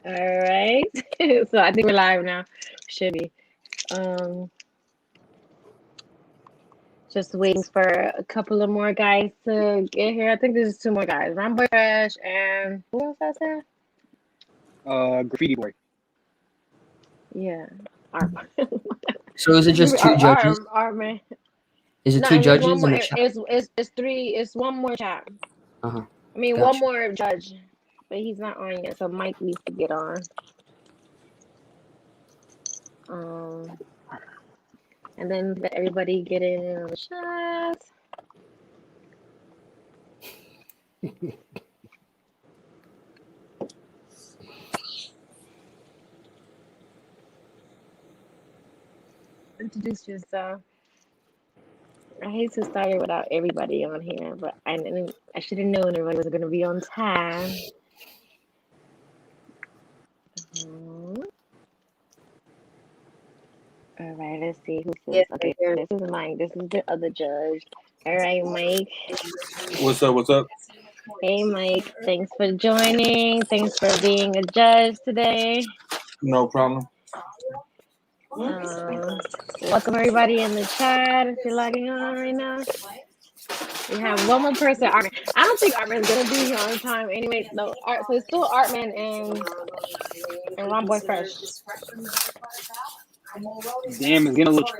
All right. So I think we're live now. Should be. Um, just waiting for a couple of more guys to get here. I think there's two more guys. Rumboy Fresh and who else I said? Graffiti Boy. Yeah. Art. So is it just two judges? Art man. Is it No, two and there's judges one more. in the chat? It's three. It's one more chat. Uh-huh. I mean, one Gotcha. more judge, but he's not on yet. So Mike needs to get on. And then let everybody get in on the chat. Introduce yourself. I hate to start it without everybody on here, but I should have known everybody was going to be on time. All right, let's see who says. Okay, this is Mike. This is the other judge. All right, Mike. What's up? What's up? Hey, Mike. Thanks for joining. Thanks for being a judge today. No problem. Welcome everybody in the chat if you're logging on right now. We have one more person, Artman. I don't think Artman's gonna be here on time anyway. No, Art. So it's still Artman and Rumboy Fresh. Damn, it's getting a little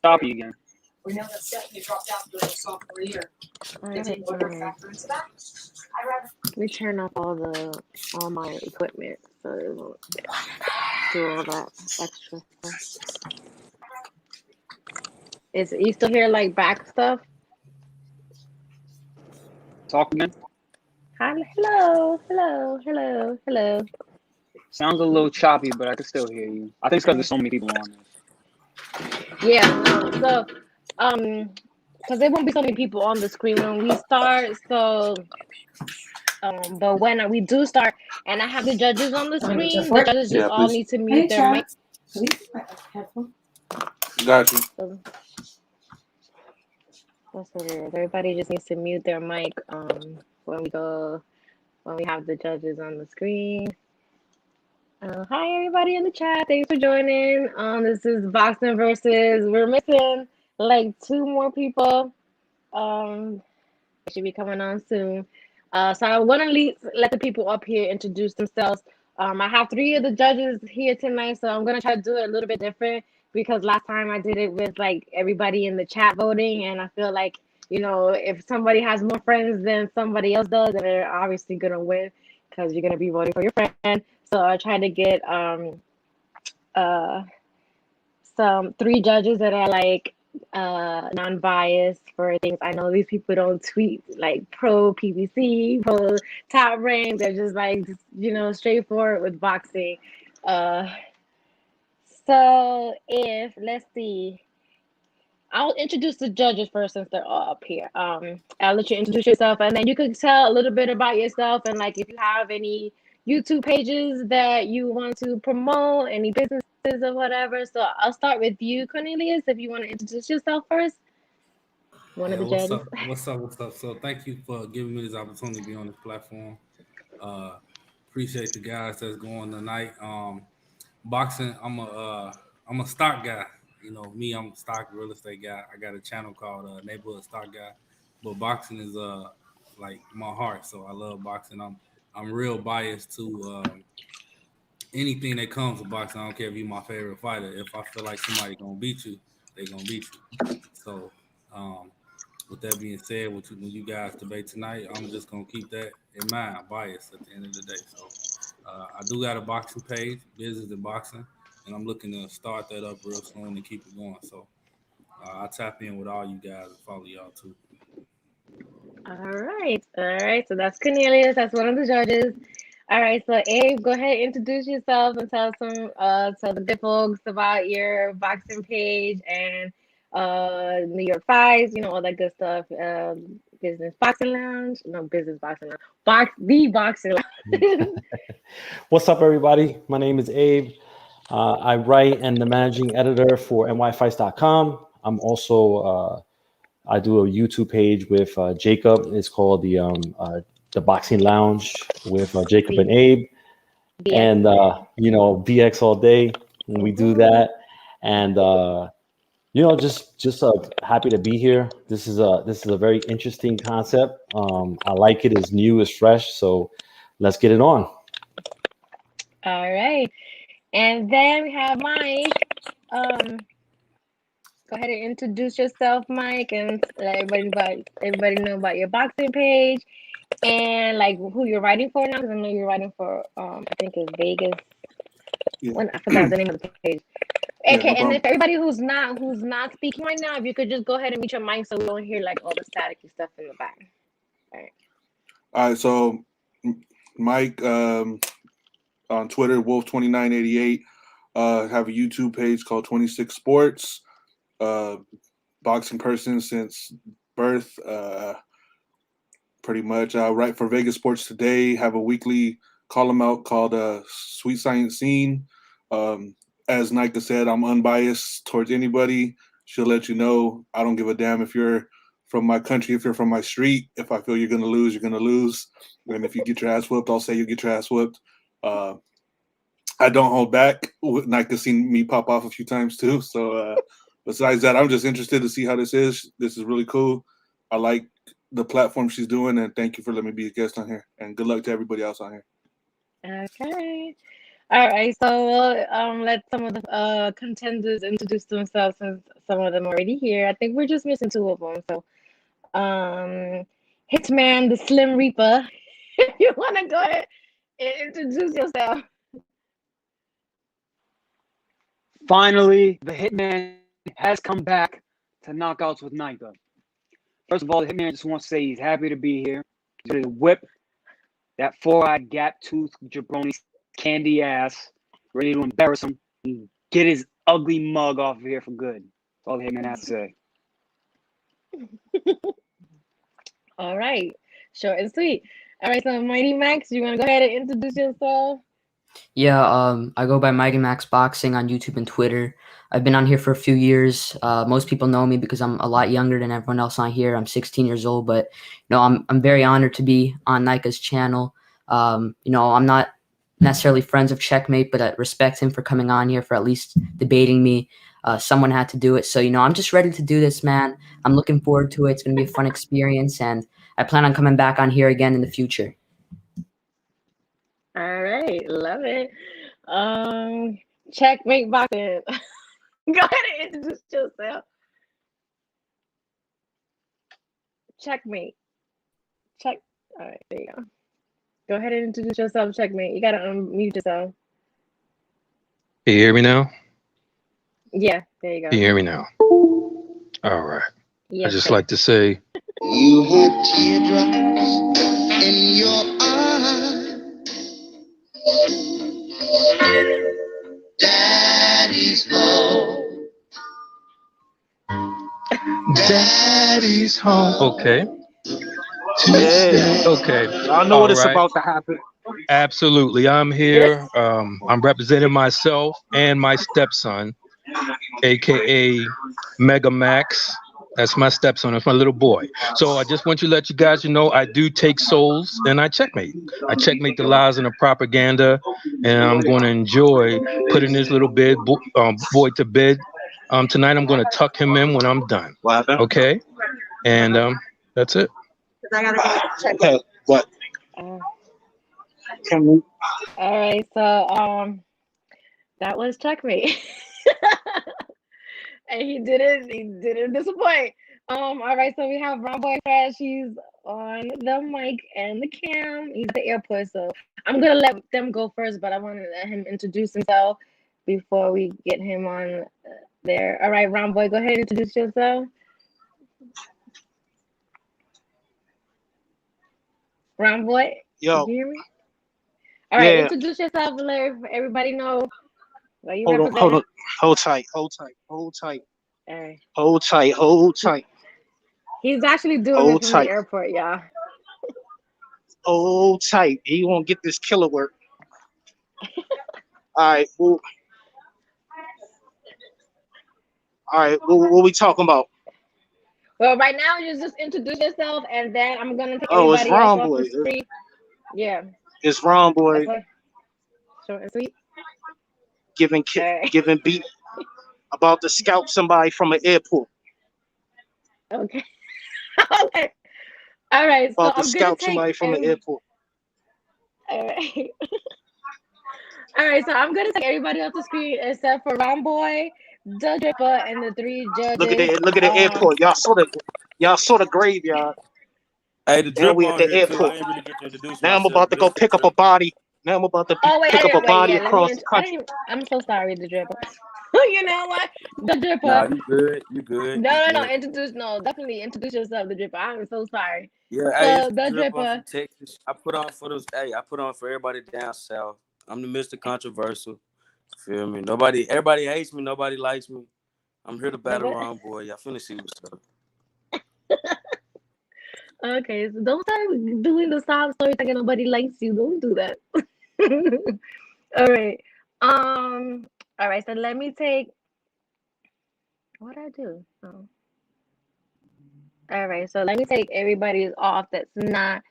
choppy again. We know that Stephanie dropped out during the sophomore year. We turn off all my equipment so it won't do all that extra stuff. Is you still hear like back stuff? Talk again. Hello. Sounds a little choppy, but I can still hear you. I think it's because there's so many people on this. Yeah. So, because there won't be so many people on the screen when we start. So, but when we do start, and I have the judges on the screen, the judges just all need to mute their mic. Got you. So, that's what it is. Everybody just needs to mute their mic when we have the judges on the screen. Hi everybody in the chat. Thanks for joining. This is boxing versus. We're missing like two more people. They should be coming on soon. So I want to let the people up here introduce themselves. I have three of the judges here tonight, so I'm gonna try to do it a little bit different because last time I did it with like everybody in the chat voting, and I feel like if somebody has more friends than somebody else does, then they're obviously gonna win because you're gonna be voting for your friend. So I tried to get some three judges that are like non-biased for things. I know these people don't tweet like pro PPC, pro top rank. They're just like straightforward with boxing. So let's see. I'll introduce the judges first since they're all up here. I'll let you introduce yourself, and then you can tell a little bit about yourself and like if you have any YouTube pages that you want to promote, any businesses or whatever. So I'll start with you, Cornelius, if you want to introduce yourself first. One of the judges. What's up? So thank you for giving me this opportunity to be on this platform. Appreciate the guys that's going tonight. Boxing, I'm a stock guy. Me, I'm a stock real estate guy. I got a channel called Neighborhood Stock Guy. But boxing is like my heart, so I love boxing. I'm real biased to anything that comes with boxing. I don't care if you're my favorite fighter. If I feel like somebody gonna beat you, they gonna beat you. So with that being said, when you guys debate tonight, I'm just gonna keep that in mind, bias at the end of the day. So I do got a boxing page, Business in Boxing, and I'm looking to start that up real soon and keep it going. So I tap in with all you guys and follow y'all too. All right. So that's Cornelius. That's one of the judges. All right. So Abe, go ahead, introduce yourself and tell the good folks about your boxing page and New York Fights, all that good stuff. Business Boxing Lounge. No, Business Boxing Lounge. The Boxing Lounge. What's up, everybody? My name is Abe. I write and the managing editor for nyfights.com. I'm also I do a YouTube page with Jacob. It's called the Boxing Lounge with Jacob and Abe. and BX all day when we do that, and just happy to be here. This is a very interesting concept. I like it. It's new, it's fresh. So let's get it on. All right, and then we have Mike. Go ahead and introduce yourself, Mike, and let everybody know about your boxing page and like who you're writing for now. Because I know you're writing for I think it's Vegas. Yeah. When I forgot the name of the page. Yeah, Okay, no and if problem. everybody who's not speaking right now, if you could just go ahead and mute your mic so we don't hear like all the staticky stuff in the back. All right. All right, so Mike on Twitter, Wolf2988, have a YouTube page called 26 Sports. Boxing person since birth, pretty much. I write for Vegas Sports Today, have a weekly column out called Sweet Science Scene. As Nayka said, I'm unbiased towards anybody. She'll let you know. I don't give a damn if you're from my country, if you're from my street. If I feel you're going to lose, you're going to lose. And if you get your ass whooped, I'll say you get your ass whooped. I don't hold back. Nayka's seen me pop off a few times too. So besides that, I'm just interested to see how this is. This is really cool. I like the platform she's doing, and thank you for letting me be a guest on here. And good luck to everybody else on here. Okay. All right. So we'll let some of the contenders introduce themselves since some of them are already here. I think we're just missing two of them. So Hitman, the Slim Reaper, if you want to go ahead and introduce yourself. Finally, the Hitman has come back to Knockouts with Nayka. First of all, the Hitman just wants to say he's happy to be here. He's ready to whip that four-eyed gap-toothed jabroni's candy ass, ready to embarrass him and get his ugly mug off of here for good. That's all the Hitman has to say. All right. Short and sweet. All right. So Mighty Max, you want to go ahead and introduce yourself? Yeah, I go by Mike and Max Boxing on YouTube and Twitter. I've been on here for a few years. Most people know me because I'm a lot younger than everyone else on here. I'm 16 years old, but I'm very honored to be on Nayka's channel. I'm not necessarily friends of Checkmate, but I respect him for coming on here for at least debating me. Someone had to do it, so I'm just ready to do this, man. I'm looking forward to it. It's gonna be a fun experience, and I plan on coming back on here again in the future. All right, love it. Checkmate boxing. Go ahead and introduce yourself. Checkmate. Check. All right, there you go. Go ahead and introduce yourself, Checkmate. You gotta unmute yourself. Can you hear me now? Yeah, there you go. Can you hear me now? All right. Yes, I just sir. like to say, you had teardrops in your eyes. Daddy's home. Daddy's home. Okay. Yeah. Okay. I know All what it's right. about to happen. Absolutely. I'm here. I'm representing myself and my stepson, aka Mega Max. That's my stepson. That's my little boy. So I just want to let you guys know I do take souls and I checkmate. I checkmate the lies and the propaganda, and I'm going to enjoy putting this little boy to bed. Tonight I'm going to tuck him in when I'm done. Okay, and that's it. I gotta go check. Okay, what? Can we? All right, so that was Checkmate. And he didn't disappoint. All right, so we have Ron Boy Fresh. He's on the mic and the cam. He's at the airport, so I'm gonna let them go first, but I want to let him introduce himself before we get him on there. All right, Ron Boy, go ahead and introduce yourself. Ron Boy, Yo. can you hear me? All right, Yeah. introduce yourself and let everybody know what you Hold represent. on. Hold tight. All right. Hold tight. He's actually doing Hold this from tight. the airport, y'all. Hold tight. He won't get this killer work. All right. Well, what we talking about? Well, right now you just introduce yourself, and then I'm gonna take Oh, it's everybody else Ron off Boy. the screen. Yeah. It's Ron Boy. Short and sweet. Giving Alright. giving beat about to scalp somebody from an airport. Okay. Okay. All right. So About to I'm gonna scalp take somebody from an airport. all right. All right. So I'm gonna take everybody off the screen except for Round Boy, the Dripper, and the three judges. Look at the airport. Y'all saw the graveyard. Hey, the Now drip we at on the here too. I airport. ain't really get to introduce Now I'm myself. about to go Bless the pick up a drip. body. Now I'm about to Oh wait, pick up a body yeah. Let me. across the I country. didn't. I'm so sorry, the Dripper. You know what? The Nah, Dripper. you good. You good. No, You no, no. good. Introduce. No, definitely introduce yourself, the Dripper. I'm so sorry. Yeah, hey, it's So the the drip. I'm Dripper. from Texas. I put on for those. Hey, I put on for everybody down south. I'm the Mr. Controversial. Feel me? Everybody hates me. Nobody likes me. I'm here to battle Nobody. Wrong Boy. Y'all finna see what's up. Okay, so don't start doing the sob story thinking nobody likes you. Don't do that. All right. All right. So let me take. What I do? Oh. All right. So let me take everybody's off that's not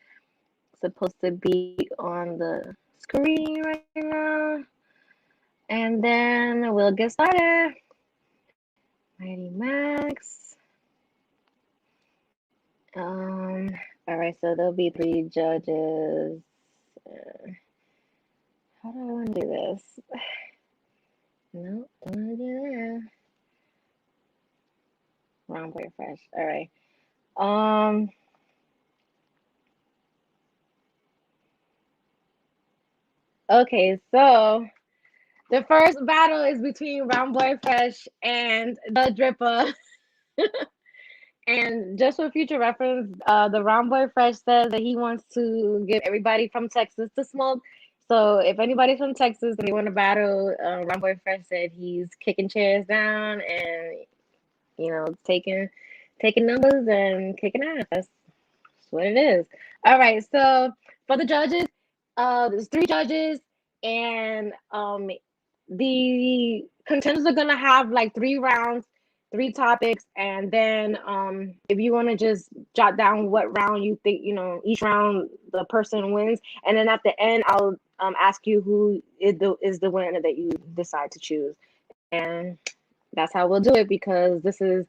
supposed to be on the screen right now, and then we'll get started. Mighty Max. All right. So there'll be three judges. How do I want to do this? No, don't want to do that. Wrong boy fresh. All right. Um. Okay. So the first battle is between Round Boy Fresh and the Dripper. And just for future reference, the Round Boy Fresh says that he wants to get everybody from Texas to smoke. So if anybody's from Texas and they want to battle, Round Boy Fresh said he's kicking chairs down and taking numbers and kicking ass. That's what it is. All right. So for the judges, there's three judges, and the contenders are gonna have like 3 rounds, 3 topics, and then if you want to just jot down what round you think, each round the person wins, and then at the end I'll ask you who is the winner that you decide to choose, and that's how we'll do it because this is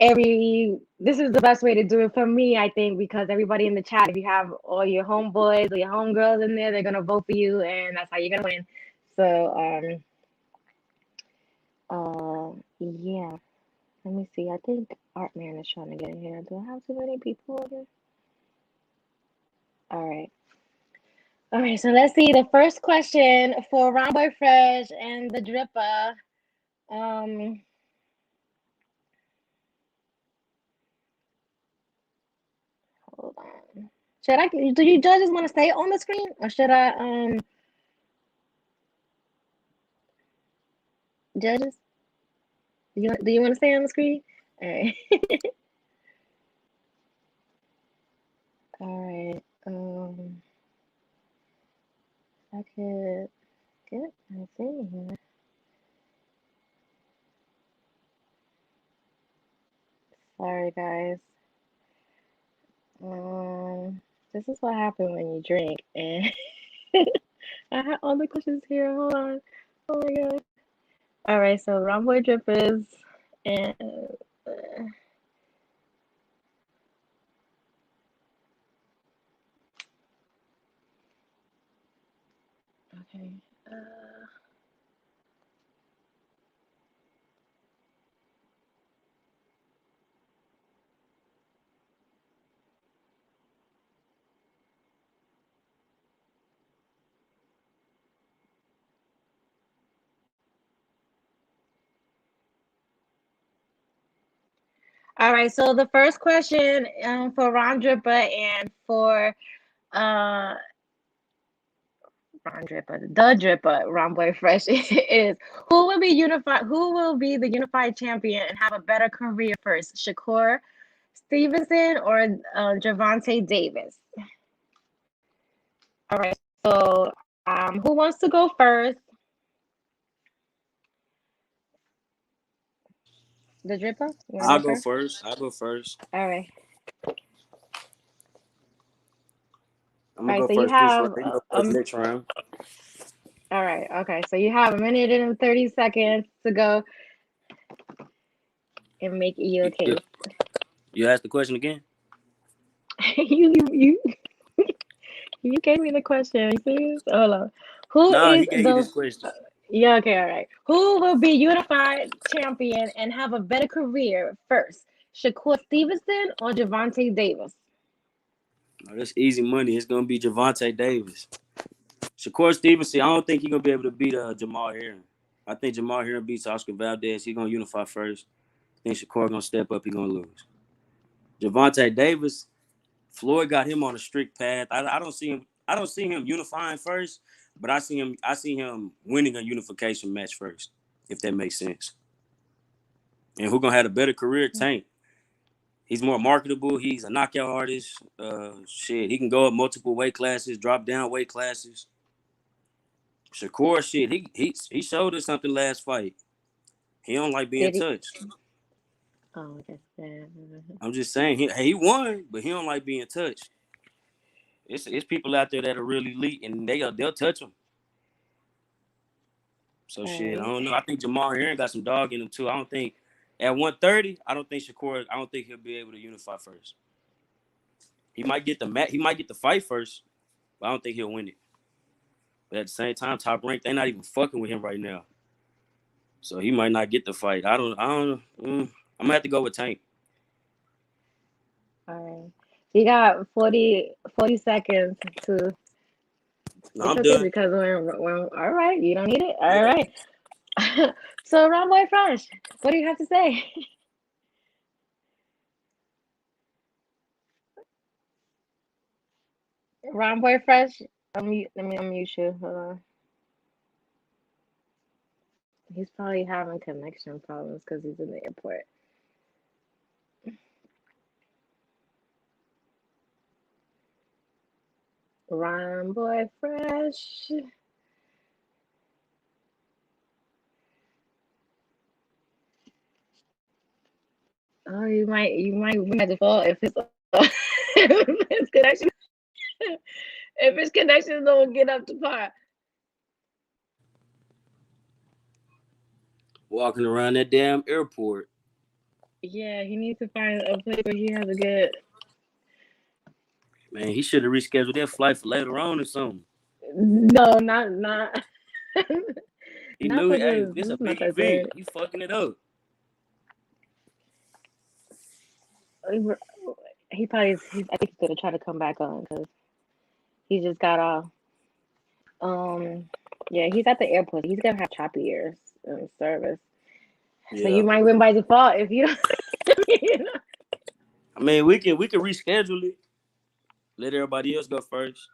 the best way to do it for me, I think, because everybody in the chat, if you have all your homeboys or your homegirls in there, they're gonna vote for you, and that's how you're gonna win. So, yeah. Let me see. I think Artman is trying to get in here. Do I have too many people over here? All right. All right. So let's see. The first question for Round Boy Fresh and the Dripper. Hold on. Do you judges want to stay on the screen or should I judges? Do you want to stay on the screen? All right. All right. I could get my thing here. Sorry, guys. This is what happens when you drink, and I have all the questions here. Hold on. Oh my god. All right. So Romboy Drippers and. Okay. All right. So the first question for Ron Dripper and for uh Ron Dripper, the Dripper, Ron Boy Fresh is who will be unified? Who will be the unified champion and have a better career first, Shakur Stevenson or Javante Davis? All right. So, who wants to go first? The Dripper, you want to I'll go go first? first. I'll go first. All right. I'm All gonna right. go So you first this round. have You know, first next round. All right. Okay. So you have 1 minute and 30 seconds to go and make your case. You asked the question again? you you gave me the question. Please hold on. Who No, is he gave you the this question. Yeah, okay, all right. Who will be unified champion and have a better career first? Shakur Stevenson or Javante Davis? Oh, that's easy money. It's gonna be Javante Davis. Shakur Stevenson, I don't think he's gonna be able to beat Jamal Heron. I think Jamal Heron beats Oscar Valdez. He's gonna unify first. I think Shakur gonna step up. He's gonna lose. Javante Davis, Floyd got him on a strict path. I don't see him. I don't see him unifying first, but I see him winning a unification match first, if that makes sense. And who gonna have a better career? Tank. He's more marketable. He's a knockout artist. He can go up multiple weight classes, drop down weight classes. Shakur, he showed us something last fight. He don't like being Did he? touched. Oh, okay. I'm just saying, he won, but he don't like being touched. It's people out there that are really elite, and they'll touch him. So I don't know. I think Jamal Heron got some dog in him too. I don't think at 130, I don't think he'll be able to unify first. He might get the fight first, but I don't think he'll win it. But at the same time, Top Rank, they're not even fucking with him right now. So he might not get the fight. I don't know. I'm gonna have to go with Tank. All right. You got 40 seconds to. No, I'm done. Because when all right, you don't need it. All right. So, Ron Boy Fresh, what do you have to say? Ron Boy Fresh, let me unmute you. Hold on. He's probably having connection problems because he's in the airport. Ron Boy Fresh. Oh, you might win by default if it's if his connection if his connections don't get up to par. Walking around that damn airport. Yeah, he needs to find a place where he has a good. Man, he should have rescheduled that flight for later on or something. No, not. He not knew, for hey, this. this a This is big not event. You fucking it up. He probably. I think he's gonna try to come back on because he just got off. Yeah, he's at the airport. He's gonna have choppy ears in service. Yeah. So you might win by default if you don't. I mean, we can reschedule it. Let everybody else go first.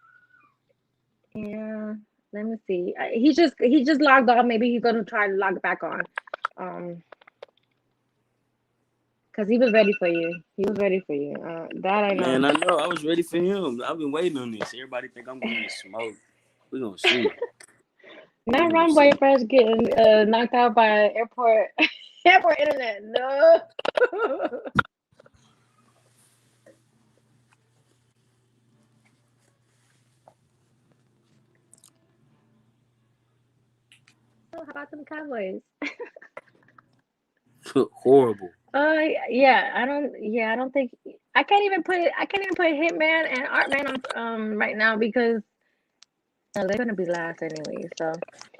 Yeah, let me see. He just logged off. Maybe he's gonna try to log back on. Because he was ready for you. He was ready for you. That I know. Man, I know. I was ready for him. I've been waiting on this. Everybody think I'm going to smoke. We're gonna see. Not Ron Boy Fresh getting knocked out by airport internet. No. How about them Cowboys? Horrible. Yeah, I don't think I can't even put Hitman and Artman on right now because they're gonna be last anyway. So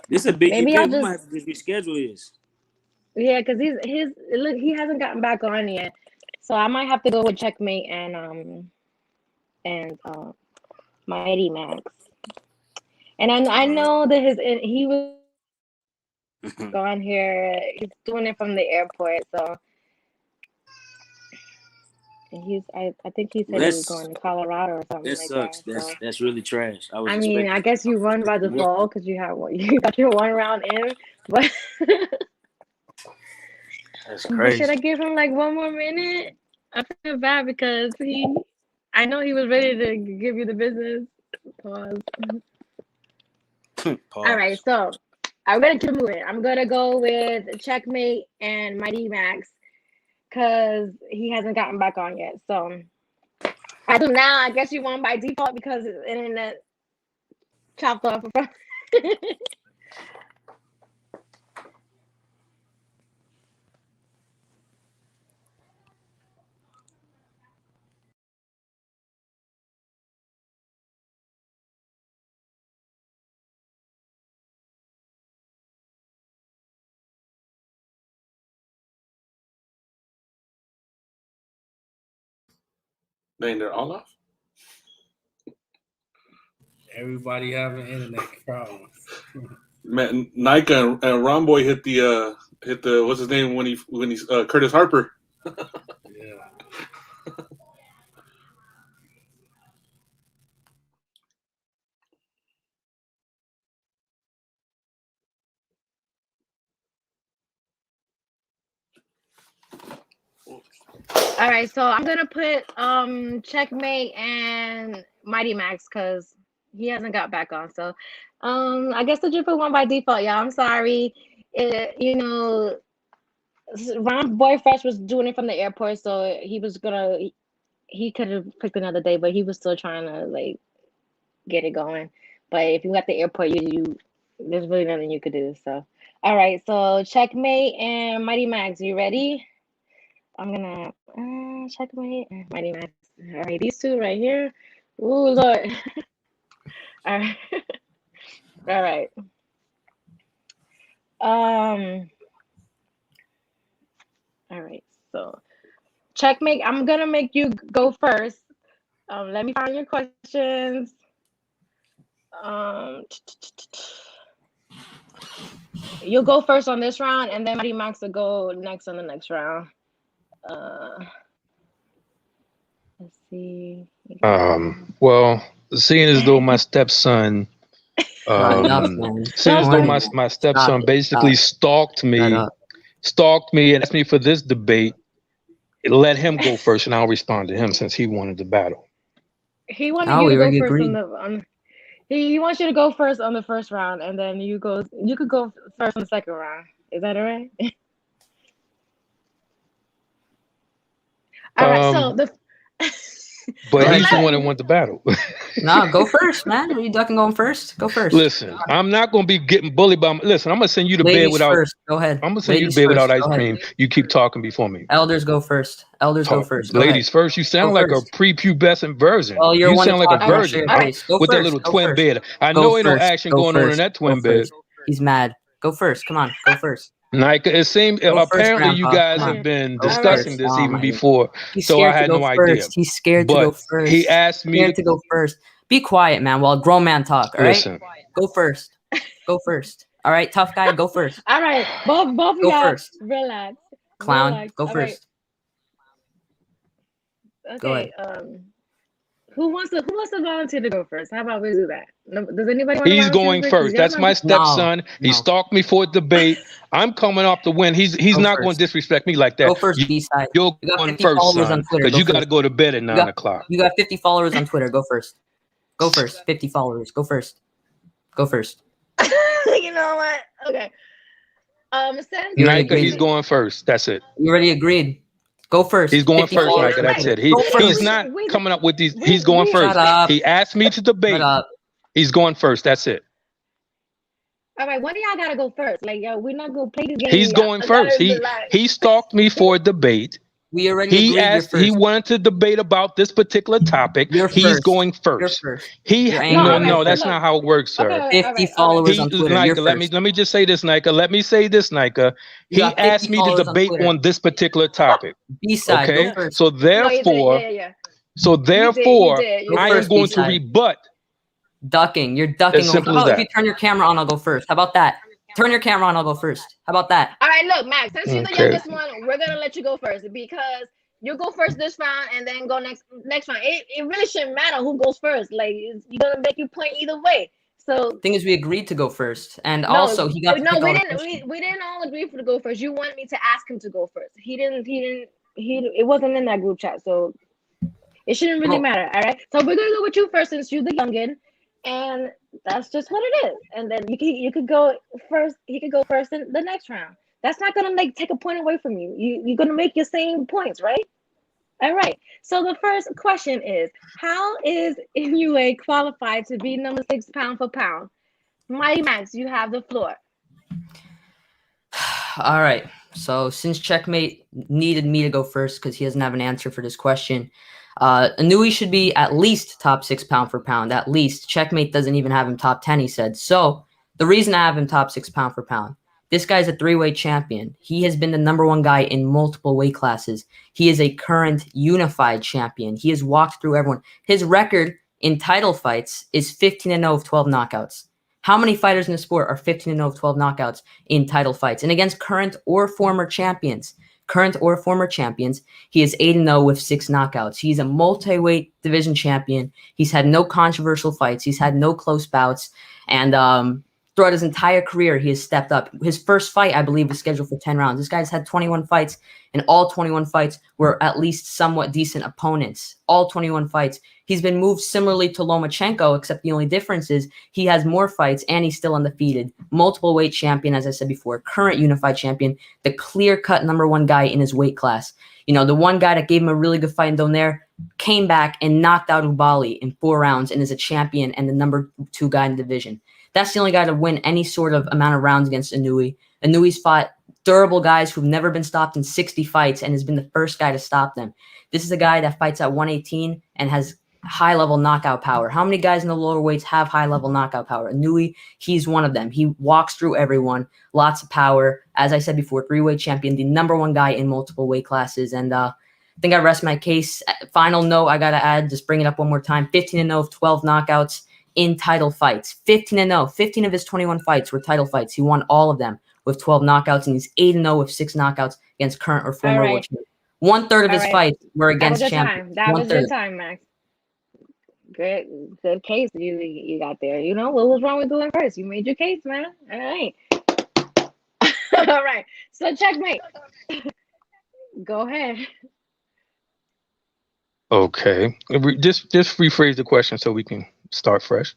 this is a big maybe event. We might have to just reschedule this. Yeah, because he hasn't gotten back on yet. So I might have to go with Checkmate and Mighty Max. And I know that he was gone here. He's doing it from the airport, so I think he said he was going to Colorado or something that like sucks. that. That's really trash. I mean, I guess you won by default because you got your 1 round in, but that's crazy. Should I give him like 1 more minute? I feel bad because I know he was ready to give you the business. Pause. All right, so I'm gonna keep moving. I'm gonna go with Checkmate and Mighty Max because he hasn't gotten back on yet. So as of now, I guess you won by default because the internet chopped off. Dang, they're all off. Everybody having internet problems. Man, Nayka and Ron Boy hit the what's his name when he's Curtis Harper. Yeah. All right, so I'm gonna put Checkmate and Mighty Max because he hasn't got back on. So I guess the Dripper won by default, y'all. I'm sorry. You know, Ron Boy Fresh was doing it from the airport, so he could have picked another day, but he was still trying to like get it going. But if you at the airport, you there's really nothing you could do. So all right, so Checkmate and Mighty Max, you ready? I'm gonna Checkmate and Mighty Max. All right, these two right here. Ooh, Lord. All right. All right. All right. So Checkmate, I'm gonna make you go first. Let me find your questions. You'll go first on this round, and then Mighty Max will go next on the next round. Let's see. Well, seeing as though my stepson, seeing as though my stepson basically stalked me and asked me for this debate, let him go first, and I'll respond to him since he wanted the battle. He wanted you to go first on he wants you to go first on the first round, and then you could go first on the second round. Is that all right? All right, so but he's the one that wants the battle. No, go first, man. Are you ducking going first? Go first. Listen, I'm not going to be getting bullied by listen, I'm going to send you to bed without first. Go ahead. I'm going to send you to bed without ice cream. You keep talking before me. Elders go first. Go first. Go ladies first. You sound like a prepubescent virgin. Well, you sound like a virgin with that little go twin first. bed. I know ain't no action going on in that twin bed. He's mad. Go first. Come on. Go first. Nayka, it seems apparently you guys have been discussing this even before, so I had no idea. He's scared to go first. He asked me to go first. Be quiet, man, while a grown man talk. All right, go first. Go first. All right, tough guy, go first. All right, both of y'all first. Relax. Clown, relax. go first. Right. Okay. Who wants to volunteer to go first? How about we do that? Does anybody want to He's going first. That's my stepson. No. He stalked me for a debate. I'm coming off the win. He's not going to disrespect me like that. Go first, B-side. You're going first, son, because you got to go to bed at 9 o'clock. You got 50 followers on Twitter. Go first. Go first. 50 followers. Go first. Go first. You know what? Okay. Nayka, he's going first. That's it. You already agreed. Go first. He's going first, Nayka. That's it. He's not coming up with these. He's going first. He asked me to debate. He's going first. That's it. All right, one of y'all gotta go first. Like, yo, we're not gonna play this game. He's going first. He stalked me for a debate. We already agreed. He wanted to debate about this particular topic. He's going first. No, that's not how it works, sir. 50 followers on Twitter. Nayka, let me just say this, Nayka. Let me say this, Nayka. He asked me to debate on this particular topic. B-side, okay, so therefore, I am going to rebut. Ducking. You're ducking. If you turn your camera on, I'll go first. How about that? Turn your camera on, I'll go first. How about that? All right, look, Max, since you're the youngest one, we're going to let you go first because you go first this round and then go next round. It really shouldn't matter who goes first. Like, you're going to make you point either way. So thing is, we agreed to go first. And also, he got we didn't all agree to go first. You wanted me to ask him to go first. It wasn't in that group chat. So it shouldn't really matter. All right. So we're going to go with you first since you're the youngin'. And that's just what it is. And then you could go first. He could go first in the next round. That's not gonna take a point away from you. You're gonna make your same points, right? All right. So the first question is: how is Inoue qualified to be number 6 pound for pound? Mighty Max, you have the floor. All right. So since Checkmate needed me to go first because he doesn't have an answer for this question, Inoue should be at least top 6 pound for pound. At least. Checkmate doesn't even have him top 10, he said. So the reason I have him top 6 pound for pound, this guy's a 3-weight champion. He has been the #1 guy in multiple weight classes. He is a current unified champion. He has walked through everyone. His record in title fights is 15-0 of 12 knockouts. How many fighters in the sport are 15-0 of 12 knockouts in title fights? And against current or former champions, he is 8-0 with 6 knockouts. He's a multi-weight division champion. He's had no controversial fights. He's had no close bouts. And throughout his entire career, he has stepped up. His first fight, I believe, was scheduled for 10 rounds. This guy's had 21 fights, and all 21 fights were at least somewhat decent opponents. All 21 fights. He's been moved similarly to Lomachenko, except the only difference is he has more fights and he's still undefeated. Multiple weight champion, as I said before, current unified champion, the clear-cut #1 guy in his weight class. You know, the one guy that gave him a really good fight in Donaire came back and knocked out Ubali in 4 rounds and is a champion and the #2 guy in the division. That's the only guy to win any sort of amount of rounds against Inoue. Inoue's fought durable guys who've never been stopped in 60 fights and has been the first guy to stop them. This is a guy that fights at 118 and has high-level knockout power. How many guys in the lower weights have high-level knockout power? Inoue, he's one of them. He walks through everyone. Lots of power. As I said before, 3-weight champion, the #1 guy in multiple weight classes. And I think I rest my case. Final note I got to add, just bring it up one more time. 15-0 of 12 knockouts in title fights. 15-0. 15 of his 21 fights were title fights. He won all of them with 12 knockouts, and he's 8-0 with 6 knockouts against current or former world champions. 1/3 of his fights were against champions. That was your time, Max. Good case you got there. You know, what was wrong with doing first? You made your case, man. All right. All right. So checkmate. Go ahead. Okay. Just rephrase the question so we can start fresh.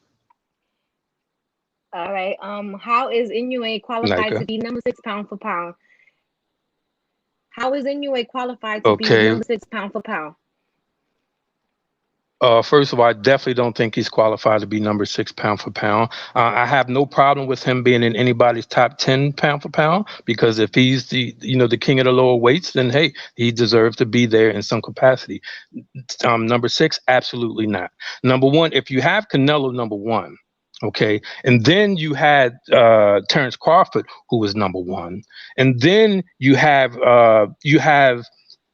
All right. How is Inoue qualified Nayka. to be #6 pound for pound? How is Inoue qualified to be #6 pound for pound? First of all, I definitely don't think he's qualified to be #6 pound for pound. I have no problem with him being in anybody's top 10 pound for pound, because if he's the king of the lower weights, then hey, he deserves to be there in some capacity. #6, absolutely not. #1, if you have Canelo #1, okay, and then you had Terrence Crawford, who was #1, and then you have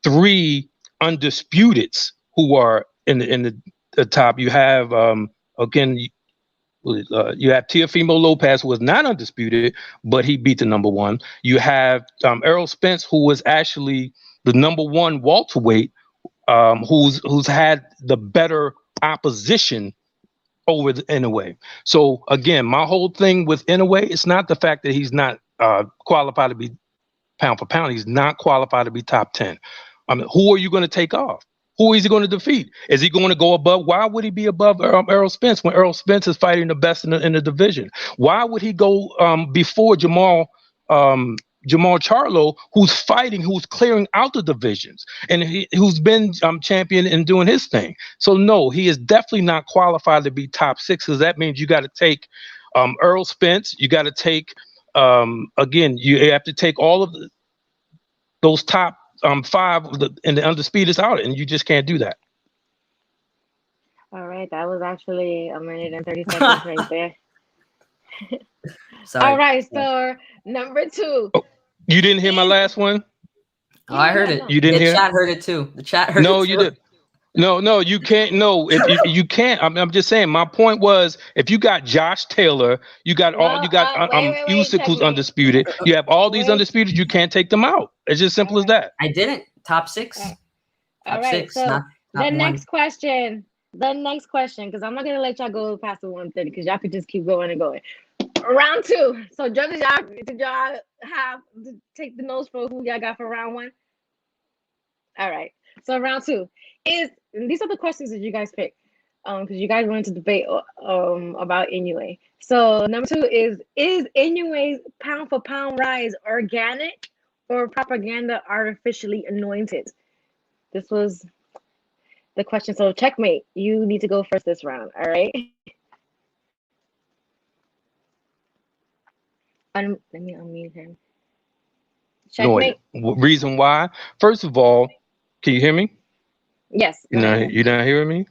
3 undisputeds who are in the top. You have again, you have Teofimo Lopez, who was not undisputed, but he beat the #1. You have Errol Spence, who was actually the #1 welterweight, who's had the better opposition over the Inoue. So again, my whole thing with Inoue, it's not the fact that he's not qualified to be pound for pound. He's not qualified to be top 10. I mean, who are you going to take off? Who is he going to defeat? Is he going to go above? Why would he be above Errol Spence when Errol Spence is fighting the best in the division? Why would he go before Jamal Charlo, who's clearing out the divisions and who's been champion and doing his thing? So no, he is definitely not qualified to be top 6, because that means you got to take Errol Spence. You got to take again, you have to take all of those top 5 and the undisputed out, and you just can't do that. All right, that was actually 1 minute and 30 seconds right there. Sorry. All right, so #2. Oh, you didn't hear my last one? Oh, I heard it. You didn't hear? The chat heard it too. The chat heard it too. No, you did. No, you can't. No, you can't. I'm just saying. My point was, if you got Josh Taylor, you got Usyk, who's undisputed. You have all these undisputed. You can't take them out. It's just simple as that. I didn't. Top 6. All right. 6. So not the next question. The next question, because I'm not gonna let y'all go past the 130, because y'all could just keep going and going. Round 2. So judges, did y'all have to take the notes for who y'all got for round 1? All right. So round 2 is, these are the questions that you guys picked, because you guys wanted to debate about Inoue. So #2 is Inoue's pound for pound rise organic or propaganda artificially anointed? This was the question. So checkmate, you need to go first this round. All right. Let me unmute him. Noise. Checkmate. Reason why? First of all, can you hear me? Yes. Go ahead. You're not hearing me?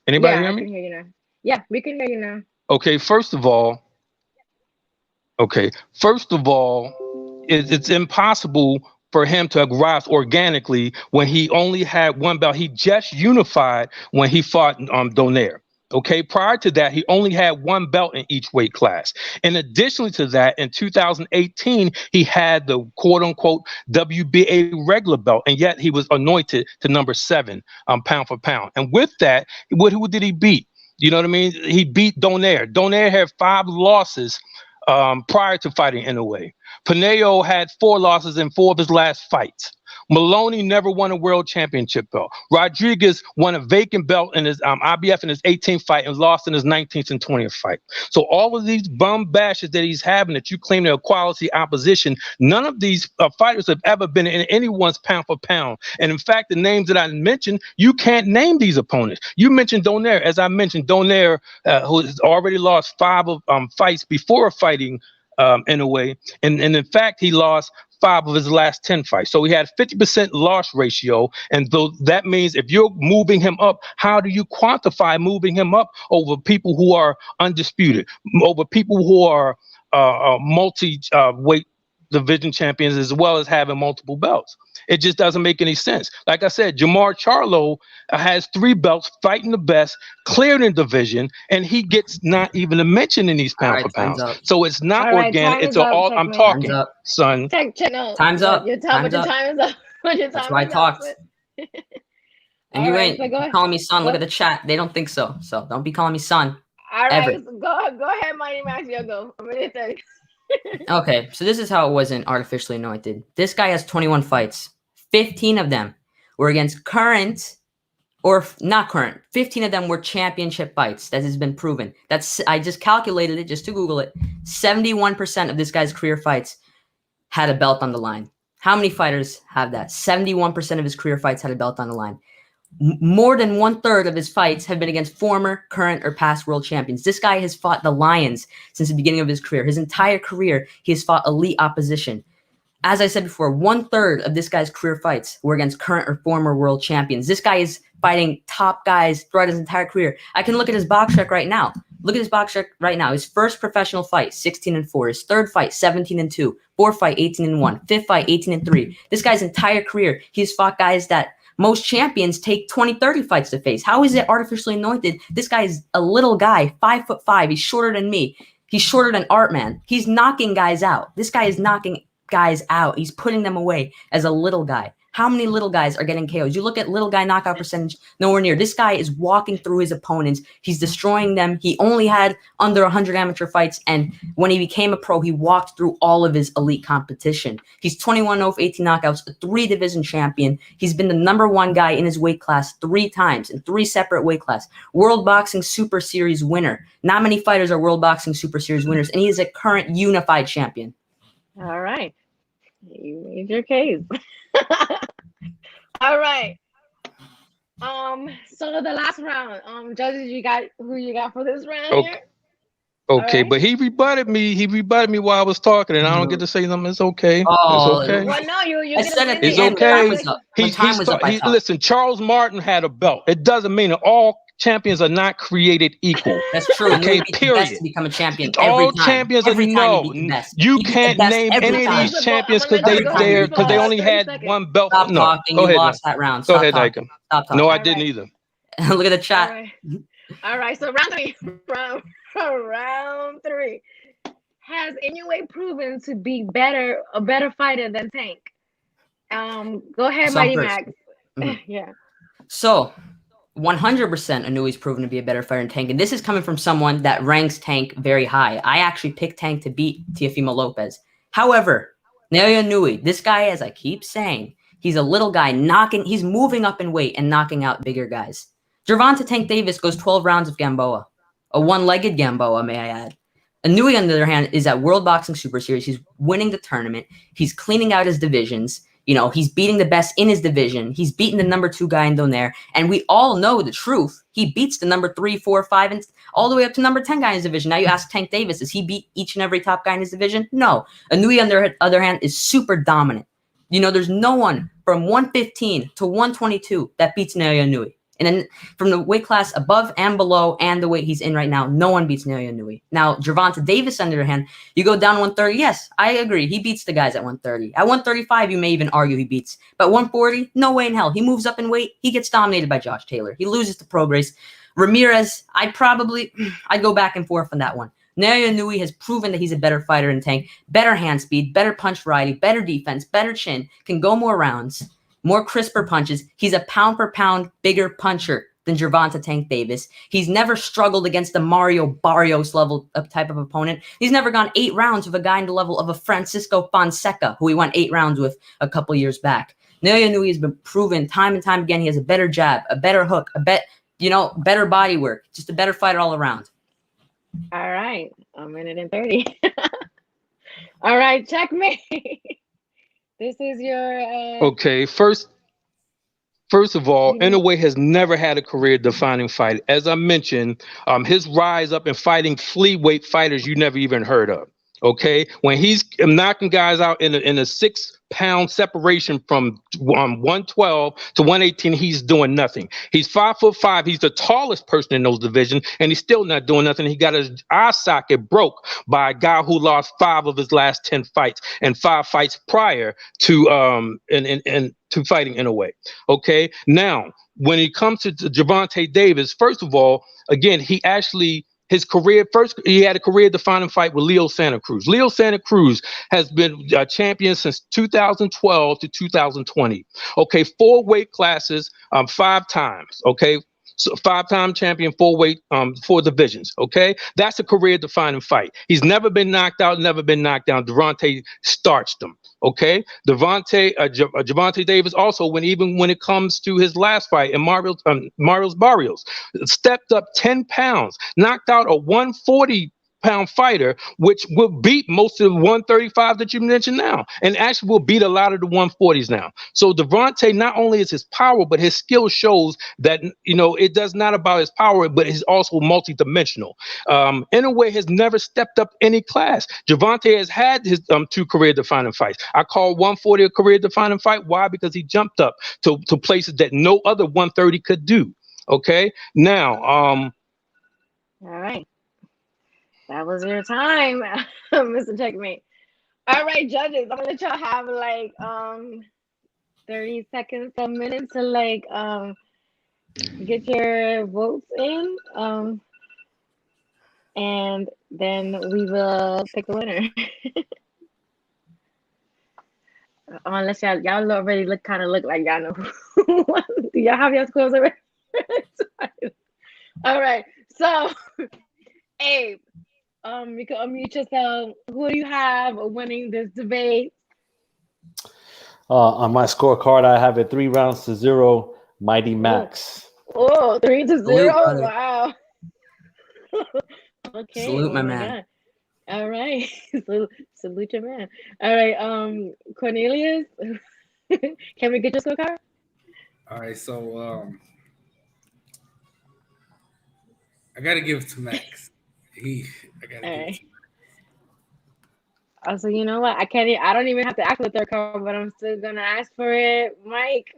Anybody Yeah, hear I me? can hear you now. Yeah, we can hear you now. Okay, first of all, it's impossible for him to rise organically when he only had one belt. He just unified when he fought Donaire. Okay, prior to that, he only had one belt in each weight class. In addition to that, in 2018, he had the quote unquote WBA regular belt, and yet he was anointed to number 7 pound for pound. And with that, who did he beat? You know what I mean? He beat Donaire. Donaire had 5 losses prior to fighting Inoue. Pineo had 4 losses in 4 of his last fights. Maloney never won a world championship belt. Rodriguez won a vacant belt in his IBF in his 18th fight and lost in his 19th and 20th fight. So all of these bum bashes that he's having that you claim they're quality opposition, none of these fighters have ever been in anyone's pound for pound. And in fact, the names that I mentioned, you can't name these opponents. You mentioned Donaire. As I mentioned, Donaire, who has already lost 5 of fights before fighting Inoue, and in fact, he lost 5 of his last 10 fights. So he had 50% loss ratio. And though that means if you're moving him up, how do you quantify moving him up over people who are undisputed, over people who are multi-weight division champions, as well as having multiple belts? It just doesn't make any sense. Like I said, Jamar Charlo has 3 belts, fighting the best, cleared in division, and he gets not even a mention in these pound for pounds. So it's not All right, organic. time It's is up, all I'm Checkmate. talking, Time's up. son. No, Time's up. Your Time's up. time is up. Your That's time why I is up. talked. And All you right, ain't so go ahead. calling me son. Look Go. at the chat. They don't think so. So don't be calling me son. All right, Ever. so go ahead, Mighty Max. You'll go. A minute 30. Okay, so this is how it wasn't artificially anointed. This guy has 21 fights. 15 of them were against current or not current. 15 of them were championship fights. That has been proven. I just calculated it just to Google it. 71% of this guy's career fights had a belt on the line. How many fighters have that? 71% of his career fights had a belt on the line. More than 1/3 of his fights have been against former, current, or past world champions. This guy has fought the Lions since the beginning of his career. His entire career, he has fought elite opposition. As I said before, 1/3 of this guy's career fights were against current or former world champions. This guy is fighting top guys throughout his entire career. I can look at his box check right now. Look at his box check right now. His first professional fight, 16-4. His third fight, 17-2. Fourth fight, 18-1. Fifth fight, 18-3. This guy's entire career, he's fought guys that most champions take 20, 30 fights to face. How is it artificially anointed? This guy is a little guy, 5'5". He's shorter than me. He's shorter than Artman. He's knocking guys out. This guy is knocking guys out. He's putting them away as a little guy. How many little guys are getting KOs? You look at little guy knockout percentage, nowhere near. This guy is walking through his opponents. He's destroying them. He only had under 100 amateur fights, and when he became a pro, he walked through all of his elite competition. He's 21-0 for 18 knockouts, a 3-division champion. He's been the number 1 guy in his weight class 3 times in 3 separate weight classes. World Boxing Super Series winner. Not many fighters are World Boxing Super Series winners, and he is a current unified champion. All right. You made your case. All right. So the last round, judges, you got who you got for this round here? Okay, right. But he rebutted me. He rebutted me while I was talking, and I don't get to say something. It's okay. Oh, it's okay. Well, no, you I said get it's okay. Listen, Charles Martin had a belt. It doesn't mean that all champions are not created equal. That's true. Okay, period. To become a champion all champions are no. You can't name any of these champions because they only had one belt. Stop talking. You lost that round. Go ahead, Nayka. Stop talking. No, I didn't either. Look at the chat. All right. So round 3. Round 3. Has Inoue proven to be a better fighter than Tank? Go ahead, Mighty Max. Yeah. So 100% Inoue's proven to be a better fighter than Tank, and this is coming from someone that ranks Tank very high. I actually picked Tank to beat Teofimo Lopez. However, Naoya Inoue, this guy, as I keep saying, he's a little guy he's moving up in weight and knocking out bigger guys. Gervonta Tank Davis goes 12 rounds of Gamboa, a one-legged Gamboa, may I add. Inoue, on the other hand, is at World Boxing Super Series. He's winning the tournament. He's cleaning out his divisions. You know, he's beating the best in his division. He's beating the number 2 guy in Donaire. And we all know the truth. He beats the number 3, 4, 5, and all the way up to number 10 guy in his division. Now you ask Tank Davis, does he beat each and every top guy in his division? No. Inoue, on the other hand, is super dominant. You know, there's no one from 115 to 122 that beats Naoya Inoue. And then from the weight class above and below and the weight he's in right now, no one beats Naoya Inoue. Now, Gervonta Davis, on the other hand, you go down 130. Yes, I agree. He beats the guys at 130. At 135, you may even argue he beats. But 140, no way in hell. He moves up in weight. He gets dominated by Josh Taylor. He loses to Prograis. Ramirez, I'd go back and forth on that one. Naoya Inoue has proven that he's a better fighter in Tank. Better hand speed, better punch variety, better defense, better chin, can go more rounds. More crisper punches. He's a pound for pound bigger puncher than Gervonta Tank Davis. He's never struggled against a Mario Barrios level of type of opponent. He's never gone 8 rounds with a guy in the level of a Francisco Fonseca, who he won 8 rounds with a couple years back. Naoya Inoue has been proven time and time again. He has a better jab, a better hook, better body work. Just a better fighter all around. All right, a minute and 30. All right, checkmate. This is your Okay, first of all, Inoue has never had a career-defining fight. As I mentioned, his rise up in fighting flyweight fighters you never even heard of. Okay, when he's knocking guys out in a 6-pound separation from 112 to 118, he's doing nothing. He's 5'5". He's the tallest person in those divisions, and he's still not doing nothing. He got his eye socket broke by a guy who lost 5 of his last 10 fights and 5 fights prior to to fighting Inoue. Okay, now when it comes to Gervonta Davis, first of all, again, he had a career-defining fight with Leo Santa Cruz. Leo Santa Cruz has been a champion since 2012 to 2020. Okay, 4 weight classes, 5 times. Okay, so 5-time champion, 4 weight, 4 divisions. Okay, that's a career-defining fight. He's never been knocked out, never been knocked down. Gervonta starched him. Okay, Gervonta Davis also, when it comes to his last fight, and Marios Barrios stepped up 10 pounds, knocked out a 140-pound fighter, which will beat most of the 135 that you mentioned now, and actually will beat a lot of the 140s now. So Gervonta, not only is his power, but his skill shows that, you know, it does not about his power, but he's also multidimensional. Inoue has never stepped up any class. Gervonta has had his 2 career-defining fights. I call 140 a career-defining fight. Why? Because he jumped up to places that no other 130 could do. Okay, now all right. That was your time, Mr. Checkmate. All right, judges, I'm gonna let y'all have like 30 seconds, a minute to like get your votes in. And then we will pick a winner. Unless y'all already look like y'all know who won. Do y'all have your scores already? All right, so Abe, you can unmute yourself. Who do you have winning this debate? On my scorecard, I have it 3 rounds to 0. Mighty Max. Oh, 3-0. Salute, Wow. Okay. Salute, my man. God. All right. Salute your man. All right. Cornelius, can we get your scorecard? All right, so I gotta give it to Max. I gotta give it to Max. Also, you know what? I don't even have to ask for the third card, but I'm still gonna ask for it. Mike,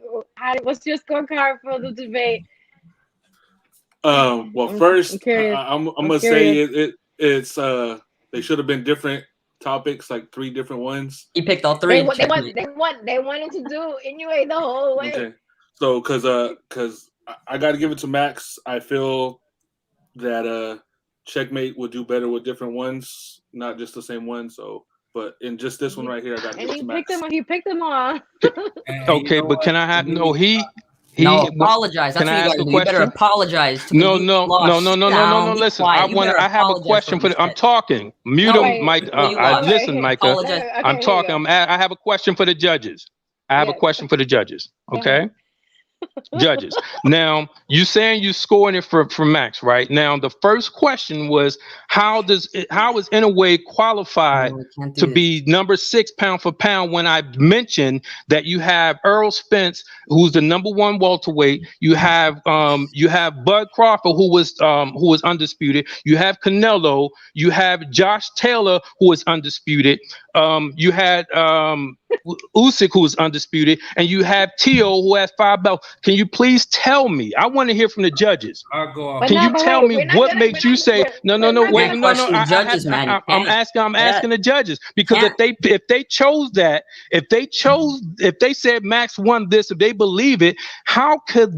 what's your scorecard for the debate? Well, first, I'm gonna say it's they should have been different topics, like 3 different ones. He picked all 3. They wanted to do Inoue the whole way. Okay. So, because I got to give it to Max. I feel that Checkmate would do better with different ones, not just the same one. So, but in just this one right here, I got to give it to Max. He picked them all. Okay, but can I have apologize. That's what you gotta do. You better apologize. No. Listen, I have a question for I'm talking. Mute him, Mike. Listen, Micah. I'm talking. I have a question for the judges. Okay. Judges. Now, you saying you scoring it for Max, right? Now, the first question was how is Inoue qualified No, we can't do to this. be number 6 pound for pound when I mentioned that you have Earl Spence, who's the number 1 welterweight, you have Bud Crawford, who was undisputed, you have Canelo, you have Josh Taylor, who is undisputed, you had Usyk, who is undisputed, and you have Teo, who has 5 belts. Can you please tell me? I want to hear from the judges. I'll go off. But Can no, you but tell wait, me we're not what gonna- makes we're you not- say we're- no? we're not Wait, gonna no. question the judges, man. You I'm can't. asking the judges because Can't. if they chose that, if they said Max won this, if they believe it, how could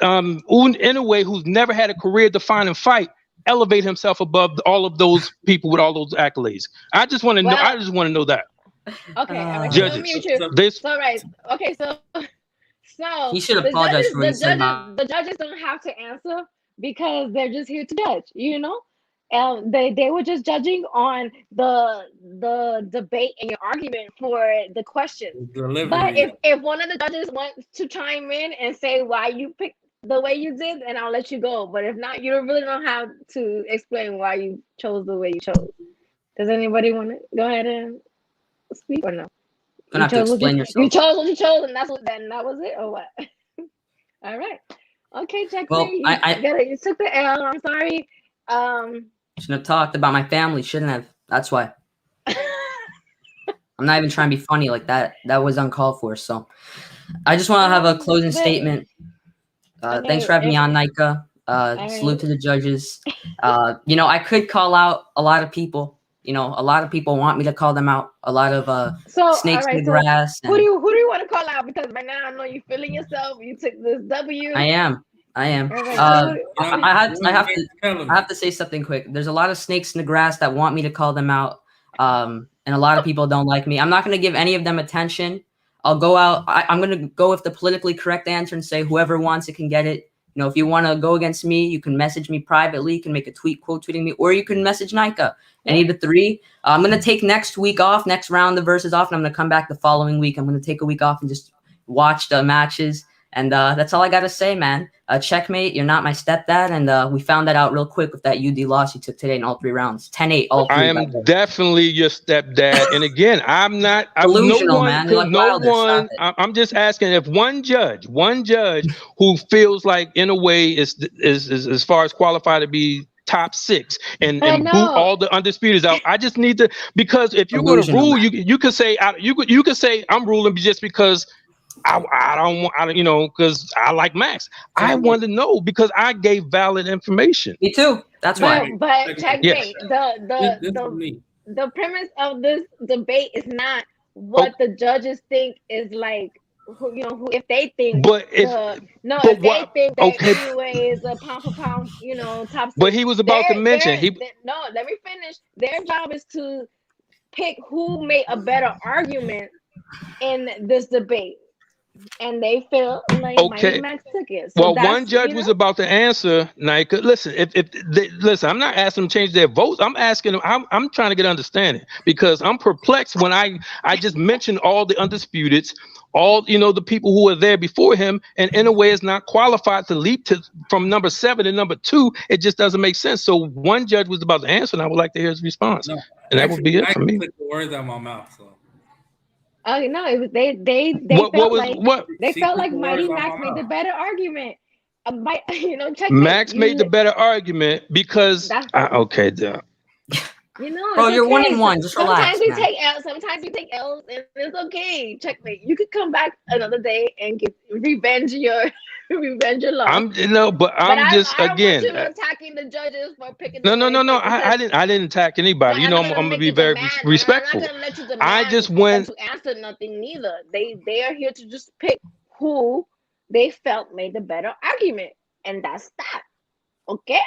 Inoue, who's never had a career-defining fight, elevate himself above all of those people with all those accolades? I just want to know. I just want to know that. Okay, all right. Judges, So mute you. this So right. Okay, so He should the apologize judges, for what he said about. the judges don't have to answer because they're just here to judge. You know, they were just judging on the debate and your argument for the question. But if one of the judges wants to chime in and say why you picked the way you did, then I'll let you go. But if not, you really don't have to explain why you chose the way you chose. Does anybody want to go ahead and speak or no? Gonna have to explain yourself. You chose what you chose, and that was it, or what? All right. Okay, checkmate. Well, You took the L. I'm sorry. Shouldn't have talked about my family. Shouldn't have. That's why. I'm not even trying to be funny like that. That was uncalled for. So, I just want to have a closing statement. Thanks for having me on, Nayka. Salute to the judges. I could call out a lot of people. A lot of people want me to call them out. A lot of snakes in the grass. Who do you want to call out? Because right now I know you're feeling yourself. You took this W. I am. Right, I have to say something quick. There's a lot of snakes in the grass that want me to call them out. And a lot of people don't like me. I'm not going to give any of them attention. I'll go out. I'm going to go with the politically correct answer and say whoever wants it can get it. If you want to go against me, you can message me privately. You can make a tweet, quote tweeting me, or you can message Nayka. Any of the three. I'm going to take next week off, next round of Verzuz off, and I'm going to come back the following week. I'm going to take a week off and just watch the matches. And that's all I got to say, man. Checkmate, you're not my stepdad. And we found that out real quick with that UD loss you took today in all 3 rounds. 10-8, all 3. I am definitely your stepdad. And again, I'm not. Delusional, man. I'm just asking if one judge who feels like Inoue is as far as qualified to be top 6 and boot all the undisputeds out. I just need to, because if you're going to rule, you could say you could say I'm ruling just because I don't want, because I like Max. I want to know because I gave valid information. Me too. That's why. But checkmate. Yes. The premise of this debate is not what the judges think is like. Who if they think, if they think that Inoue is a pound for pound, top 6. But he was about to mention let me finish. Their job is to pick who made a better argument in this debate. And they feel like Mighty Max took it. So one judge was about to answer, Nayka. Listen, listen, I'm not asking them to change their votes. I'm asking them. I'm trying to get understanding because I'm perplexed when I just mentioned all the undisputeds, all the people who were there before him, and Inoue is not qualified to leap from number 7 to number 2. It just doesn't make sense. So one judge was about to answer, and I would like to hear his response. And that would be it for me. Took the words out of my mouth. So. Oh no! It was they felt like Mighty Max made the better argument. Max made the better argument because okay, duh. Bro, you're 1-1. Just relax. Sometimes you take L's, and it's okay. Checkmate. You could come back another day and get revenge your loss. I'm just I again don't want you attacking the judges for picking. No. I didn't attack anybody. I'm gonna be very respectful. I'm not gonna let you demand just went to answer nothing. Neither they are here to just pick who they felt made the better argument, and that's that. Okay.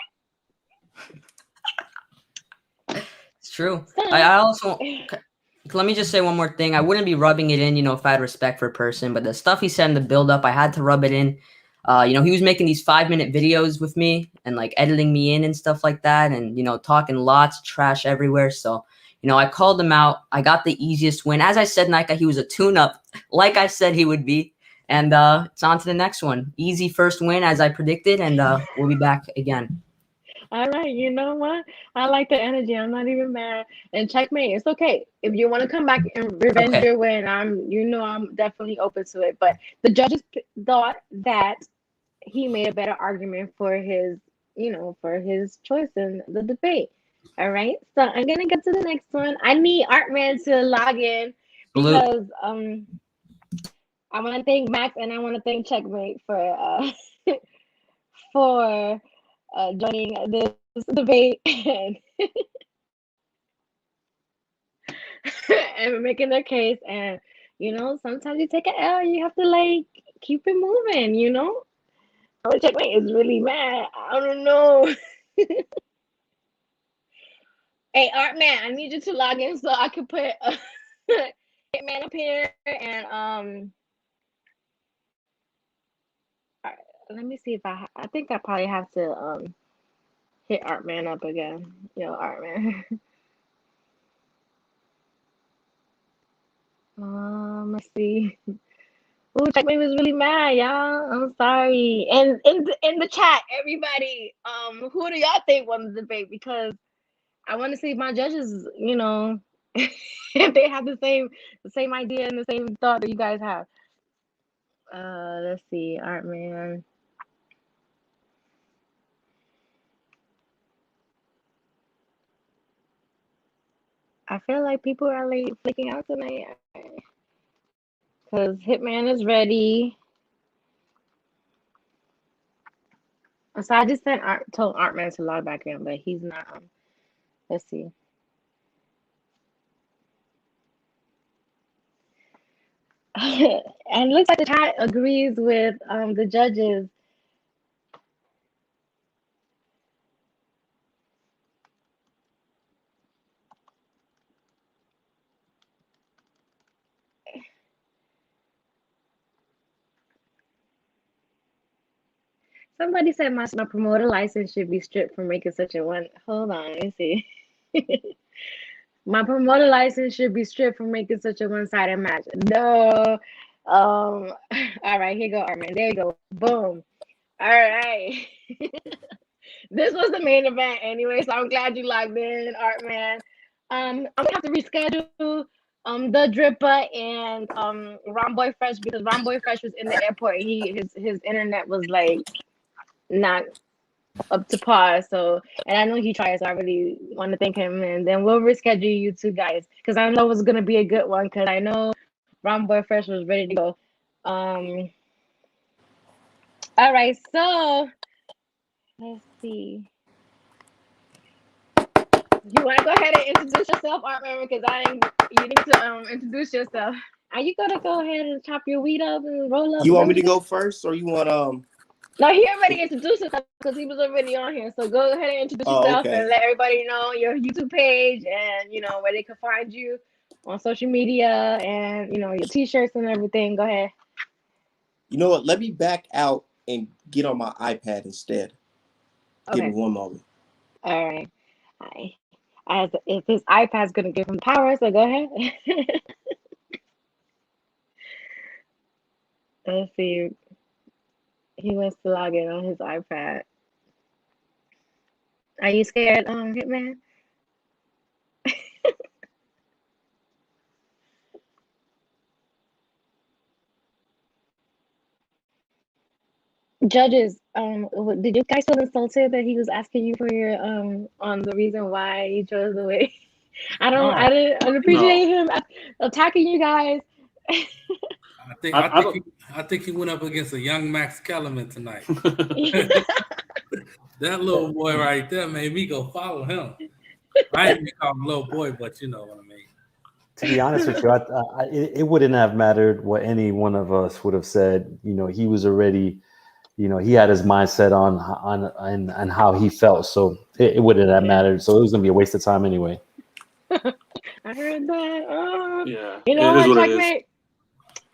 It's true. I also let me just say one more thing. I wouldn't be rubbing it in, if I had respect for a person, but the stuff he said in the build up, I had to rub it in. He was making these 5-minute videos with me and like editing me in and stuff like that, and talking lots of trash everywhere. So, I called him out. I got the easiest win. As I said, Nayka, he was a tune-up, like I said he would be. And it's on to the next one. Easy first win as I predicted, and we'll be back again. All right, you know what? I like the energy. I'm not even mad. And checkmate, it's okay. If you want to come back and revenge Okay. your win, I'm definitely open to it. But the judges thought that he made a better argument for his, for his choice in the debate. All right, so I'm gonna get to the next one. I need Artman to log in because I want to thank Max and I want to thank Checkmate for for joining this debate and and making their case. And sometimes you take an L, you have to like keep it moving. Oh, Checkmate is really mad. I don't know. Hey, Artman, I need you to log in so I can put Hitman up here and all right, let me see if I think I probably have to hit Artman up again. Yo, Artman. Let's see. Ooh, Checkmate was really mad, y'all. I'm sorry. And in the chat, everybody, who do y'all think won the debate? Because I want to see if my judges, if they have the same idea and the same thought that you guys have. Let's see, Artman. I feel like people are like flicking out tonight because Hitman is ready. So I just told Artman to log back in, but he's not. Let's see. And it looks like the chat agrees with the judges. Somebody said my promoter license should be stripped for making such a one. Hold on, let me see. My promoter license should be stripped for making such a one-sided match. No. All right, here you go, Armin. There you go. Boom. All right. This was the main event anyway, so I'm glad you logged in, Artman. I'm gonna have to reschedule the Drippa and Romboy Fresh because Romboy Fresh was in the airport. His internet was like not up to par. So, and I know he tried, so I really want to thank him. And then we'll reschedule you two guys because I know it's gonna be a good one because I know Romboy Fresh was ready to go. All right, so let's see. You want to go ahead and introduce yourself, Artman, because you need to introduce yourself. Are you gonna go ahead and chop your weed up and roll up? You want me to go first, or you want No, he already introduced himself because he was already on here. So go ahead and introduce yourself and let everybody know your YouTube page and where they can find you on social media and your t-shirts and everything. Go ahead. You know what? Let me back out and get on my iPad instead. Okay. Give me one moment. All right. If his iPad's gonna give him power, so go ahead. Let's see. He wants to log in on his iPad. Are you scared, Hitman? Judges, did you guys feel insulted that he was asking you for your on the reason why you chose the way? I didn't appreciate him attacking you guys. I think he went up against a young Max Kellerman tonight. That little boy right there made me go follow him. I ain't even call him little boy, but you know what I mean. To be honest with you, it wouldn't have mattered what any one of us would have said. He was already, he had his mindset on how he felt, so it wouldn't have mattered. So it was gonna be a waste of time anyway. I heard that. Yeah, you know what, Checkmate?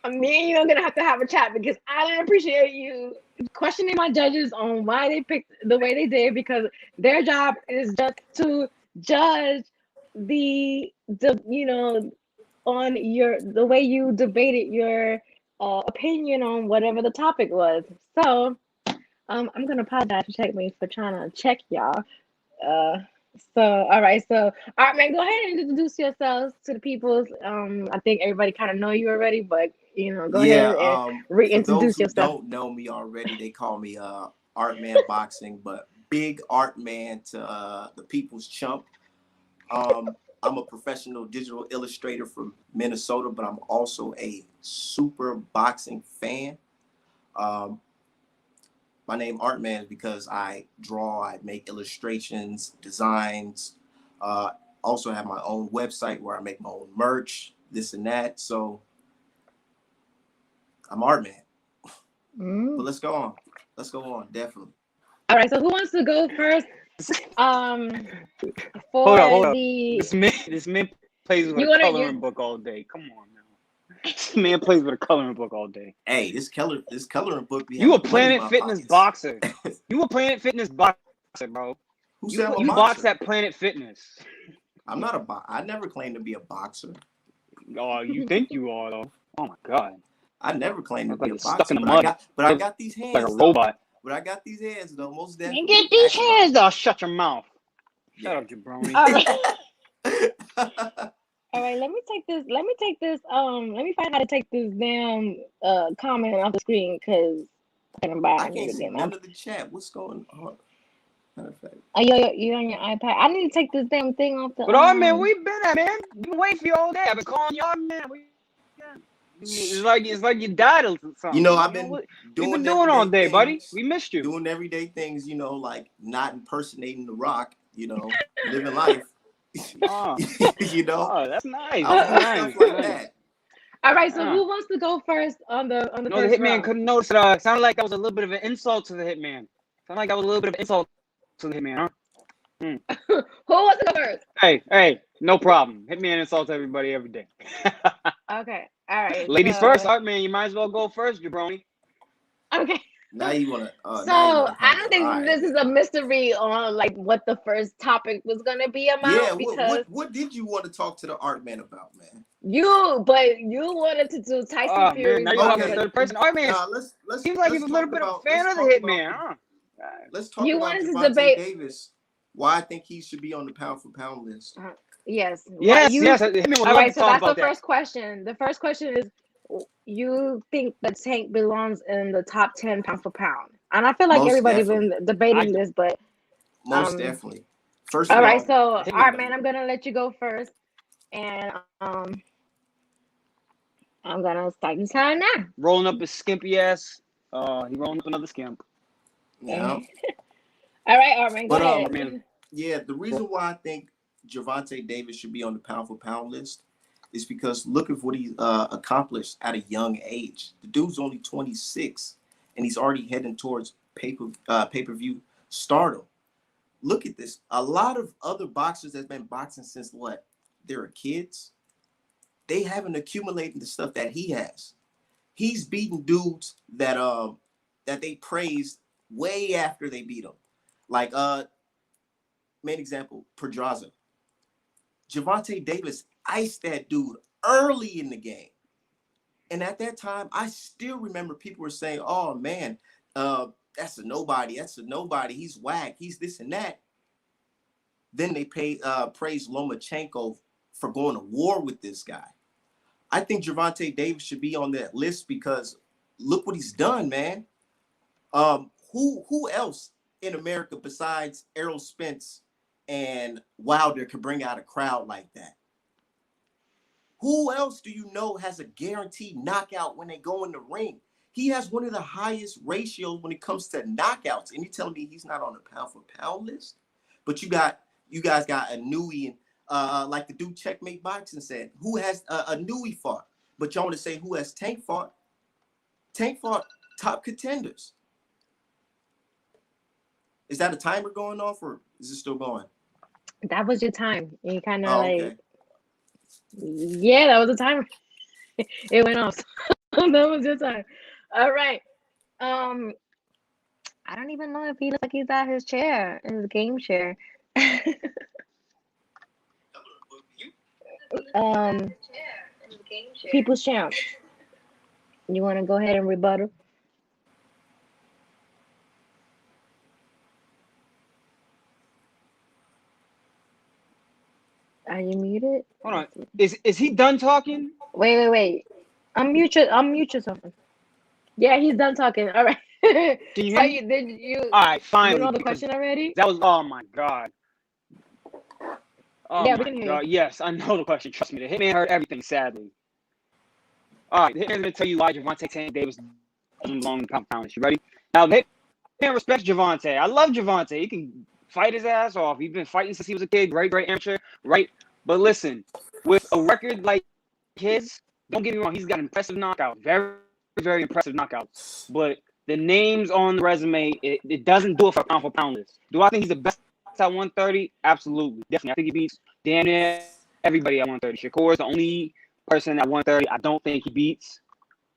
Me and you are gonna have to have a chat because I didn't appreciate you questioning my judges on why they picked the way they did because their job is just to judge the on the way you debated your opinion on whatever the topic was. So I'm gonna apologize for trying to check y'all. Uh, all right, all right, man, go ahead and introduce yourselves to the peoples. I think everybody kind of know you already, but go Yeah, ahead and for those reintroduce who yourself. don't know me already, they call me Art Man Boxing, but Big Art Man to the people's chump. I'm a professional digital illustrator from Minnesota, but I'm also a super boxing fan. Um, my name Art Man is because I draw, I make illustrations, designs. Also have my own website where I make my own merch, this and that. So I'm Art Man. But let's go on. Let's go on. Definitely. All right. So who wants to go first? Hold up. The This man plays with You a wanna- coloring you- book all day. Come on now. This man plays with a coloring book all day. Hey, this coloring book. You a Planet Fitness boxer. You a Planet Fitness boxer, bro. Who said I'm a you boxer? box at Planet Fitness. I'm not a boxer. I never claimed to be a boxer. Oh, you think you are though? Oh my god. I never claimed to be a Like stuck boxer. in the But mud. I got these hands. Like a though. robot. But I got these hands though. Most You definitely. get these hands. Oh, shut your mouth. Shut up, jabroni. All right. All right, let me take this. Let me find how to take this damn comment off the screen because I can't see none of the chat. What's going on? Oh, you on your iPad? I need to take this damn thing off the. But all man, we've been at man. Been waiting for you all day. I've been calling y'all, man. It's like you died or something. You know, I've been we've been doing all day, buddy. We missed you. Doing everyday things, like not impersonating The Rock. Living life. Oh, that's nice. Stuff like that. All right, so who wants to go first on the No, first the hitman round? couldn't notice it. Sounded like that was a little bit of an insult to the hitman. Sounded like that was a little bit of an insult to the hitman, huh? Who wants to go first? Hey, no problem. Hitman insults everybody every day. Okay, all right. Ladies first, Art Man. You might as well go first, jabroni. Okay. Now you wanna. I don't think this is a mystery on like what the first topic was gonna be about. Yeah. Because What did you want to talk to the Art Man about, man? you wanted to do Tyson Fury. Now you have a third person. Art Man. Let's seems like he's a little bit of a fan of the hitman, huh? Let's talk You about wanted to Gervonta debate- Davis. Why I think he should be on the pound for pound list. Yes. Yes. All right, so that's the first question. The first question is, you think that Tank belongs in the top 10 pound for pound? And I feel like Most everybody's definitely. been debating this, but Most definitely. First all of right, all, so Art Man, I'm gonna let you go first, and I'm gonna start your time now. Rolling up his skimpy ass. He rolling up another skimp. Yeah. All right, Art Man, go But ahead. yeah, the reason why I think Gervonta Davis should be on the pound for pound list is because look at what he accomplished at a young age. The dude's only 26, and he's already heading towards pay-per-view stardom. Look at this. A lot of other boxers that's been boxing since what? They were kids. They haven't accumulated the stuff that he has. He's beating dudes that they praised way after they beat him. Like main example, Pedraza. Gervonta Davis iced that dude early in the game. And at that time, I still remember people were saying, oh man, that's a nobody. That's a nobody. He's whack. He's this and that. Then they praised Lomachenko for going to war with this guy. I think Gervonta Davis should be on that list because look what he's done, man. Who else in America besides Errol Spence and Wilder could bring out a crowd like that? Who else do you know has a guaranteed knockout when they go in the ring? He has one of the highest ratios when it comes to knockouts. And you telling me he's not on the pound for pound list? But you guys got Inoue and like the dude Checkmate Boxing said, who has Inoue fought? But y'all want to say who has Tank fought? Tank fought top contenders. Is that a timer going off or is it still going? That was your time. You kind of okay. Yeah, that was a timer. It went off. That was your time. All right. I don't even know if he looks like he's at his chair, his game chair. People's champ. You want to go ahead and rebuttal? Are you muted? Hold on. Is he done talking? Wait. Unmute yourself. Yeah, he's done talking. All right. Can you So hear me? you All right, finally. know the because question already? That was, oh my God. Oh Yeah, we my can hear God. you. Yes, I know the question. Trust me. The Hitman heard everything, sadly. All right, the Hitman's going to tell you why Gervonta Tank Davis doesn't belong in the pound. You ready? Now, the Hitman respects Gervonta. I love Gervonta. He can fight his ass off. He's been fighting since he was a kid. Great amateur, right? But listen, with a record like his, don't get me wrong, he's got impressive knockouts. Very, very impressive knockouts. But the names on the resume, it doesn't do it for pound list. Do I think he's the best at 130? Absolutely. Definitely. I think he beats damn near everybody at 130. Shakur is the only person at 130 I don't think he beats,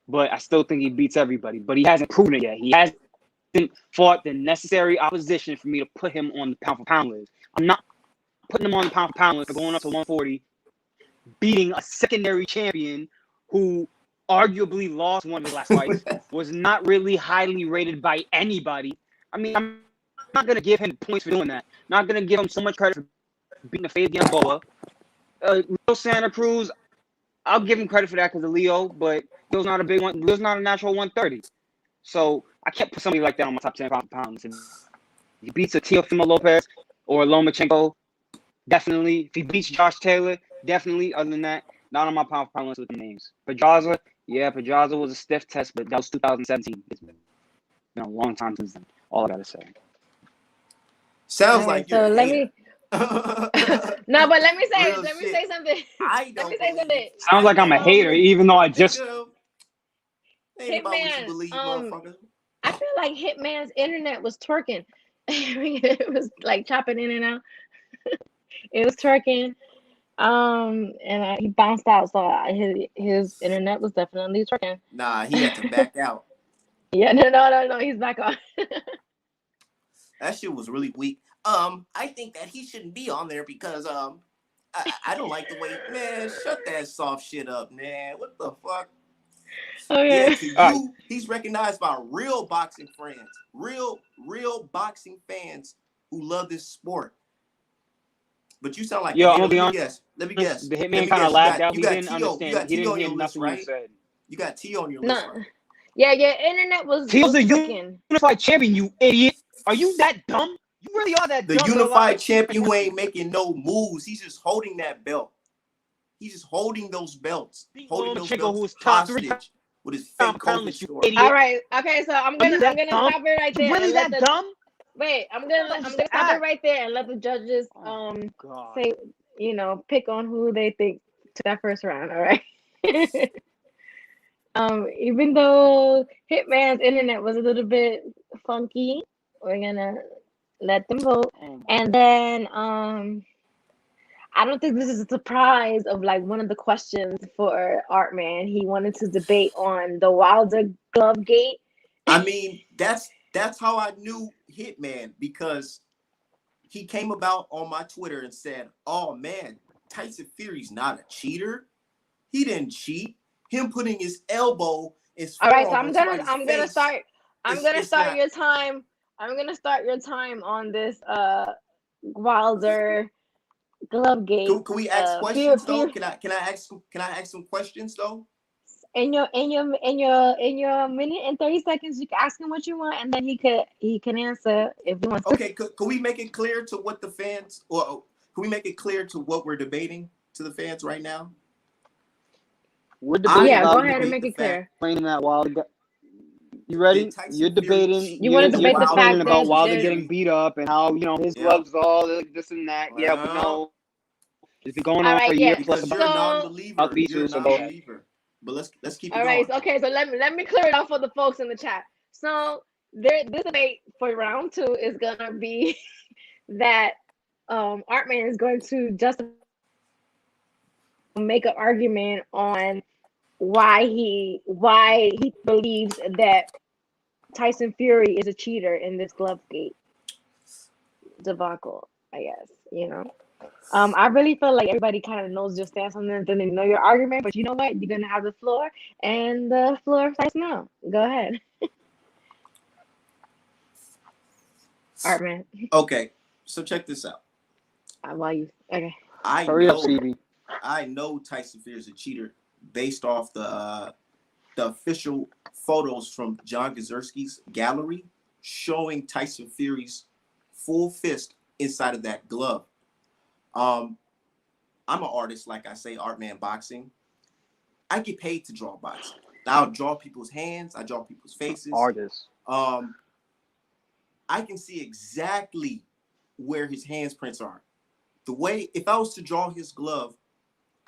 but I still think he beats everybody. But he hasn't proven it yet. He hasn't fought the necessary opposition for me to put him on the pound list. I'm not putting him on the pound list for going up to 140, beating a secondary champion who arguably lost one of his last fights, was not really highly rated by anybody. I mean, I'm not going to give him points for doing that. Not going to give him so much credit for beating the Fade Gamboa. Leo Santa Cruz, I'll give him credit for that because of Leo, but Leo's not a big one. Leo's not a natural 130. So I can't put somebody like that on my top 10 pounds. If he beats a Teofimo Lopez or a Lomachenko, definitely. If he beats Josh Taylor, definitely. Other than that, not on my pound list with the names. Pedraza, yeah, Pedraza was a stiff test, but that was 2017. It's been a long time since then. All I gotta say. Sounds like so you're let a me. No, but let me say Real shit. say something. I Let don't me say something. Sounds like I'm a hater, even though I just. Ain't about what you Hitman, believe, motherfucker. I feel like Hitman's internet was twerking. It was like chopping in and out. It was twerking. And he bounced out, so his internet was definitely twerking. Nah, he had to back out. Yeah, no, he's back on. That shit was really weak. I think that he shouldn't be on there because I don't like the way, man, shut that soft shit up, man. What the fuck? Okay. Yeah, to you, he's recognized by real boxing fans, real boxing fans who love this sport. But you sound like Yo, a I'm hater. gonna be Let me honest. guess. Let me guess. The Hitman kind of lagged out. You He got didn't T.O. understand. You got He T.O. didn't on hear your list, nothing you right? said. You got T on your list, right? Yeah, internet was T.O.'s the twerking. unified champion, you idiot. Are you that dumb? You really are that The dumb. unified champion who ain't making no moves. He's just holding that belt. He's just holding those belts. Holding those belts hostage with his fake COVID story. All right. Okay, so I'm gonna stop it right there. Really that dumb? Wait, I'm gonna stop it right there and let the judges say, pick on who they think took that first round. All right. Even though Hitman's internet was a little bit funky, we're gonna let them vote. And then I don't think this is a surprise of like one of the questions for Artman. He wanted to debate on the Wilder glove gate. I mean, that's how I knew Hitman, because he came about on my Twitter and said, "Oh man, Tyson Fury's not a cheater. He didn't cheat. Him putting his elbow is all right. So I'm gonna start your time. I'm gonna start your time on this Wilder glove gate. Can we ask questions though? Can I ask some questions though? In your minute and 30 seconds, you can ask him what you want, and then he can answer if he wants. Okay, can we make it clear to what the fans, or can we make it clear to what we're debating to the fans right now? We're debating. Yeah, go ahead and make it clear. Explaining that Wilder. You ready? You're debating. You want to debate the fact about Wilder that getting beat up and how his gloves all this and that. Yeah, we know. It's been going on for a year plus. You're a non-believer. You're a non-believer. But let's keep it going. All right. Okay. So let me clear it out for the folks in the chat. So this debate for round 2 is gonna be that Artman is going to just make an argument on why he believes that Tyson Fury is a cheater in this glove gate debacle. I guess I really feel like everybody kind of knows your stance on this, and they know your argument. But you know what? You're gonna have the floor, and the floor starts now. Go ahead. All right, man. Okay, so check this out. While you okay. Hurry up, Stevie. I know Tyson Fury is a cheater based off the official photos from John Gazurski's gallery showing Tyson Fury's full fist inside of that glove. I'm an artist, like I say, art man boxing. I get paid to draw boxing. I'll draw people's hands. I draw people's faces. Artist. I can see exactly where his handprints are. The way, if I was to draw his glove,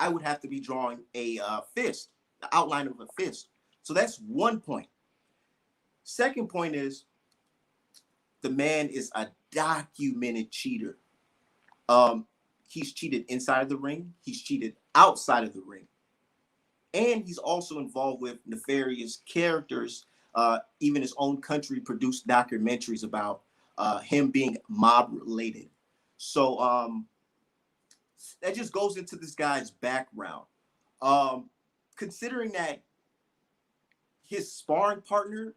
I would have to be drawing a fist, the outline of a fist. So that's one point. Second point is the man is a documented cheater. He's cheated inside of the ring. He's cheated outside of the ring. And he's also involved with nefarious characters. Even his own country produced documentaries about him being mob related. So that just goes into this guy's background. Considering that his sparring partner,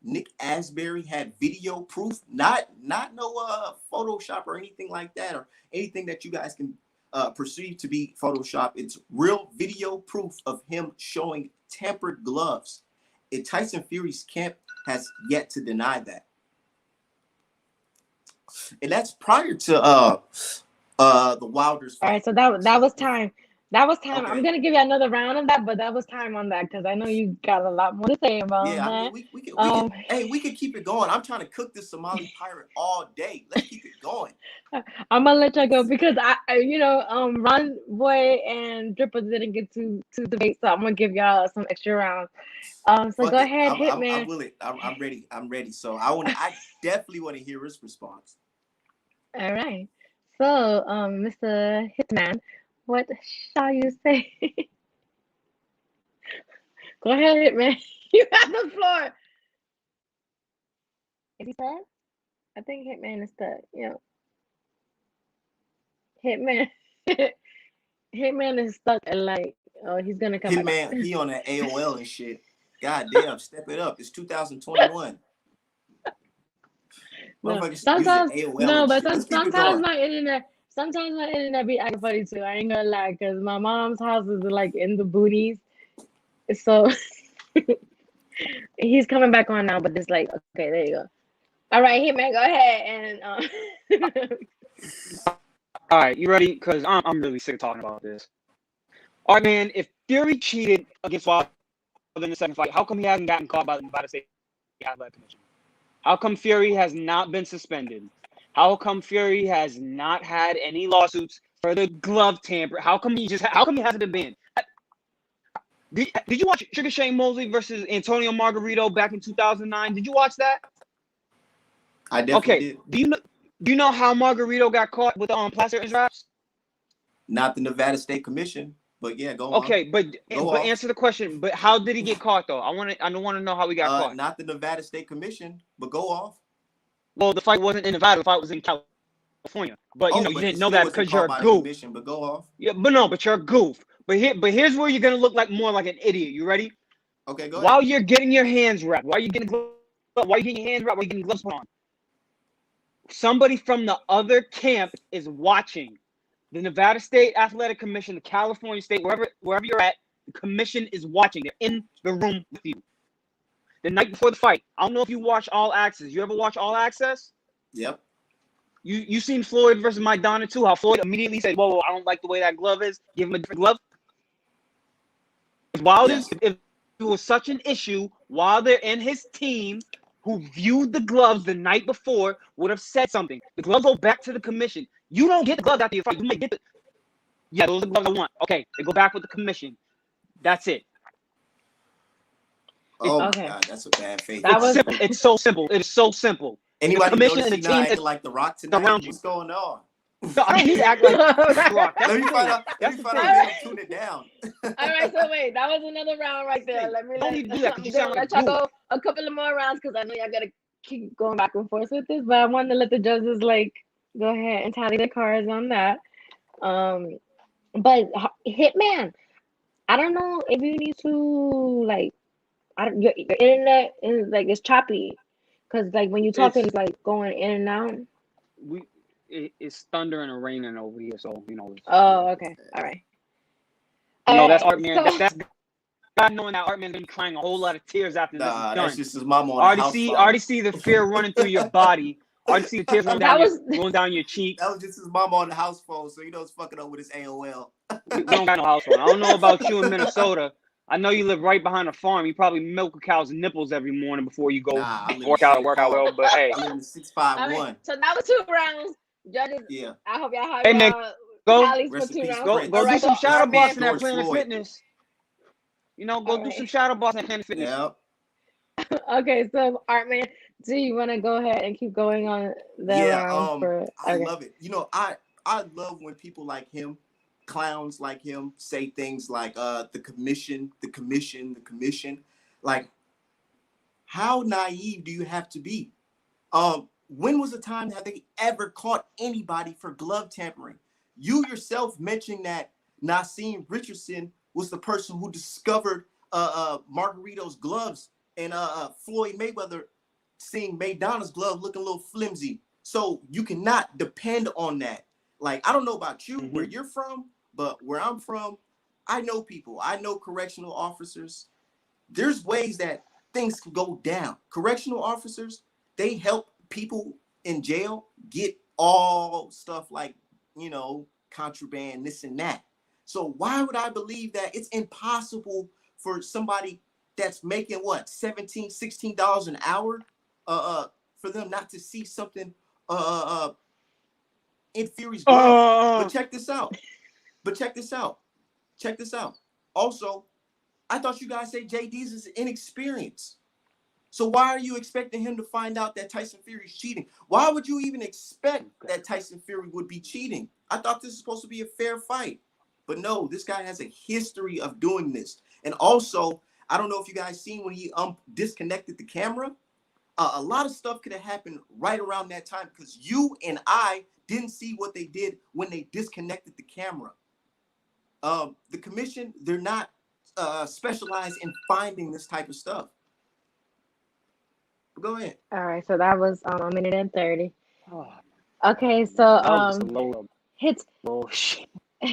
Nick Asbury, had video proof, not no Photoshop or anything like that, or anything that you guys can perceive to be Photoshop. It's real video proof of him showing tempered gloves. And Tyson Fury's camp has yet to deny that. And that's prior to the Wilder's fight. All right, so that was time. That was time. Okay. I'm gonna give you another round of that, but that was time on that because I know you got a lot more to say about Yeah, that. I mean, we could keep it going. I'm trying to cook this Somali pirate all day. Let's keep it going. I'm gonna let you go because Ron Boy and Dripper didn't get to debate, so I'm gonna give y'all some extra rounds. So Fuck go it. ahead, Hitman. I'm willing. I'm ready. I'm ready. So I definitely want to hear his response. All right. So, Mr. Hitman, what shall you say? Go ahead, Hitman. You have the floor. Is he stuck? I think Hitman is stuck. Yeah. Hitman. Hitman is stuck and he's gonna come back. Hitman, he on that AOL and shit. God damn, step it up. It's 2021. Sometimes my internet be acting funny too. I ain't gonna lie, because my mom's house is in the booties. So he's coming back on now, but it's okay, there you go. All right, Hitman, go ahead and All right, you ready? Because I'm really sick of talking about this. All right, man, if Fury cheated against Wilder in the second fight, how come he hasn't gotten caught by the state athletic commission? How come Fury has not been suspended? How come Fury has not had any lawsuits for the glove tamper? How come he hasn't been banned? Did you watch Sugar Shane Mosley versus Antonio Margarito back in 2009? Did you watch that? I definitely did. Do you know how Margarito got caught with plaster and straps? Not the Nevada State Commission, but yeah, go on. Okay, but answer the question. But how did he get caught though? I don't want to know how he got caught. Not the Nevada State Commission, but go off. Well, the fight wasn't in Nevada. The fight was in California. But you didn't know that because you're a goof. But go off. Yeah, but you're a goof. But here's where you're gonna look more like an idiot. You ready? Okay, go ahead. While you're getting your hands wrapped, while you're getting gloves put on, somebody from the other camp is watching. The Nevada State Athletic Commission, the California State, wherever you're at, the commission is watching. They're in the room with you. The night before the fight, I don't know if you watch All Access. You ever watch All Access? Yep. You seen Floyd versus Maidana too? How Floyd immediately said, "Whoa, I don't like the way that glove is. Give him a different glove." If it was such an issue, Wilder and his team, who viewed the gloves the night before, would have said something. The gloves go back to the commission. You don't get the gloves after your fight. You may get those are the gloves I want. Okay, they go back with the commission. That's it. My God, that's a bad faith. Simple. It's so simple. It is so simple. Anybody notice he's not acting like The Rock tonight? What's going on? No, I mean, he's acting like The Rock. Let me find out. Tune it down. All right, so wait, that was another round right there. Let y'all go a couple of more rounds because I know y'all gotta keep going back and forth with this, but I wanted to let the judges go ahead and tally the cards on that. Um, but Hitman, I don't know if you need to like, your internet is like it's choppy, cause like when you talking, It's it's like going in and out. it's thundering and raining over here, so Oh, okay, all right, that's all Art right. Man. So That's God knowing that Art Man's gonna be crying a whole lot of tears after this is Nah, that's done. just his mama on the house Already phone. see the fear running through your body. Already see the tears rolling that was down your cheeks. That was just his mama on the house phone, so it's fucking up with his AOL. We don't got no house phone. I don't know about you in Minnesota. I know you live right behind a farm. You probably milk a cow's nipples every morning before you go Nah, I live in work out St. well. But hey, I live in the all right. 651. So that was 2 rounds. Judges, Yeah. I hope y'all have hey man, y'all go tallies for Rest in 2 peace, rounds. go All go Prince. do right, so some shadow Art Man. boxing at George Planet Floyd. Fitness. Go All do some right. shadow boxing at Planet Fitness. Yeah. Okay, so Art Man, do you want to go ahead and keep going on the Yeah. rounds for? I Okay. love it. I love when people like him, clowns like him, say things like the commission. Like, how naive do you have to be? When was the time that they ever caught anybody for glove tampering? You yourself mentioned that Nassim Richardson was the person who discovered Margarito's gloves, and Floyd Mayweather seeing Maidonna's glove looking a little flimsy. So you cannot depend on that. Like, I don't know about you, where you're from, but where I'm from, I know people. I know correctional officers. There's ways that things can go down. Correctional officers, they help people in jail get all stuff like, contraband, this and that. So why would I believe that it's impossible for somebody that's making what, $17, $16 an hour, for them not to see something in Fury's glove? But check this out. Check this out. Also, I thought you guys say JD's is inexperienced. So why are you expecting him to find out that Tyson Fury's cheating? Why would you even expect that Tyson Fury would be cheating? I thought this was supposed to be a fair fight. But no, this guy has a history of doing this. And also, I don't know if you guys seen when he disconnected the camera. A lot of stuff could have happened right around that time because you and I didn't see what they did when they disconnected the camera. The commission, they're not specialized in finding this type of stuff. Go ahead. All right, so that was 1:30. Oh, Okay, so hits. oh shit. All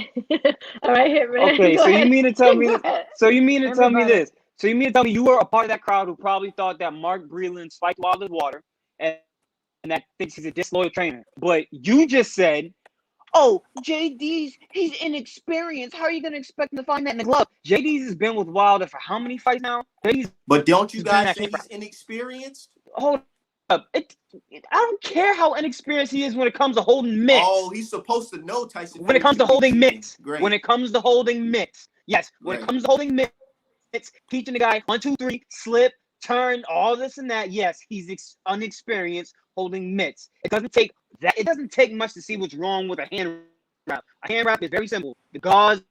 right, Hitman. Okay, Go so you ahead. mean to tell me Go this? ahead. So you mean to tell me Everybody. this? So you mean to tell me you were a part of that crowd who probably thought that Mark Breland spiked Wilder's water and that thinks he's a disloyal trainer, but you just said, "Oh, JD's he's inexperienced. How are you gonna expect him to find that in the glove?" JD's has been with Wilder for how many fights now? But don't you guys say he's inexperienced? Hold up. I don't care how inexperienced he is when it comes to holding mitts. Oh, he's supposed to know Tyson. When it comes to holding mitts. Great. When it comes to holding mitts. Yes. When Great. it comes to holding mitts, teaching the guy 1, 2, 3, slip, turn, all this and that. Yes, he's unexperienced holding mitts. It doesn't take that. It doesn't take much to see what's wrong with a hand wrap. A hand wrap is very simple. The gauze,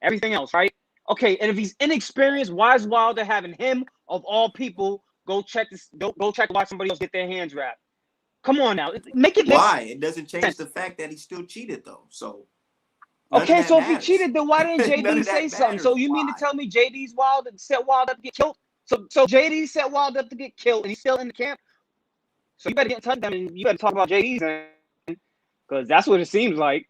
everything else, right? Okay, and if he's inexperienced, why is Wilder having him of all people go check this? Go check watch somebody else get their hands wrapped? Come on now, make it. Why? It doesn't change the fact that he still cheated though. So. Okay, so if he cheated, then why didn't JD say something? So you mean to tell me JD's set Wilder up to get killed? So JD set Wilder up to get killed, and he's still in the camp. So you better get in touch with them, and you better talk about JD's, because that's what it seems like.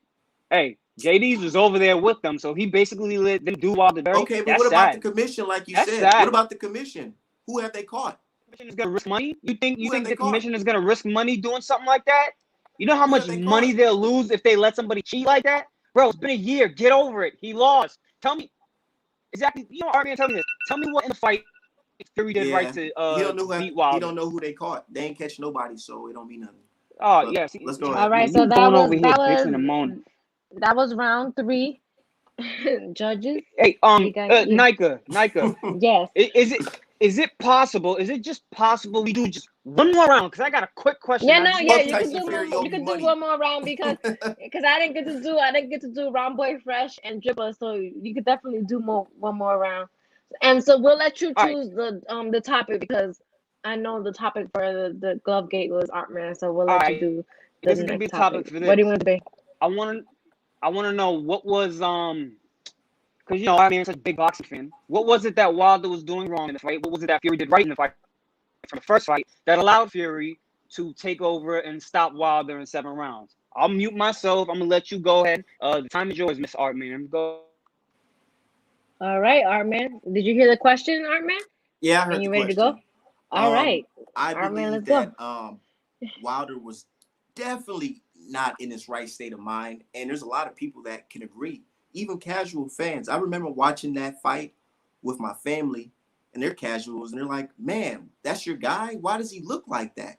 Hey, JD's was over there with them, so he basically let them do Wilder dirty. Okay, but that's what about sad. the commission? Like you that's said, sad. What about the commission? Who have they caught? The commission is gonna risk money? You think the caught? commission is gonna risk money doing something like that? You know how much money they'll lose if they let somebody cheat like that? Bro, it's been a year. Get over it. He lost. Tell me exactly. You know, Armin, tell me this. Tell me what in the fight Fury did right to beat Wilder. He don't know who they caught. They ain't catch nobody, so it don't mean nothing. Oh yeah. Let's go. All right, so that was round 3. Judges. Hey, Nayka. Yes. Is it possible? Is it just possible we do just one more round? Because I got a quick question. Yeah, you can do one more round because I didn't get to do Round Boy Fresh and Dribble, so you could definitely do one more round. And so we'll let you choose the topic because I know the topic for the glove gate was Art Man, so we'll let you do the next topic. What do you want to be? I want I want to know what was because you know I mean such a big boxing fan. What was it that Wilder was doing wrong in the fight? What was it that Fury did right in the fight from the first fight that allowed Fury to take over and stop Wilder in 7 rounds? I'll mute myself. I'm gonna let you go ahead. The time is yours, Miss Artman. Go. All right, Artman. Did you hear the question, Artman? Yeah, I heard And you the ready to question. go? All right. I Artman, believe let's that go. Wilder was definitely not in his right state of mind, and there's a lot of people that can agree, even casual fans. I remember watching that fight with my family, and they're casuals, and they're like, "Man, that's your guy? Why does he look like that?"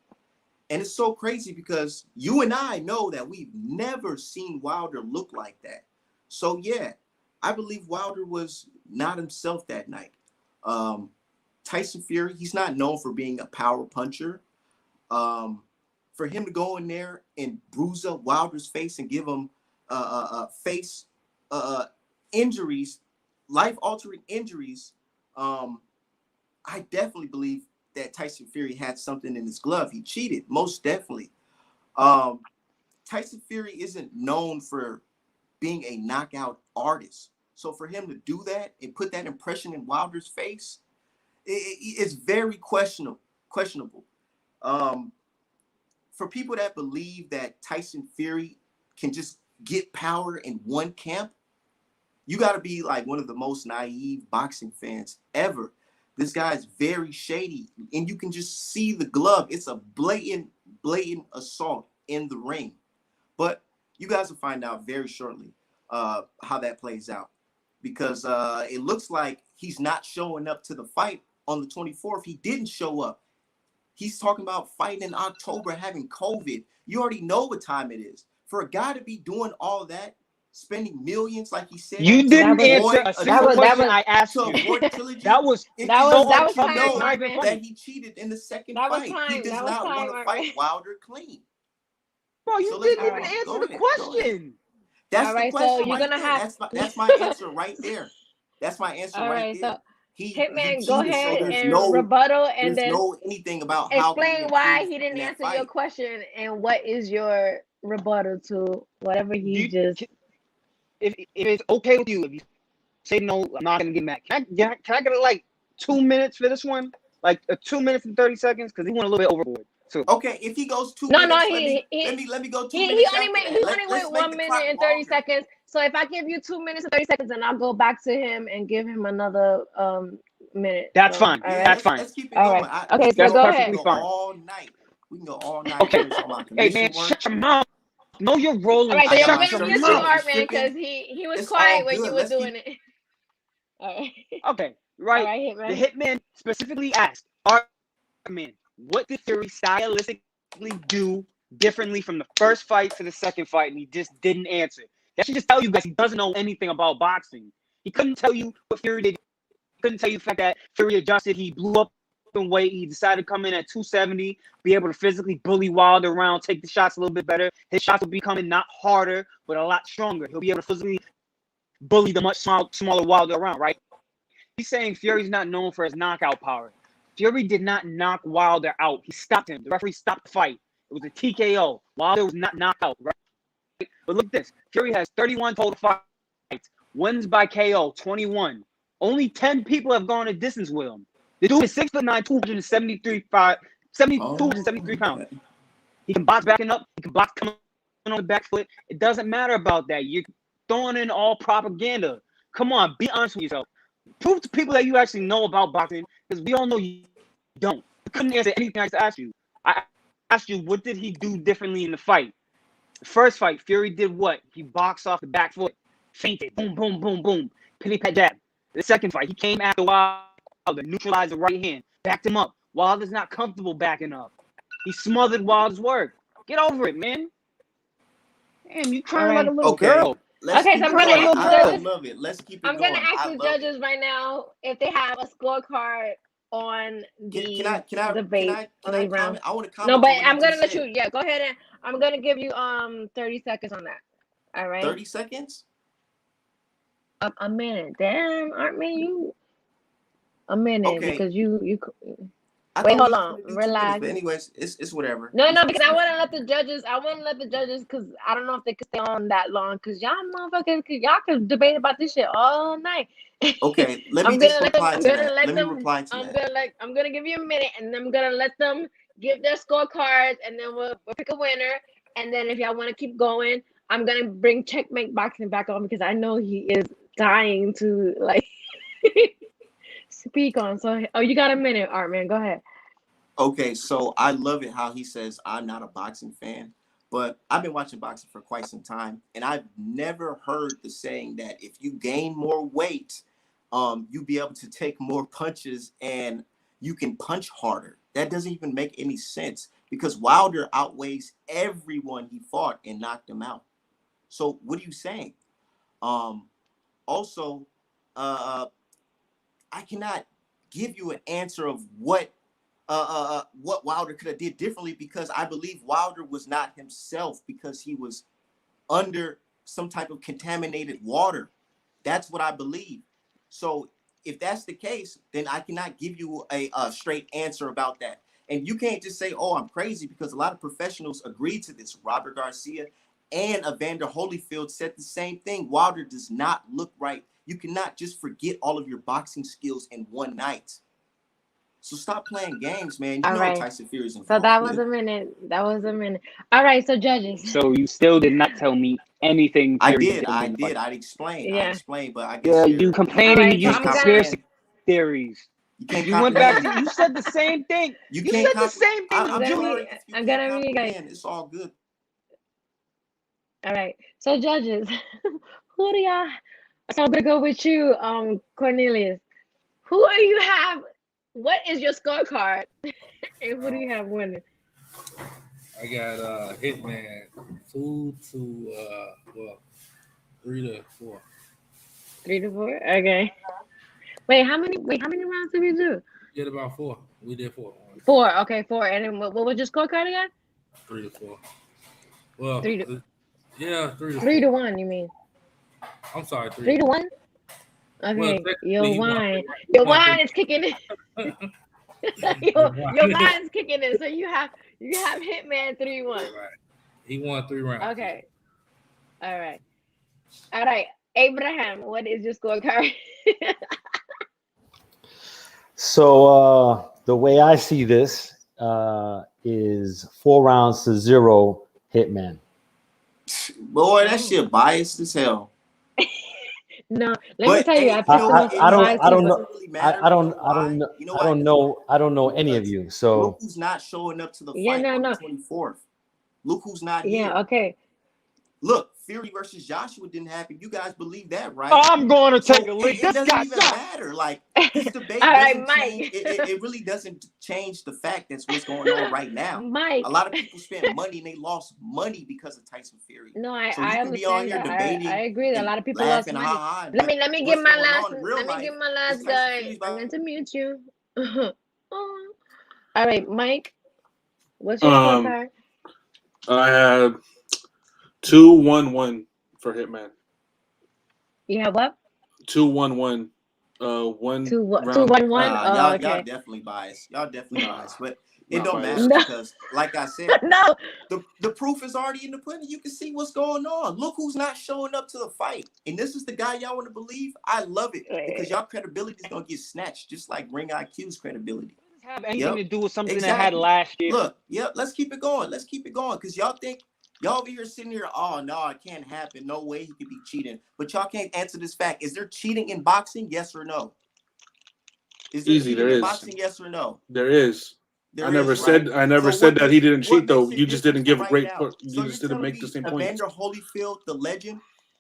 And it's so crazy because you and I know that we've never seen Wilder look like that. So yeah, I believe Wilder was not himself that night. Tyson Fury, he's not known for being a power puncher. For him to go in there and bruise up Wilder's face and give him face injuries, life-altering injuries, I definitely believe that Tyson Fury had something in his glove. He cheated, most definitely. Tyson Fury isn't known for being a knockout artist. So for him to do that and put that impression in Wilder's face, it's very questionable. For people that believe that Tyson Fury can just get power in one camp, you got to be like one of the most naive boxing fans ever. This guy's very shady, and you can just see the glove. It's a blatant assault in the ring. But you guys will find out very shortly how that plays out, because it looks like he's not showing up to the fight on the 24th. He didn't show up. He's talking about fighting in October, having COVID. You already know what time it is. For a guy to be doing all that, spending millions, like he said, You didn't answer a single question I asked you. That was that he cheated in the second fight. He does not want to fight Wilder clean. Bro, you didn't even answer the question. That's the question right there. That's my answer right there. That's my answer right there. Hitman, go ahead and rebuttal, and then anything about explain why he didn't answer your question and what is your rebuttal to whatever he just. If it's okay with you, if you say no, I'm not gonna get mad. Can I get like 2 minutes for this one? Like 2 minutes and 30 seconds, because he went a little bit overboard. So okay, if he goes 2 minutes, let me go 2 minutes. He only went 1 minute and 30 seconds. So if I give you 2 minutes and 30 seconds, then I'll go back to him and give him another minute. That's fine. Right? That's fine. Let's keep it going. Right. Okay, so that's go perfectly ahead. fine. All night. We can go all night. Okay. Hey man, shut your mouth. No, you're rolling. All right, so you're shut winning your this mouth. Art Man, because he was quiet when you were doing it. All right. Okay, right. All right, Hitman. The Hitman specifically asked Art Man, what did Fury stylistically do differently from the first fight to the second fight, and he just didn't answer. That should just tell you guys he doesn't know anything about boxing. He couldn't tell you what Fury did. He couldn't tell you the fact that Fury adjusted. He blew up in weight. He decided to come in at 270, be able to physically bully Wilder around, take the shots a little bit better. His shots will be coming not harder, but a lot stronger. He'll be able to physically bully the much smaller Wilder around, right? He's saying Fury's not known for his knockout power. Fury did not knock Wilder out. He stopped him. The referee stopped the fight. It was a TKO. Wilder was not knocked out, right? But look at this. Fury has 31 total fights. Wins by KO, 21. Only 10 people have gone a distance with him. The dude is 6'9", 273 pounds. He can box backing up. He can box coming on the back foot. It doesn't matter about that. You're throwing in all propaganda. Come on, be honest with yourself. Prove to people that you actually know about boxing, because we all know you don't. You couldn't answer anything I just asked you. I asked you, what did he do differently in the fight? The first fight, Fury did what? He boxed off the back foot, feinted, boom, boom, boom, boom, pitty pat jab. The second fight, he came after Wilder, neutralized the right hand, backed him up. Wilder's not comfortable backing up. He smothered Wilder's work. Get over it, man. Damn, you crying like a little girl. Okay, so I'm gonna ask the judges. I love it. Let's keep it I'm going. gonna ask the judges right now if they have a scorecard on the debate. I want to comment. No, but I'm gonna let you. Yeah, go ahead, and I'm gonna give you 30 seconds on that. All right. 30 seconds. A minute. Damn, aren't me you? A minute, because you. I Wait, thought hold we was on. gonna do 2 minutes, Relax. but anyways, it's whatever. No, because I want to let the judges, because I don't know if they could stay on that long, because y'all motherfuckers, y'all could debate about this shit all night. Okay, let I'm me gonna just let them. reply I'm to gonna that. let Let me them. reply to that. I'm gonna give you a minute, and I'm gonna let them give their scorecards, and then we'll pick a winner. And then if y'all want to keep going, I'm gonna bring Checkmate Boxing back on, because I know he is dying to like speak on. So, you got a minute, Art Man. Go ahead. Okay, so I love it how he says I'm not a boxing fan, but I've been watching boxing for quite some time, and I've never heard the saying that if you gain more weight, you be able to take more punches and you can punch harder. That doesn't even make any sense because Wilder outweighs everyone he fought and knocked him out. So what are you saying? Also, I cannot give you an answer of what Wilder could have did differently because I believe Wilder was not himself because he was under some type of contaminated water. That's what I believe. So if that's the case, then I cannot give you a straight answer about that. And you can't just say, oh, I'm crazy, because a lot of professionals agreed to this. Robert Garcia and Evander Holyfield said the same thing. Wilder does not look right. You cannot just forget all of your boxing skills in one night. So stop playing games, man. You All know right. Tyson Fury's involved. So that was a minute. All right. So judges. So you still did not tell me anything. I Fury did. in the fight. I explained. Yeah. I explained, but I guess you complaining. All right, You so use I'm conspiracy theories. You can't You went back comprehend. to. You said the same thing. You said can't the same thing. I'm gonna sorry be- if you I'm can't gonna be, comprehend. It's all good. All right. So judges, who do y'all? So I'm gonna go with you, Cornelius. Who do you have? What is your scorecard? And who do you have winning? I got Hitman 2 to 3 to 4. 3 to 4. Okay. Wait, how many rounds did we do? Did about 4. We did 4. 4. Okay, 4. And then what was your scorecard again? 3 to 4. Well, 3 to 3 to 1. You mean? I'm sorry, 3 to 1. Okay, Well, your technically, wine is kicking in. your wine is kicking in. So you have Hitman 3-1. Right. He won 3 rounds. Okay. All right. Abraham, what is your scorecard? So the way I see this is 4 rounds to 0 Hitman. Boy, that shit biased as hell. No, let me tell you, I don't know any of you. So look who's not showing up to the fight on the 24th. Look who's not here. Yeah, okay. Look, Fury versus Joshua didn't happen. You guys believe that, right? I'm going to take a look. It doesn't even matter. Like this debate doesn't change. It really doesn't change the fact that's what's going on right now. Mike. A lot of people spent money and they lost money because of Tyson Fury. No, I understand that. I agree that a lot of people lost money. Let me get my last guy. I'm going to mute you. All right, Mike. What's your scorecard? I have 2-1-1 for Hitman. You have what? 2-1-1. 2-1-1. Y'all Okay. Y'all definitely biased. But it don't matter because, like I said, the proof is already in the pudding. You can see what's going on. Look who's not showing up to the fight. And this is the guy y'all want to believe. I love it because y'all credibility is gonna get snatched, just like Ring IQ's credibility. Have anything to do with something that had last year? Look, let's keep it going. Because y'all think y'all over here sitting here, oh no, it can't happen. No way he could be cheating. But y'all can't answer this fact. Is there cheating in boxing? Yes or no? Is there cheating in boxing? Yes or no? There is. I never said that he didn't cheat though. You just didn't give a great point. You just didn't make the same point. Evander Holyfield, the legend,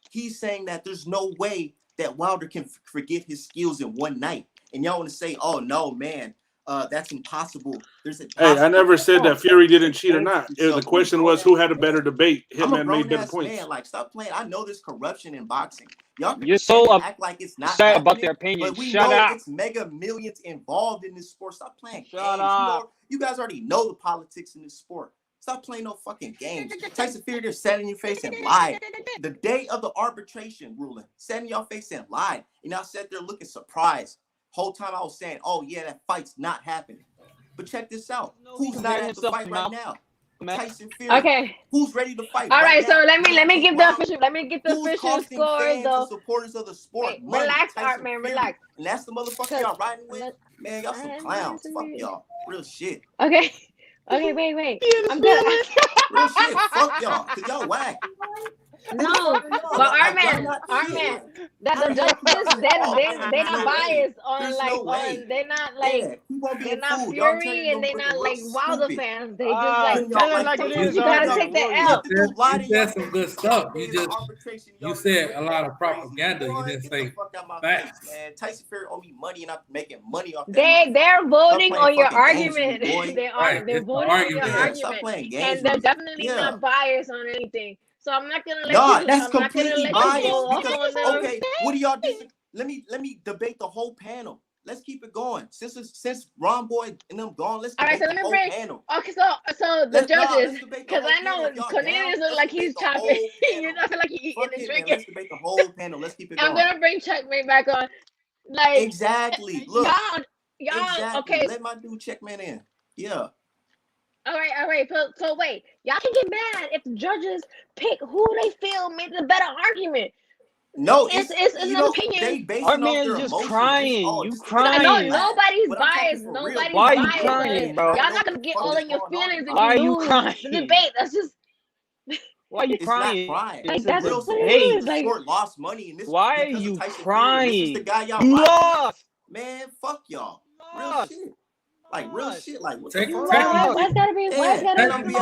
he's saying that there's no way that Wilder can forget his skills in one night. And y'all want to say, oh no, man. That's impossible. Hey, I never said that Fury didn't cheat or not. The question was who had a better debate. Hitman made better points. Man, like, stop playing. I know there's corruption in boxing. Y'all You're so act like it's not upset about their opinion. But we Shut know up. it's mega millions involved in this sport. Stop playing Shut games. up. You guys already know the politics in this sport. Stop playing no fucking games. Tyson Fury just sat in your face and lied. The day of the arbitration ruling, sat in your face and lied. And y'all sat there looking surprised. Whole time I was saying, oh yeah, that fight's not happening. But check this out. No, Who's he's ready not to himself, fight right man. now? Man. Tyson Fury. Okay. Who's ready to fight All right right. So now? let me give the Who's official costing scores fans though. and supporters of the sport Wait, money? relax, Tyson Art man, Fury. relax. And that's the motherfucker 'Cause y'all riding with? let- Man, y'all some clowns. Fuck y'all. Real shit. Okay. Okay, wait. I'm good. Real shit. Fuck y'all. Cause y'all whack. No, but Art man, that the judges, they're not biased on like on. They're not like they're not Fury and they're not like Wilder fans. They just like you gotta take the L. You said some good stuff. You said a lot of propaganda. You didn't say facts. Man, Tyson Fury owe me money and I'm making money off that. They're voting on your argument. They're They're voting on your argument, and they're definitely not biased on anything. So I'm not gonna let you. That's I'm not gonna completely let biased. you go off Because, on them. okay, what do y'all do? Let me debate the whole panel. Let's keep it going. Since Ron Boy and them gone, let's debate the whole panel. Okay, so the judges, because I know Cornelius look like he's chopping. You know, I feel like he's eating and drinking. Let's debate the whole panel. Let's keep it going. I'm gonna bring Checkmate back on. Like exactly. Look, y'all. exactly. Okay. Let my dude Checkmate in. Yeah. All right. So wait, y'all can get mad if the judges pick who they feel made the better argument. No, it's an opinion. Our man's just crying. You crying. No, nobody's biased. Nobody's Why are you biased. crying, bro? Y'all not gonna get all in your feelings and Why are you you lose crying? the debate. That's just. Why are you crying? Like that's real what it is. Like, sport lost money in this. Why are you crying? This is the guy y'all you like. lost. Man, fuck y'all. Real shit. Like real shit. Like what the fuck? Why it's gotta be? Why it's gotta be?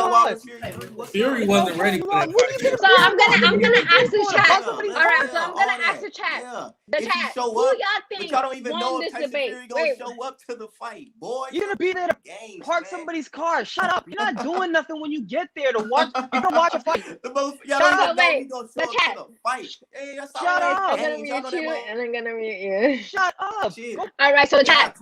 Fury wasn't ready for that. So I'm gonna ask the chat. All right, so I'm gonna ask the chat. The chat. Who y'all think y'all don't even know won if this Tyson debate? Fury gonna show up to the fight, boy. You're gonna be there to park somebody's car. Shut up. You're not doing nothing when you get there to watch. You're gonna watch a fight. Shut up. Wait, the chat. Hey, shut up. I'm gonna mute you and I'm gonna mute you. Shut up. All right, so the chat.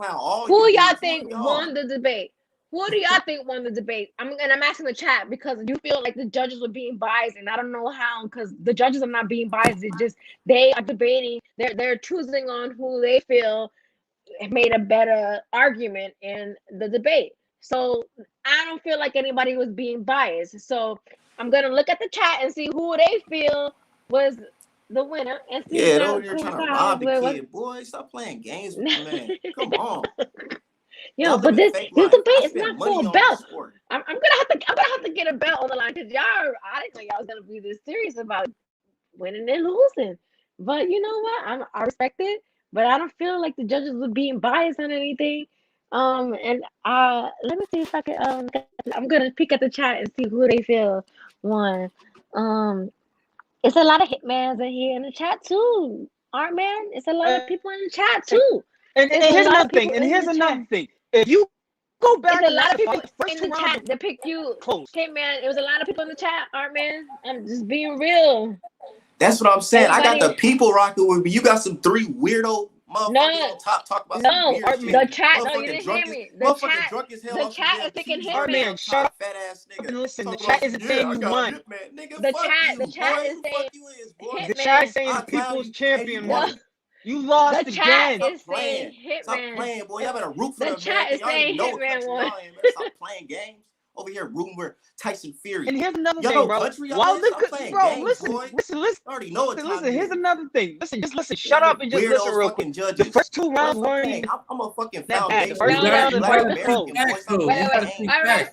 Who y'all think won the debate? Who do y'all think won the debate? I'm asking the chat because you feel like the judges were being biased, and I don't know how, because the judges are not being biased. It's just they are debating. They're choosing on who they feel made a better argument in the debate. So I don't feel like anybody was being biased. So I'm gonna look at the chat and see who they feel was the winner. And see don't you're trying to rob the kid, boy. Stop playing games with the man. Come on. Yo, but this debate is not for a belt. I'm gonna have to get a belt on the line because I didn't think y'all was gonna be this serious about winning and losing. But you know what? I respect it, but I don't feel like the judges were being biased on anything. And let me see if I can I'm gonna peek at the chat and see who they feel won. It's a lot of hitmans in here in the chat too. Art man, it's a lot of people in the chat too. And here's another thing. If you go back, there's a lot of people in the chat that picked you. Okay, man, it was a lot of people in the chat, Art man. I'm just being real. That's what I'm saying. I got the people rocking with me. You got some three weirdo motherfuckers on top talk about some weird shit. The chat. No, you didn't hear me. The chat is picking him, man. Shut up, fat ass nigga. And listen, the chat isn't saying you won. The chat is saying the chat is saying the people's champion won. You lost the again. Chat is saying Hitman. Stop playing, boy. Y'all better root for the chat is saying Hitman won. Stop playing games. Over here rooting with Tyson Fury. And here's another thing, bro. Listen. Already know it. Listen, here's another thing. Listen. Shut up and just listen real quick. The first 2 rounds weren't. I'm a fucking foundation. All right,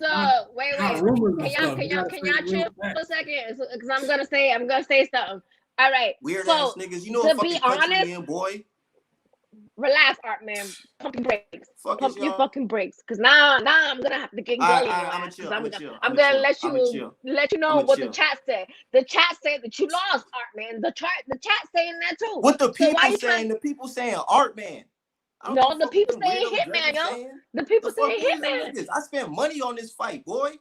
so wait. Can y'all chill for a second? Because I'm gonna say something. All right. Weird ass niggas. You know what fucking country in, boy. Relax, Art man. Pump your brakes. Pump your fucking brakes. Cause now I'm gonna have to get gully. I'm gonna let you know what the chat said. The chat said that you lost, Art man. The chat saying that too. What the people saying? The people saying Art man. No, the people saying Hitman, yo. The people saying Hitman. I spent money on this fight, boy.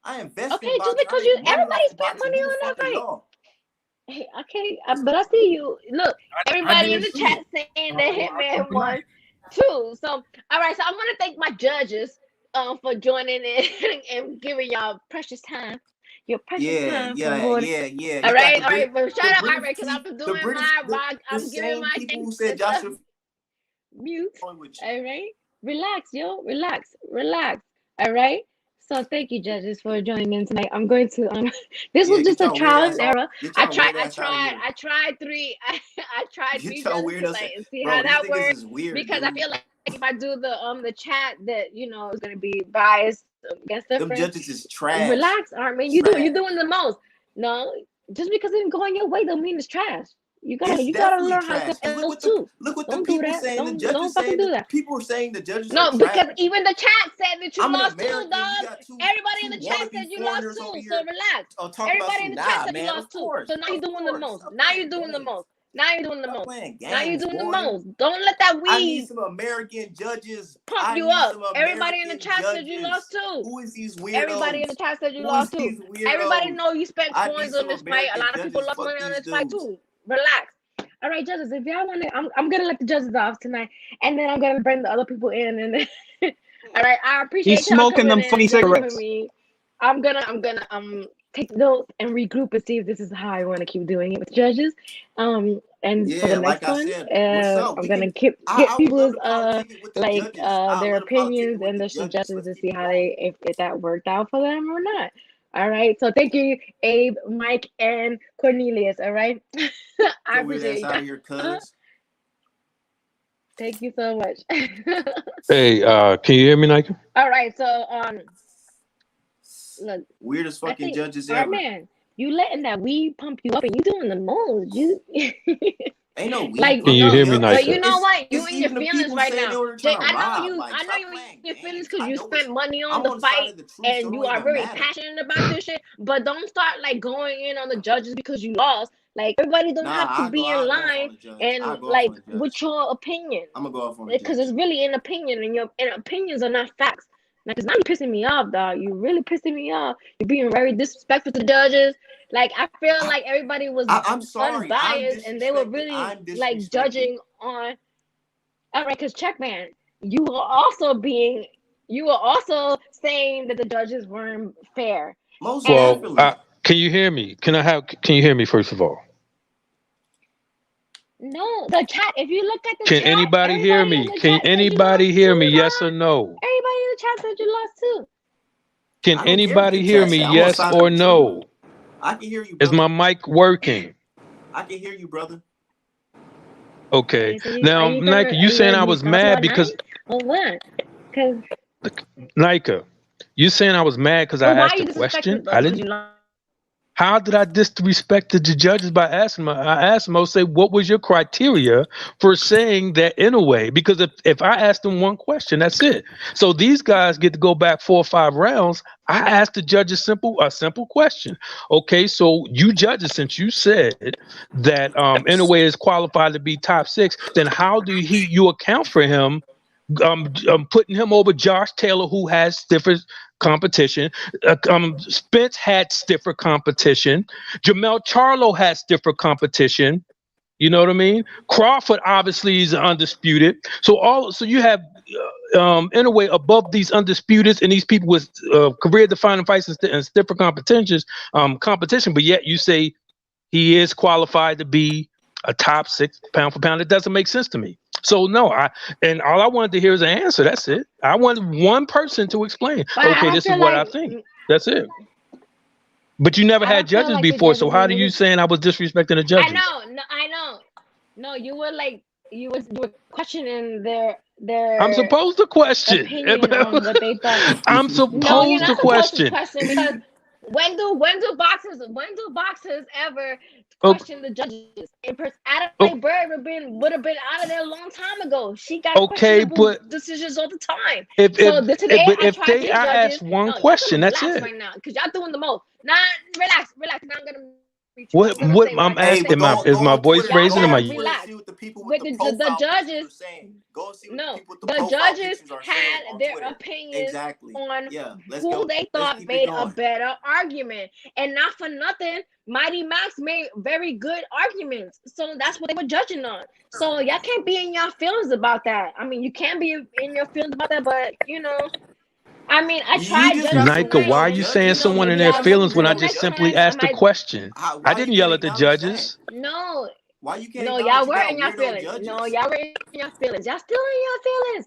I invested. Okay, just because everybody spent money on that fight. Hey, okay, but I see you. Look, everybody in the chat saying that Hitman won too. So, all right. So I want to thank my judges for joining in and giving y'all precious time. Your precious time. Yeah. All right. But shut up, Art, because I'm doing I'm giving my people who said Joshua mute. All right. Relax, yo. Relax. Relax. All right. So thank you, judges, for joining in tonight. I'm going to this Yeah, was just get a y'all weird trial ass and off. error. Get I y'all tried weird I ass out of tried here. I tried three I tried Get 3 y'all judges weird ass. tonight and see how Bro, these that niggas works is weird, because I dude. feel like if I do the chat that is gonna be biased against Them different. judges is trash. Relax, Armin. You're Trash. doing the most. No, just because it didn't go on your way don't mean it's trash. It's You gotta definitely learn how to trash. cook Cause else too. look what the Don't do people that. saying. The Don't judges fucking saying do that that. people are saying the judges are No, trash. because even the chat said that you I'm an lost too, American. You dog. got two Everybody in the chat wannabe said you lost foreigners over too. here So relax. talking about Everybody in some. the chat Nah, said you man. lost Of too. course, So now you're of doing the course. most. Stop Now you're playing doing the games. most. Now you're doing the Stop most. playing Now you're games, doing the boy. most. Don't let that I need weed some American judges. pump I you need up. some Everybody in the American chat said you lost judges. too. Who is these Everybody in the weirdos? chat said you Who is lost too. these Everybody weirdos? know you spent I need coins on some this fight. A American lot of people judges. lost Fuck money on these this fight dudes. too. Relax. All right, judges. If y'all want to, I'm gonna let the judges off tonight, and then I'm gonna bring the other people in. And then, all right, I He's appreciate y'all smoking coming them in funny and judging for cigarettes. me. I'm gonna take notes and regroup and see if this is how I want to keep doing it with judges. And for the Yeah, like next I one, said, what's up? I'm We gonna can. get I would love people's to politic it with the judges. I their love to politic it opinions with and the their judges. suggestions Let's to keep see it how going. if that worked out for them or not. All right. So thank you, Abe, Mike, and Cornelius. All right. I Your weird appreciate ass you out guys. of here, cuz. Thank you so much. Hey, can you hear me, Nayka? All right. So look, Weirdest I fucking think judges our ever. man, you letting that weed pump you up and you doing the most. You Ain't no weed like Can you pumping hear no, me me, up. but you Nayka? know what? You It's in your even the feelings people right saying they now. were Jay, trying to rob. Like, I know stop you in playing your feelings games. because I you know it's. spent money on I'm the on the side fight of the truth, so it and don't you are even very matter. passionate about this shit. But don't start like going in on the judges because you lost. Like everybody don't have to Nah, be in I'll go off on line the judge. and I'll go off like on the with judge. your opinion. I'm gonna go off on the Because judge. it's really an opinion and opinions are not facts. Like, cause now you're pissing me off, dog. You really pissing me off. You're being very disrespectful to the judges. Like I feel like everybody was I'm sorry. I'm unbiased and they were disrespected. really I'm like disrespected. judging on. All right, cause check, man, you were also saying that the judges weren't fair. Most And Well, definitely. can you hear me? Can you hear me first of all? no, the chat. If you look at the Can chat, anybody hear everybody in me? the Can chat said you lost anybody hear too, me? Yes or dog. no? Everybody in the chat said you lost too. Can I don't care what anybody the hear chat me? say. I'm on the Yes side of or the truth. no? I can hear you, Is brother. my mic working? I can hear you, brother. Okay. So Now, Nayka, you saying I be was salty mad about because night or what? Cause Nayka, you saying I was mad because I but why asked a you question? disrespected I us because didn't. you lost? How did I disrespect the judges by asking them? I asked them, I would say, what was your criteria for saying that Inoue? Because if I asked them one question, that's it. So these guys get to go back 4 or 5 rounds. I asked the judges a simple question. Okay, so you judges, since you said that Inoue is qualified to be top 6, then how do you account for him putting him over Josh Taylor, who has stiffer competition? Spence had stiffer competition. Jamel Charlo had stiffer competition. You know what I mean? Crawford obviously is undisputed. So you have in a way above these undisputed and these people with career-defining fights and stiffer competition. But yet you say he is qualified to be a top 6 pound for pound. It doesn't make sense to me. So no, and all I wanted to hear is an answer. That's it. I wanted one person to explain. But I Okay, don't this is feel what I like think. That's it. But you never I had don't feel judges like the before, so judges how were do you really. saying I was disrespecting the I judges? know, no, I know. No, you were like you were questioning I'm their supposed to question. opinion on what they thought. I'm No, you're supposed to not supposed to question. question because when do boxers ever Okay, question the judges? Adelaide okay, Bird would have been out of there a long time ago. She got okay, questionable but decisions all the time. if So if, today but I if tried they 3 I judges. asked one No, y'all question, gonna that's relax it. right now because y'all doing the most. Nah, relax. Now I'm gonna reach you. What I'm gonna say what I I'm gotta Hey, say. but asking, go is my on voice Twitter. Y'all raising? Go Am on gotta I Twitter and see relax. what the people with With the the profile pictures judges, are saying. Go and see what the no, people with the the profile judges pictures are saying had on their Twitter. opinions Exactly. on Yeah. Let's who go. they Let's thought keep it made a going. better argument. And not for nothing, Mighty Max made very good arguments. So that's what they were judging on. So y'all can't be in your feelings about that. I mean, you can be in your feelings about that, but I mean, I You tried just judges got some Nayka, tonight, why weirdo are and you saying judges. someone in maybe their You got some feelings when I weirdo just next simply time judges. I asked a might. question? I Why you didn't can't yell at the acknowledge that? judges. No, Why you can't no, acknowledge y'all you were got in your weirdo feelings. No, judges? y'all were in your feelings. Y'all still in your feelings.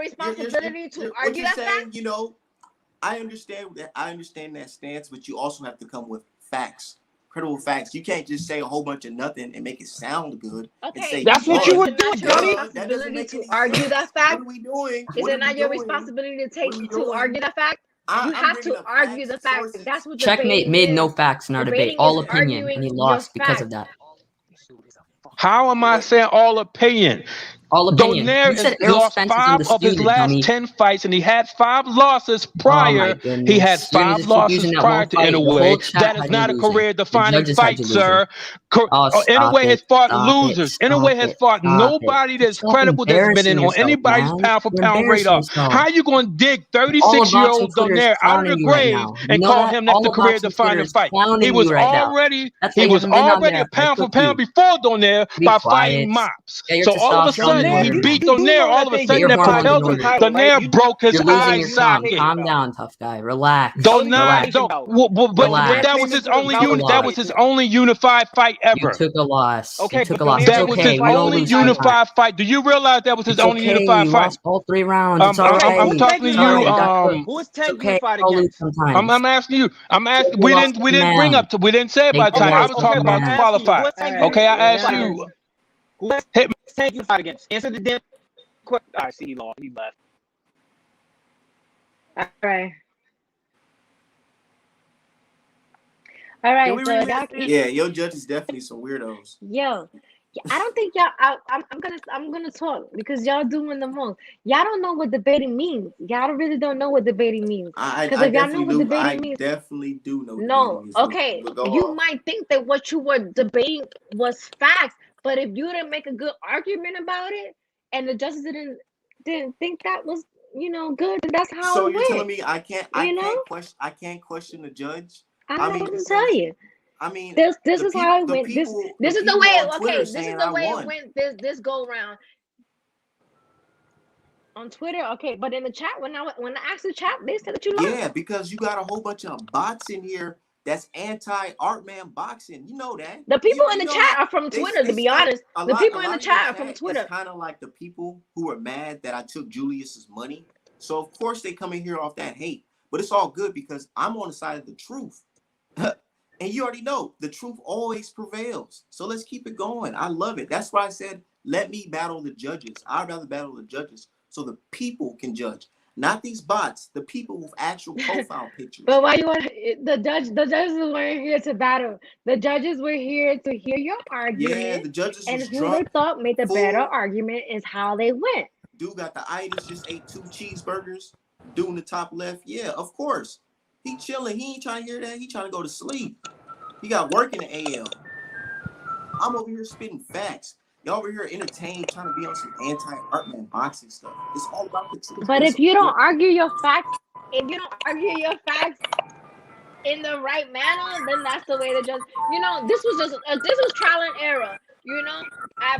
responsibility to what argue you're that saying, fact? you know, I understand that stance, but you also have to come with facts. credible facts. You can't just say a whole bunch of nothing and make it sound good. And Okay, say That's what is you were it not doing, your Johnny. that doesn't responsibility make to any argue that sense. fact? What are we doing? Is What it are we not your doing? responsibility to What are we doing? argue that fact? You I'm have bringing to up argue facts, the fact. sources. That's what Checkmate debating made is. no facts in our debate. Debating All is opinion, and arguing he your lost because of fact. that. How am I saying all opinion? All opinion. Donaire You said has Errol lost Spence is 5 of his undisputed, last dummy. 10 fights, and he had 5 losses Oh my prior. He had goodness. You're gonna 5 just keep using losses that prior one to fight. The whole Inoue. chat That is had you not a losing. The career-defining judges had fight, you losing. sir. Oh, stop Inoue it. has fought Stop it. losers. Stop Inoue has it. fought Stop it. nobody that's Stop credible that's been embarrassing in on yourself, anybody's man. You're pound-for-pound embarrassing radar. yourself. How you going to dig All of boxing 36-year-old Twitter is Donaire out of clowning the you right grave now. You and know call that? him that's All the of boxing Twitter career-defining is fight? clowning you right now. That's why He you was haven't been on already there a after I cooked pound-for-pound you. before Donaire Be by quiet. fighting mops. Get your So all of a testosterone in sudden, he order. beat You do Donaire. know All that of a they Get sudden, your do that call it hormones in the propels Ultimate him. order. Title, right? Donaire broke his You're That losing was eye a your calm. unification socket. Calm bout. down, tough guy. Relax. That was a Donaire, Relax. unification bout. That was Relax. that last was famous his with a only You took a belt that before was they loss. his took. only unified fight You ever. took a loss. You Okay, took but a loss. Donaire It's That took was 2 okay. his We fights all with only the lose title. sometimes. unified fight. Do you realize that was his It's only okay. unified You fight? lost all 3 rounds. It's all Okay, right. who was I'm Tank talking to It's all you. right. unified You got against? cooked. Who was It's Tank okay. We unified all lose against? sometimes. I'm asking you. I'm asking. You lost to We the didn't bring man. up to. We didn't say Hey, about you title. I lost was to the talking Okay, but about I'm the man. asking you, who qualifier. was All Tank right, Okay, I asked got you. it. who was Hit me. Tank unified against? Answer the damn question. I see he lost. He left. All right. All Can right, we so relive y'all this? Yeah, your judge is definitely some weirdos. yo, I don't think y'all. I'm gonna talk because y'all doing the most. Y'all don't know what debating means. Y'all really don't know what debating means. Because I if y'all know definitely what do. I debating means, definitely do know what no, debating is. okay, But go you off. might think that what you were debating was facts, but if you didn't make a good argument about it, and the judges didn't think that was good, then that's how So it you're telling went. me I You know, can't question the judge? I'm I not mean, gonna tell you. I mean, This is how it the went. This people, this is the way. on Twitter Okay, this is saying the I way it won. went. This go round on Twitter. Okay, but in the chat when I asked the chat, they said that you lost. Yeah, because you got a whole bunch of bots in here that's anti-Artman boxing. You know that. The people in You the know chat that are from Twitter. To be spent honest, a the lot. people A in the lot of your chat are from chat is Twitter. kind of like the people who are mad that I took Julius's money. So of course they come in here off that hate. But it's all good because I'm on the side of the truth. And you already know the truth always prevails. So let's keep it going. I love it. That's why I said, let me battle the judges. I'd rather battle the judges so the people can judge. Not these bots, the people with actual profile pictures. But why you want the judges weren't here to battle. The judges were here to hear your argument. Yeah, the judges and was who drunk, they thought made the better full. argument is how they went. Dude got the itis, just ate 2 cheeseburgers. Dude in the top left, yeah, of course. He chilling. He ain't trying to hear that. He trying to go to sleep. He got work in the AM. I'm over here spitting facts. Y'all over here entertained, trying to be on some anti-Artman boxing stuff. It's all about the truth. But if you don't argue your facts, in the right manner, then that's the way to just, this was trial and error. I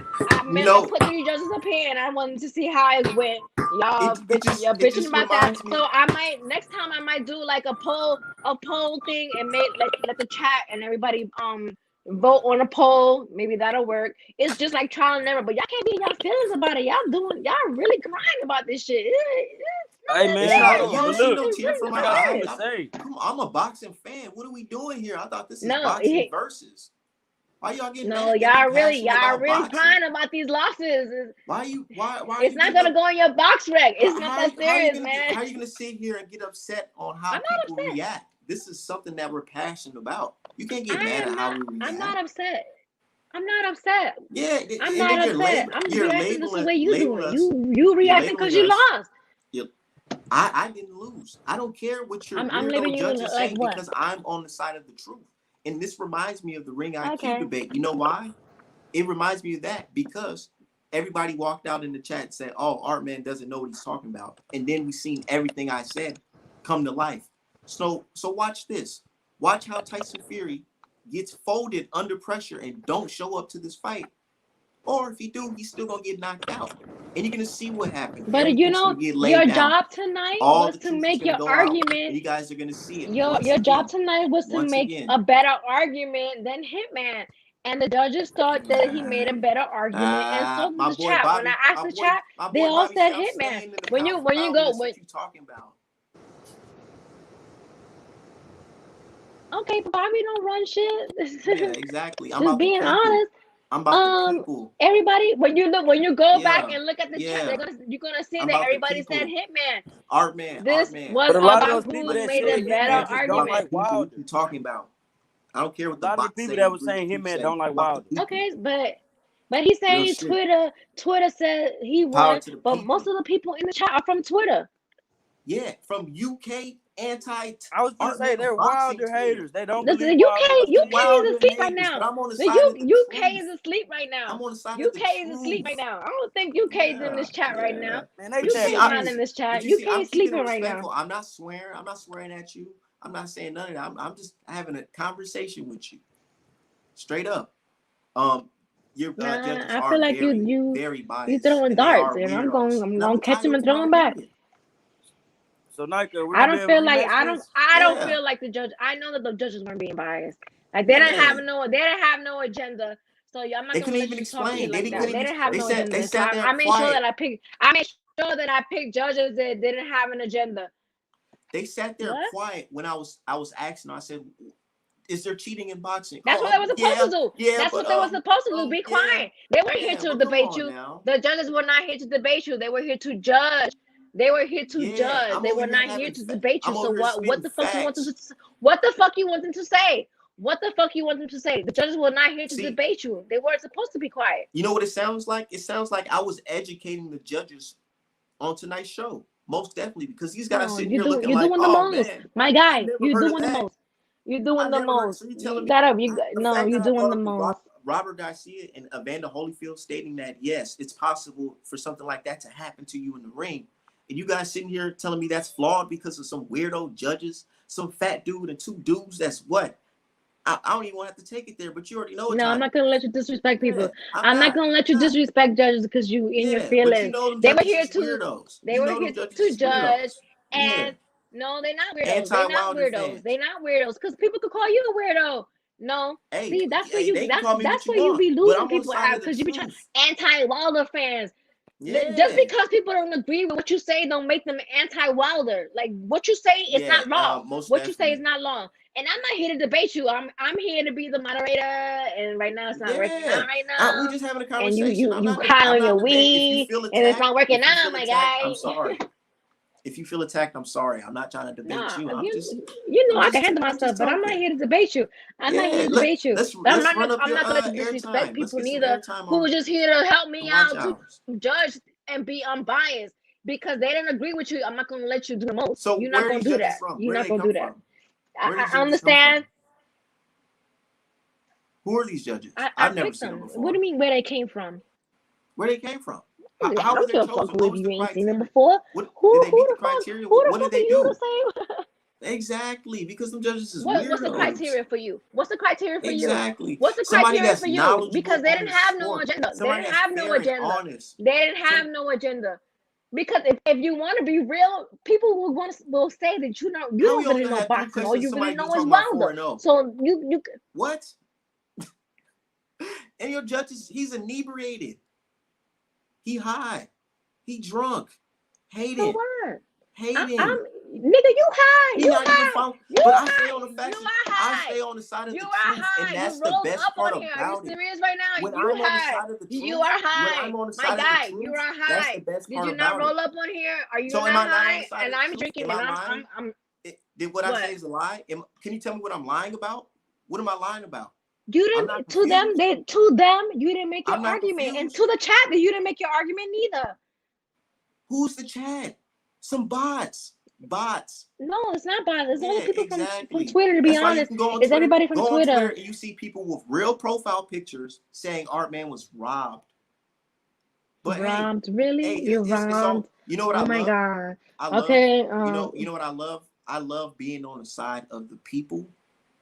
put 3 judges up here and I wanted to see how it went. Y'all bitching about that. So next time I might do like a poll thing and let the chat and everybody vote on a poll. Maybe that'll work. It's just like trial and error, but y'all can't be in y'all feelings about it. Y'all really crying about this shit. Hey man, you don't see no tear from my eye. I'm a boxing fan. What are we doing here? I thought this is boxing versus. Why y'all getting mad? Y'all really crying about these losses. Why it's not gonna go in your box rec. It's not that serious, man. How are you gonna sit here and get upset on how people react? This is something that we're passionate about. You can't get mad at how we react. I'm not upset. Yeah, I'm not upset. I'm reacting the way you do it. You reacting because you lost. I didn't lose. I don't care what your weirdo judges say because I'm on the side of the truth. And this reminds me of the Ring IQ debate. You know why? It reminds me of that because everybody walked out in the chat and said, oh, Artman doesn't know what he's talking about. And then we seen everything I said come to life. So watch this. Watch how Tyson Fury gets folded under pressure and don't show up to this fight. Or if he do, he's still going to get knocked out. And you're going to see what happens. But your job tonight was to make your argument. You guys are going to see it. Your job tonight was to make a better argument than Hitman. And the judges thought that he made a better argument. And so did the chat. When I asked the chat, they all said Hitman. When you go, what you talking about? Okay, but Bobby don't run shit. Yeah, exactly. I'm Just about the being people. honest. I'm about the people. Everybody, when you go back Yeah, and look at the chat, yeah. you're gonna see I'm that about the everybody said people. Hitman. Art man. This was But a lot of about those people who that made said the better Hitman just don't argument. like People, what Wilder. you talking about? I don't care A what the lot of the bots people say. that was Really, saying people Hitman say. don't like I'm about the Wilder. people. Okay, but he's Real saying shit. Twitter said he Power won, to the but people. most of the people in the chat are from Twitter. Yeah, from UK anti. I was gonna say they're Wilder haters. They don't believe The Wilder was the UK man. is asleep right haters, now. but I'm on the The side of the UK truth. is asleep right now. I'm on the side of the UK is asleep truth. right now. I don't think UK's in this chat right now. Man, they But you see, chat not in this chat. but you see, I'm UK is keeping it sleeping right respectful. now. I'm not swearing. I'm not swearing at you. I'm not saying none of that. I'm just having a conversation with you, straight up. Your judges I are feel like very biased. you throwing and they darts, are and I'm weirdos. gonna catch them and throw them back. So Nayka, we're I gonna be don't able feel to like rematch this? I don't feel like the judge. I know that the judges weren't being biased. Like they didn't have no agenda. So I'm not gonna let you talk shit like that. They didn't have no agenda. So I made sure that I picked judges that didn't have an agenda. They sat there quiet when I was asking. I said, "Is there cheating in boxing?" That's what they were supposed to do. Yeah, that's what they were supposed to do. Be quiet. They weren't here to debate you. Now. The judges were not here to debate you. They were here to judge. They were here to judge. They were not here to debate you. So what the fuck you want them to what the fuck you want them to say? What the fuck you want them to say? The judges were not here to debate you. They weren't supposed to be quiet. You know what it sounds like? It sounds like I was educating the judges on tonight's show. Most definitely, because these guys sitting here looking like, oh man, my guy, you're doing the most. You're doing the most. So you telling me you're doing the most. Robert Garcia and Evander Holyfield stating that yes, it's possible for something like that to happen to you in the ring, and you guys sitting here telling me that's flawed because of some weirdo judges, some fat dude and two dudes. That's what I don't even want to have to take it there, but you already know. No, I'm not gonna let you disrespect people. Yeah, I'm not gonna let you disrespect judges because you in your feelings. They were here to weirdos. They were here to judge, and no, they're not weirdos. They're not weirdos. They're not weirdos because people could call you a weirdo. No, see, that's where that's where you be losing people out because you be trying anti-Wilder fans. Yeah. Just because people don't agree with what you say, don't make them anti-Wilder. Like what you say is not wrong. What you say is not wrong. And I'm not here to debate you. I'm here to be the moderator. And right now it's not working out. Right now, we're just having a conversation. And you hot on your weed, and it's not working out, my guy. I'm sorry. If you feel attacked, I'm sorry. I'm not trying to debate you. I can handle myself, but I'm not here to debate you. I'm not here to debate you. I'm not gonna let you disrespect people neither who are just here to help me out to judge and be unbiased because they didn't agree with you. I'm not gonna let you do the most. So you're not gonna do that. You're not gonna do that. I understand. Who are these judges? I've never seen them before. What do you mean where they came from? Where they came from? How were they chosen? You ain't seen them before. Did they meet the criteria? What did they do? Exactly, because them judges is weirdos. What's the criteria for you? What's the criteria for you? Exactly. What's the criteria for you? Because they didn't have no agenda. They didn't have no agenda. They didn't have no agenda. Because if you want to be real, people will say that you don't really know boxing. All you really know is Wilder. So you what? And your judges, he's inebriated. He high. He drunk. Hated. So what? Hating. Nigga, you high. You high. But I stay on the facts. I stay on the side of the truth, and that's the best part about it. Are you serious right now? When I'm on the side of the truth, you are high. When I'm on the my side guy, of the truth, you are high. That's the best part Did you not roll about up on here? Are you so not high? And I'm drinking. And I'm did what I say is a lie? Can you tell me what I'm lying about? What am I lying about? You didn't. To them, you didn't make your argument, and to the chat, you didn't make your argument neither. Who's the chat? Some bots. No, it's not bots. It's only people from Twitter. To be honest, it's everybody from Twitter. And you see people with real profile pictures saying Artman was robbed. But robbed, really? You're robbed. You know what I love? Oh my god. Okay. You know what I love? I love being on the side of the people.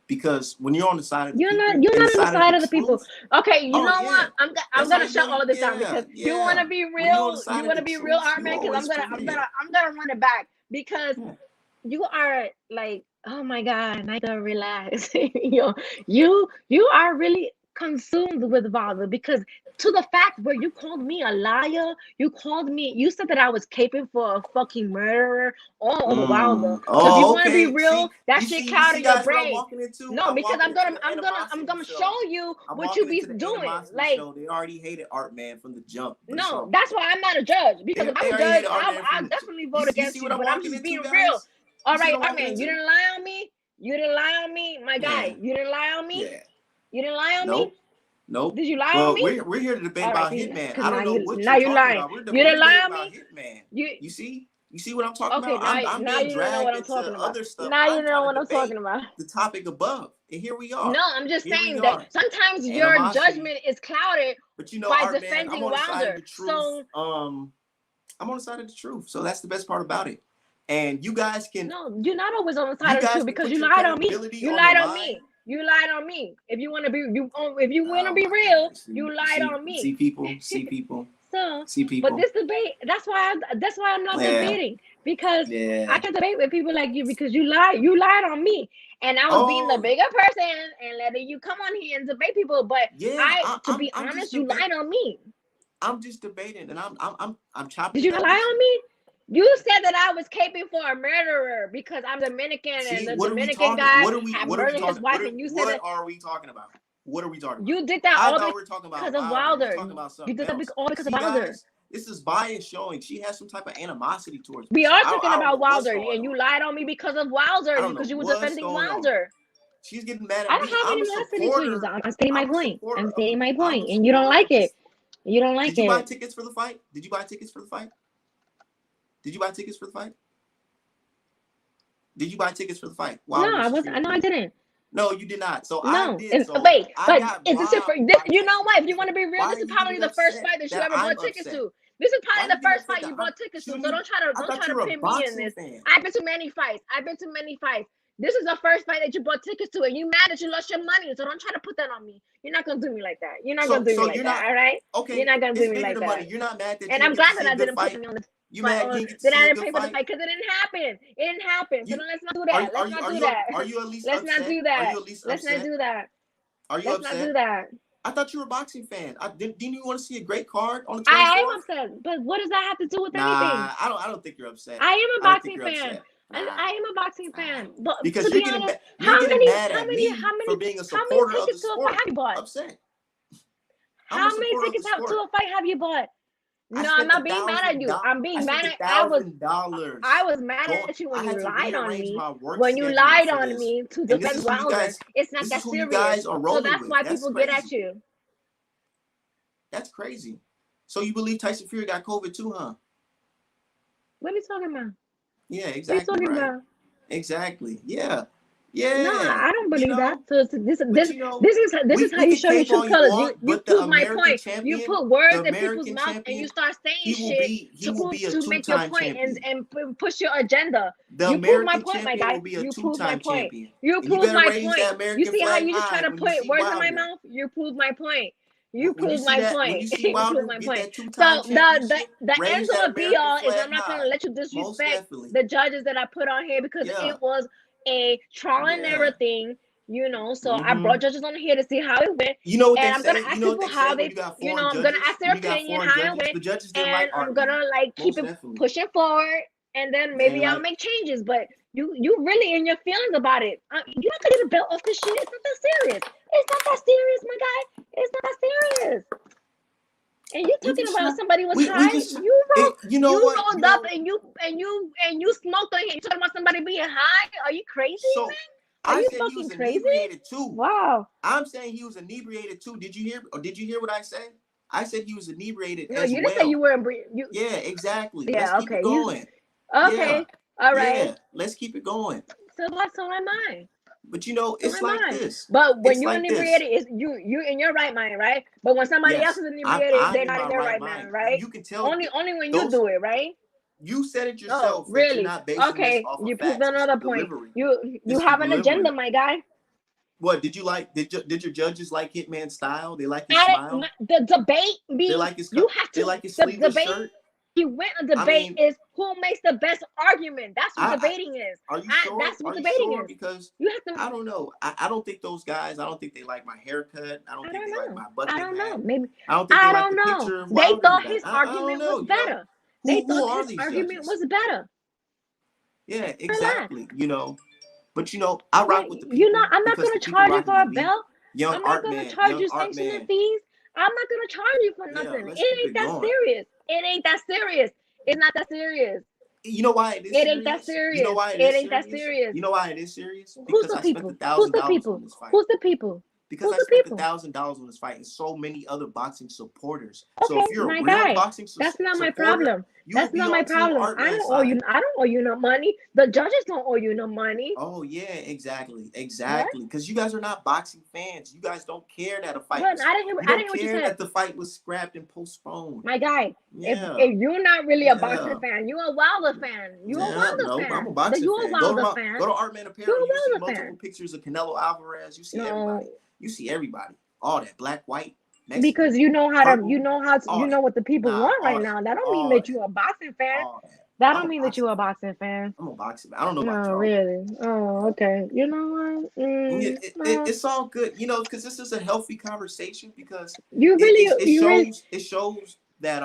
Because when you're on the side of the people, you're not on the side of the people. Okay, you know what? I'm gonna shut all of this down because you want to be real. You want to be real, Artman. Because I'm gonna run it back because you are like, oh my god, Nayka, relax. you are really consumed with Wilder because to the fact where you called me a liar, you said that I was caping for a fucking murderer all over Wilder. So if you want to be real, that shit clouded your brain. No, because I'm gonna show you what you be doing. Like they already hated Art Man from the jump. No, that's why I'm not a judge. Because if I'm a judge, I'll definitely vote against you. But I'm just being real. All right, Art Man, you didn't lie on me. You didn't lie on me, my guy. You didn't lie on me. You didn't lie on me. Nope. Did you lie on me? We're here to debate about Hitman. I don't know what now you're lying. about. We're You didn't lie on about me. Hitman. You see what I'm talking about? I'm now being you know what I'm dragged talking into about. other stuff. Now you know what I'm talking about. The topic above, and here we are. No, I'm just saying that sometimes your judgment is clouded by defending Wilder. So I'm on the side of the truth. So that's the best part about it. And you guys can. No, you're not always on the side of the truth because you lied on me. You lied on me. You lied on me. If you want to be, if you want to be real, you lied on me. See people. So, see people. But this debate, that's why I'm not debating because I can debate with people like you because you lied on me, and I was being the bigger person and letting you come on here and debate people. But to be honest, you lied on me. I'm just debating, and I'm chopping. Did you lie on me? You said that I was caping for a murderer because I'm Dominican and the Dominican guy had murdered his wife, and you said that. What are we talking about? What are we talking about? You did that all because of Wilder. You did that all because of Wilder. This is bias showing. She has some type of animosity towards me. We are talking about Wilder, and you lied on me because of Wilder because you were defending Wilder. She's getting mad at me. I don't have animosity to you. I'm stating my point. I'm stating my point, and you don't like it. You don't like it. Did you buy tickets for the fight? Did you buy tickets for the fight? Did you buy tickets for the fight? Did you buy tickets for the fight? No, I didn't. No, you did not. So no. I did. So wait, but is this your first? You know what? If you want to be real, this is probably the first fight that you ever bought tickets to. This is probably the first fight you bought tickets to. So don't try to pin me in this. I've been to many fights. This is the first fight that you bought tickets to, and you mad that you lost your money. So don't try to put that on me. You're not gonna do me like that. You're not gonna do me like that. All right? Okay. You're not gonna do me like that. You're not mad that. And I'm glad that I didn't put me on this. You mad that I didn't pay for the fight because it didn't happen. It didn't happen. So let's not do that. Let's not do that. Are you at least Let's upset? not do that. Are you at least Let's upset? not do that. Are you Let's upset? not do that. I thought you were a boxing fan. Didn't you want to see a great card on the 24th? I am upset, but what does that have to do with anything? I don't think you're upset. I am a boxing fan. I am a boxing fan. But because to you're be honest, getting mad at me for being a supporter of the sport. Have you bought? Upset. How many tickets to a fight have you bought? No, I'm not being mad at you. I'm being mad at I was mad at you when you lied on me. When you lied on me to defend Wilder. It's not that serious. So that's why people get at you. That's crazy. So you believe Tyson Fury got COVID too, huh? What are you talking about? Yeah, exactly. What are you talking about? Exactly. Yeah. Yeah. No, I don't believe that. So this is how you show your true colors. You prove my point. You put words in people's mouth and you start saying shit to make your point and push your agenda. You prove my point, my guy. You prove my point. You prove my point. You see how you just try to put words in my mouth? You prove my point. You prove my point. You prove my point. So the end all be all is I'm not gonna let you disrespect the judges that I put on here because it was a trial and error thing, so I brought judges on here to see how it went. You know what and I'm gonna ask people how they, I'm gonna ask their opinion how it went, and I'm gonna keep it pushing forward, and then maybe I'll make changes. But you really in your feelings about it. You're not gonna get a belt off this shit. It's not that serious. It's not that serious, my guy. It's not that serious. And you talking about somebody was high? You rolled up and you smoked on him. You talking about somebody being high? Are you crazy, man? Are you fucking crazy? Too. Wow. I'm saying he was inebriated too. Did you hear what I said? I said he was inebriated. No, you didn't say you were. Yeah, exactly. Yeah, let's keep it going. Okay. All right. Yeah, let's keep it going. So am I. But it's like this. But when you're inebriated, it's you in your right mind, right? But when somebody else is inebriated, they're not in their right mind, right? You can tell only when you do it, right? You said it yourself. Oh, really? You're not basing this off you of proved facts. another point. You have an agenda, my guy. What did you like? Did your judges like Hitman's style? They like his smile. The debate. They like his. You have to. They like his sleeveless shirt. win a debate is who makes the best argument. That's what debating is. Are you sure? That's what Are you debating sure? is. Because You have to. I don't know. I don't think those guys. I don't think they like my haircut. I don't think they like my bucket I don't know. hat. Maybe I don't think they like the know. picture of They why thought we his I don't argument know, was better. They who thought are his these argument judges? was better. Yeah, exactly. But I rock with the people. You know, I'm not because gonna the people charge you rocking for a with me. belt. Young I'm not art gonna man, charge young you art sanctioning man. fees. I'm not gonna charge you for Yeah, nothing. let's It keep ain't it that going. serious. It ain't that serious. It's not that serious. You know why it is It serious? ain't that serious. You know why it ain't that serious? serious. You know why it is serious? Who's Because the I spent people? $1,000 on this fight. Who's the people? Because Who's I the spent people? $1,000 on this fight and so many other boxing supporters. So Okay, if you're my a real guy. boxing That's not my supporter, problem. you That's will be not my on Team problem. Art I Man's don't owe you. side. I don't owe you no money. The judges don't owe you no money. Oh yeah, exactly. Because you guys are not boxing fans. You guys don't care that a fight. But Was, I didn't hear. you I don't didn't hear what you care said. that the fight was scrapped and postponed. My guy, Yeah. if you're not really a Yeah. boxing fan, you're a Wilder fan. You're a Wilder No, fan. I'm a boxing You're fan. a Wilder fan. Go to Art Man Apparel. You're a You see Wilder multiple fan. pictures of Canelo Alvarez. You see everybody. You see everybody. All that black, white, Mexican, because you know how purple, to. You know what the people want right now. That don't mean that you're a boxing fan. That don't mean that you're a boxing fan. I'm a boxing fan. I don't know about No, y'all. really. Oh, okay. You know what? It's all good, because this is a healthy conversation. Because it shows that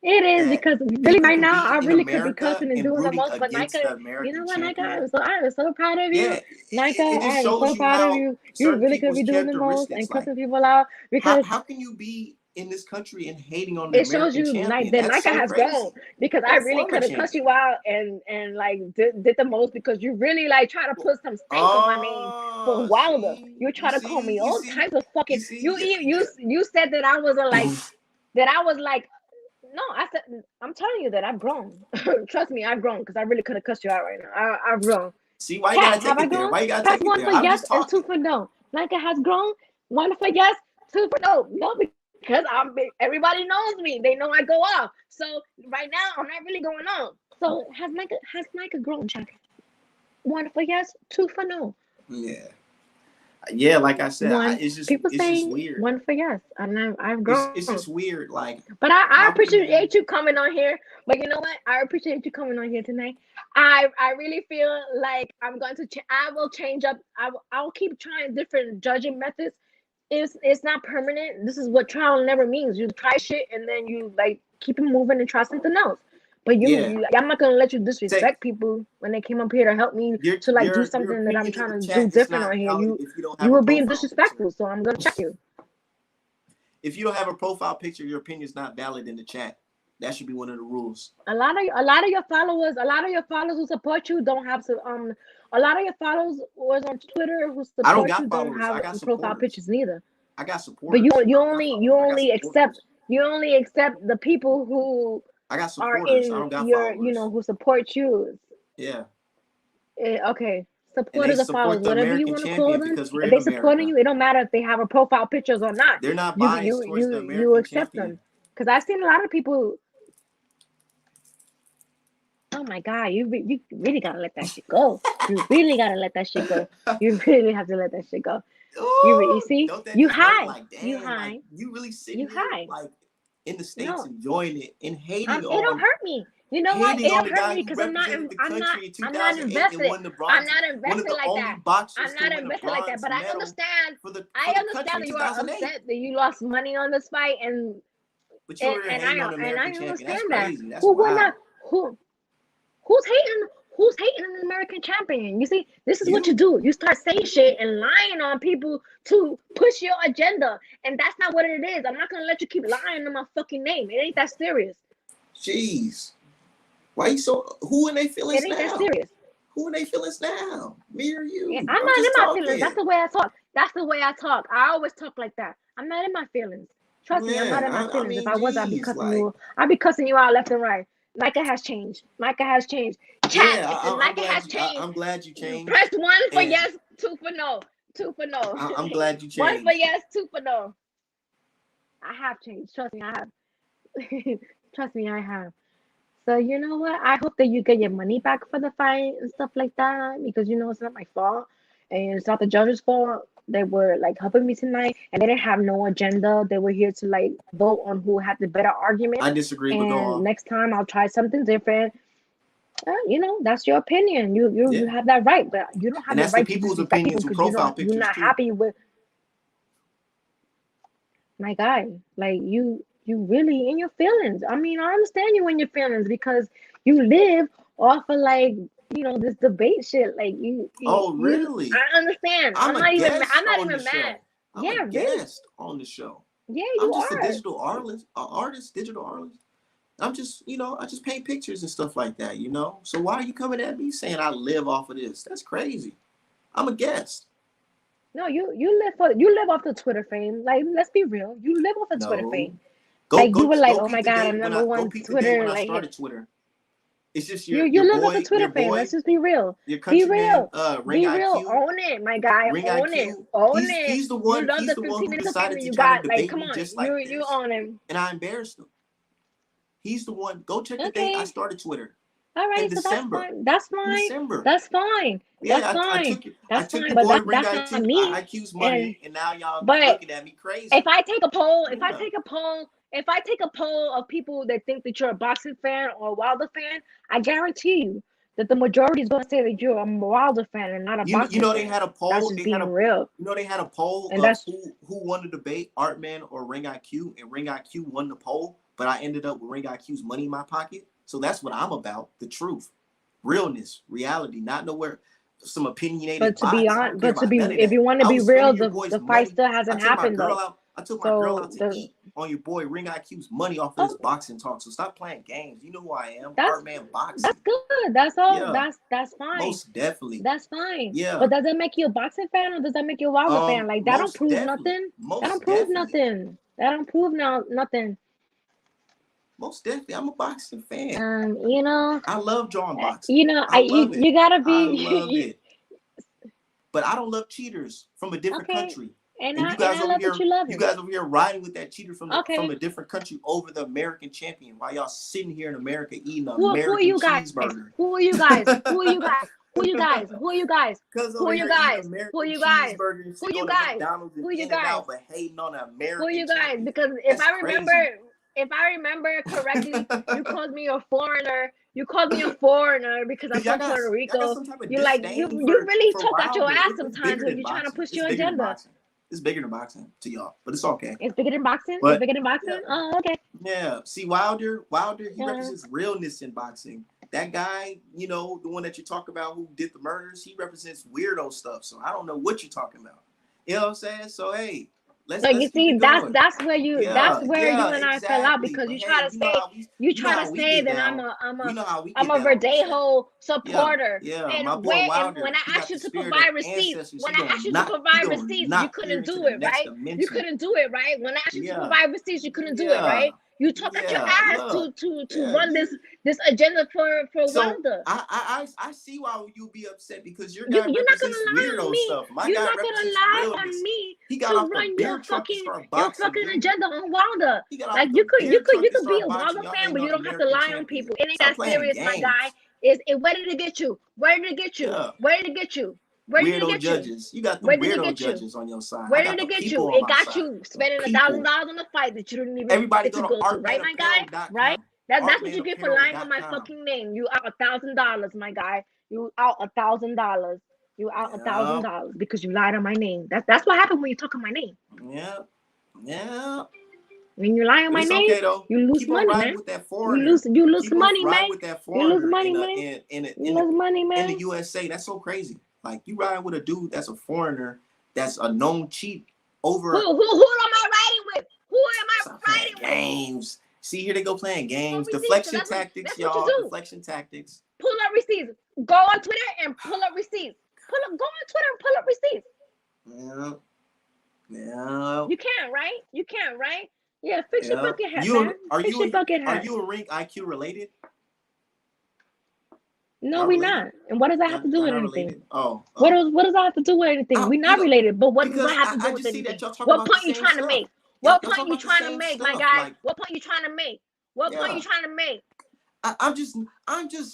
it is that because really right now I in really could be America cussing and doing the rooting most, but against Nayka, the American you know what, Nayka? champion. I was so proud of you, Yeah, Nayka. it I just am shows so you proud of how you. You certain really could be people's doing the most and characteristics, like, cussing people out because how can you be in this country and hating on the it shows American you champion? that That's Nayka so has crazy. grown because I Or really former could have cussed champion. you out and like did the most because you really like try to put some stank on my name for Wilder. You try to call me all types of fucking. You said that I wasn't like that. I was like. No, I said I'm telling you that I've grown. Trust me, I've grown because I really could have cussed you out right now. I've grown. See, why you gotta take it there? Why you gotta take it one there? for I'm yes just and talking. 2 for no. Nayka has grown. 1 for yes, 2 for no. No, because everybody knows me. They know I go off. So right now I'm not really going on. So has Nayka grown, Chuck? 1 for yes, 2 for no. Yeah, like I said, it's just weird. 1 for yes, and I've grown. It's just weird, like. But I appreciate you coming on here. But you know what? I appreciate you coming on here tonight. I really feel like I'm going to. I will change up. I'll keep trying different judging methods. It's not permanent. This is what trial and error means. You try shit and then you like keep it moving and try something else. But I'm not gonna let you disrespect people when they came up here to help me to like do something that I'm trying to do different on here. You were being disrespectful, so I'm gonna check you. If you don't have a profile picture, your opinion is not valid in the chat. That should be one of the rules. A lot of your followers who support you don't have to. A lot of your followers on Twitter who support you don't have profile pictures neither. I got supporters. But you only accept the people who I got are supporters. in I don't got your followers. who support you. Yeah. Okay. Supporters or followers, whatever you want to call them. Because we're if in they America. supporting you, it don't matter if they have a profile pictures or not. They're not biased towards the American you accept champion. them. Because I've seen a lot of people. Oh my God, you really gotta let that shit go. You really gotta let that shit go. You really have to let that shit go. You see, you high. Like, you high. Like, you really sitting here, like in the States enjoying it and hating it don't hurt me. You know what? It don't hurt me because I'm not invested. I'm not invested like that. I'm not invested like that. But I understand. I understand that you are upset that you lost money on this fight, and I understand that. Who's hating an American champion? You see, this is what you do. You start saying shit and lying on people to push your agenda, and that's not what it is. I'm not gonna let you keep lying on my fucking name. It ain't that serious. Jeez. Why you so? Who in they feelings now? It ain't that serious. Who in they feelings now? Me or you? I'm not in my feelings. That's the way I talk. That's the way I talk. I always talk like that. I'm not in my feelings. Trust me, I'm not in my feelings. If I was, I'd be cussing you. I'd be cussing you out left and right. Nayka has changed. Nayka has changed. Chat. Nayka has changed. I'm glad you changed. Press 1 for yes, 2 for no. 2 for no. I'm glad you changed. 1 for yes, 2 for no. I have changed. Trust me, I have. Trust me, I have. So you know what? I hope that you get your money back for the fight and stuff like that because it's not my fault and it's not the judge's fault. they were like helping me tonight, and they didn't have no agenda. They were here to like vote on who had the better argument. I disagree, but go And on. next time I'll try something different. You know, that's your opinion. You Yeah. have that right, but you don't have And the that's the right to people's disrespect opinions people who because profile you're pictures not too. happy with my guy. Like you really in your feelings. I mean, I understand you in your feelings because you live off of like, you know, this debate shit. Like Oh, really? I understand. I'm a I'm guest not on the even mad. show. I'm Yeah, a really. guest on the show. Yeah, I'm you just are. a digital artist, digital artist. I'm just, you know, I just paint pictures and stuff like that, you know? So why are you coming at me saying I live off of this? That's crazy. I'm a guest. No, you live off the Twitter fame. Like, let's be real. You live off of Twitter No. fame. Go Like you were like, go oh my peep the God, date I'm when number I go one peep the date when Twitter. I Like started Twitter. It's just you your live off boy, of Twitter your fame. boy, Let's just be real. your Be countryman, real. Ring Be real. IQ. Own it, my guy. Ring Own it. IQ. Own it. He's the You one. love He's the the one 15 who minutes of decided fame to you try got. to Like, debate come me on. just like You this, own him. and I embarrassed him. He's the one. Go check the date I Okay. started Twitter All in right, so that's December. fine. That's In fine. December. That's fine. That's Yeah, I fine. took I That's took fine. your But boy Ring that's not IQ me. IQ's money, and now y'all But looking at me crazy. if I take a poll, if I Yeah. take a poll of people that think that you're a boxing fan or a Wilder fan, I guarantee you that the majority is going to say that you're a Wilder fan and not a You boxing know fan. they had a That's poll. just They being had a real. you know they had a poll And of that's who won the debate, Artman or Ring IQ, and Ring IQ won the poll. But I ended up with Ring IQ's money in my pocket. So that's what I'm about: the truth, realness, reality, not nowhere some opinionated but to be bots. I don't honest, care but to about be none of if that. you want to I be was real, spending your boy's the fight money. still I hasn't took my happened girl though. out. I took my girl So out to eat on your boy Ring IQ's money off of this boxing talk. So stop playing games. You know who I am, Artman Boxing. that's good. That's all. Yeah, That's fine. most definitely. That's fine. Yeah. But does that make you a boxing fan or does that make you a Wilder fan? Like that don't Most prove definitely. nothing. Most That don't prove definitely. nothing. That don't prove nothing. Most definitely. I'm a boxing fan. You know, I love drawing boxing. you know, I love it. you gotta I be love it. But I don't love cheaters from a different okay. country. And you I guys over love here, that you love you it. guys over here riding with that cheater from Okay. a different country over the American champion while y'all sitting here in America eating an Who are American you guys? cheeseburger. Who are you guys? Who are you guys? Who are you guys? Who are you guys? Because Who over are here you guys? eating American Who are you guys? cheeseburger and Who sitting you on the guys? McDonald's and Who you In-N-Out, guys? but hating on the American Who are you guys? champion. Because if That's I remember correctly, you called me a foreigner. You called me a foreigner because I'm from Puerto Rico. You like you really talk out your ass sometimes when you're trying to push your agenda. It's bigger than boxing to y'all, but it's okay. It's bigger than boxing. But, it's bigger than boxing. Yeah. Oh, okay. Yeah. See, Wilder, he represents realness in boxing. That guy, you know, the one that you talk about who did the murders, he represents weirdo stuff. So I don't know what you're talking about. You know what I'm saying? So hey, let's you see, that's where you and exactly. I fell out because But you try to say that I'm a Verdejo supporter. Yeah, and my boy Wilder, when I asked you to provide receipts, you couldn't do it, right? You couldn't do it, right? When I asked you to provide receipts, you couldn't do it, right? You talk out your ass to run this agenda for Wilder. I see why you'll be upset because your You're guy not gonna represents lie weirdo on me. stuff. My You're guy not gonna represents lie realness. on me He got to off the run beer your truck to fucking start boxing, agenda on Wilder. Like you could be a Wilder fan, but you don't have to lie on people. It ain't that serious, my guy. Where did it get you? Where did it get you? Yeah. Where did it get you? Where did it Weirdo get judges. You got the Where did it weirdo get judges on your side. Where did it get you? It got you spending $1,000 on a fight that you didn't even Everybody get to go to go to, right, my guy? Right? That's what you get for lying on my fucking name. You out $1,000, my guy. You out $1,000. You out $1,000 because you lied on my name. That's what happened when you talk on my name. Yeah. When you lie on my name, you lose money, man. You lose money, man. You lose money, man. You lose money, man. In the USA, that's so crazy. Like you riding with a dude that's a foreigner, that's a known cheat over. Who am I riding with? Who am I riding with? Games. See, here they go playing games. Deflection tactics, y'all. Deflection tactics. Pull up receipts. Go on Twitter and pull up receipts. Go on Twitter and pull up receipts. Yeah. You can't, right? You can't, right? Yeah, fix your bucket hat, man. Fix your bucket hat. Are you a Ring IQ related? No, we're not. And what does that have to do with anything? Related? Oh. What does that have to do with anything? We're not related, but what does that have to do with anything? What point you trying to make? What point you trying to make, my guy? What point you trying to make? What point you trying to make? I'm just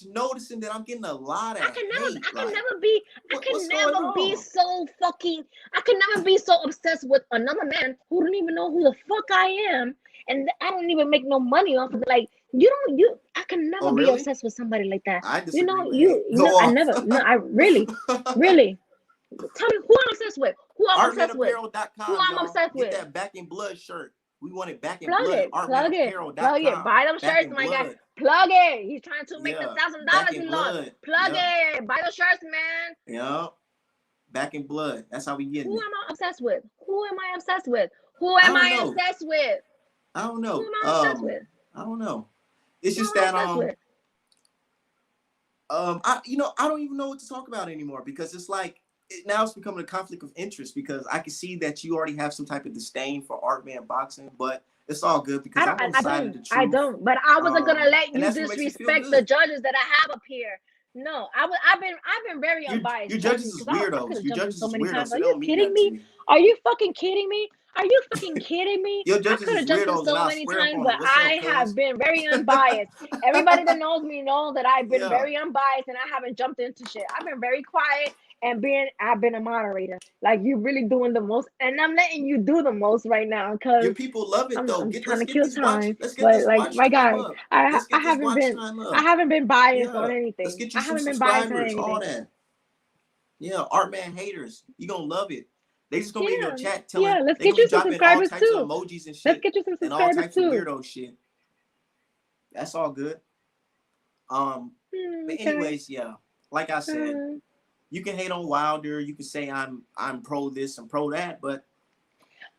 noticing that I'm getting a lot of hate. I can like, never be so fucking. I can never be so obsessed with another man who don't even know who the fuck I am, and I don't even make no money off of it. Like I can never be really? obsessed with somebody like that. I disagree You know, with hate. Go I off. never. No, I really. Tell me who I'm obsessed with. Who I'm obsessed with. Artmanapparel.com, Who I'm y'all. obsessed Get with. that Back in Blood shirt. We want it back in Plug blood. it. Plug it. Plug it. Buy them shirts, my guy. Plug it. He's trying to make the $1,000 he lost. Plug it. Buy the shirts, man. Yeah. Back in blood. That's how we get it. Who am I obsessed with? Who am I obsessed with? Who am I obsessed with? I don't know. Who am I obsessed with? I don't know. It's just that I don't even know what to talk about anymore because it's like now it's becoming a conflict of interest because I can see that you already have some type of disdain for art man boxing, but it's all good because I'm on the side of the truth. I don't, but I wasn't gonna let you disrespect the judges that I have up here. No, I've been very unbiased. Your judges is weirdos. Your judges is weirdos. Are you kidding me? Are you fucking kidding me? Are you fucking kidding me? Your judges I could have judged so many times, but I have been very unbiased. Everybody that knows me knows that I've been very unbiased and I haven't jumped into shit. I've been very quiet and I've been a moderator. Like you really doing the most, and I'm letting you do the most right now because your people love it though. I'm trying to kill time, but like my guy, I haven't been biased on anything. Let's get you some subscribers, all that. Yeah, art man haters, you gonna love it. They just gonna be in your chat telling. Let's get you some subscribers too. Emojis and shit. Let's get you some subscribers and all types too. Of weirdo shit. That's all good. But anyways, like I said, you can hate on Wilder. You can say I'm pro this and pro that, but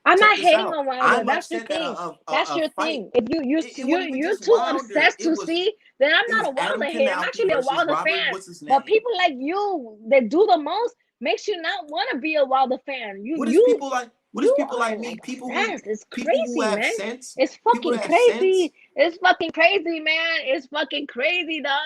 I'm not hating on Wilder. That's your thing. That's your thing. If you're too obsessed to see, then I'm not a Wilder hater. I'm actually a Wilder fan. But people like you that do the most makes you not want to be a Wilder fan. What is people like me? People it's crazy, man. Sense, it's fucking crazy. It's fucking crazy, man. It's fucking crazy, dog.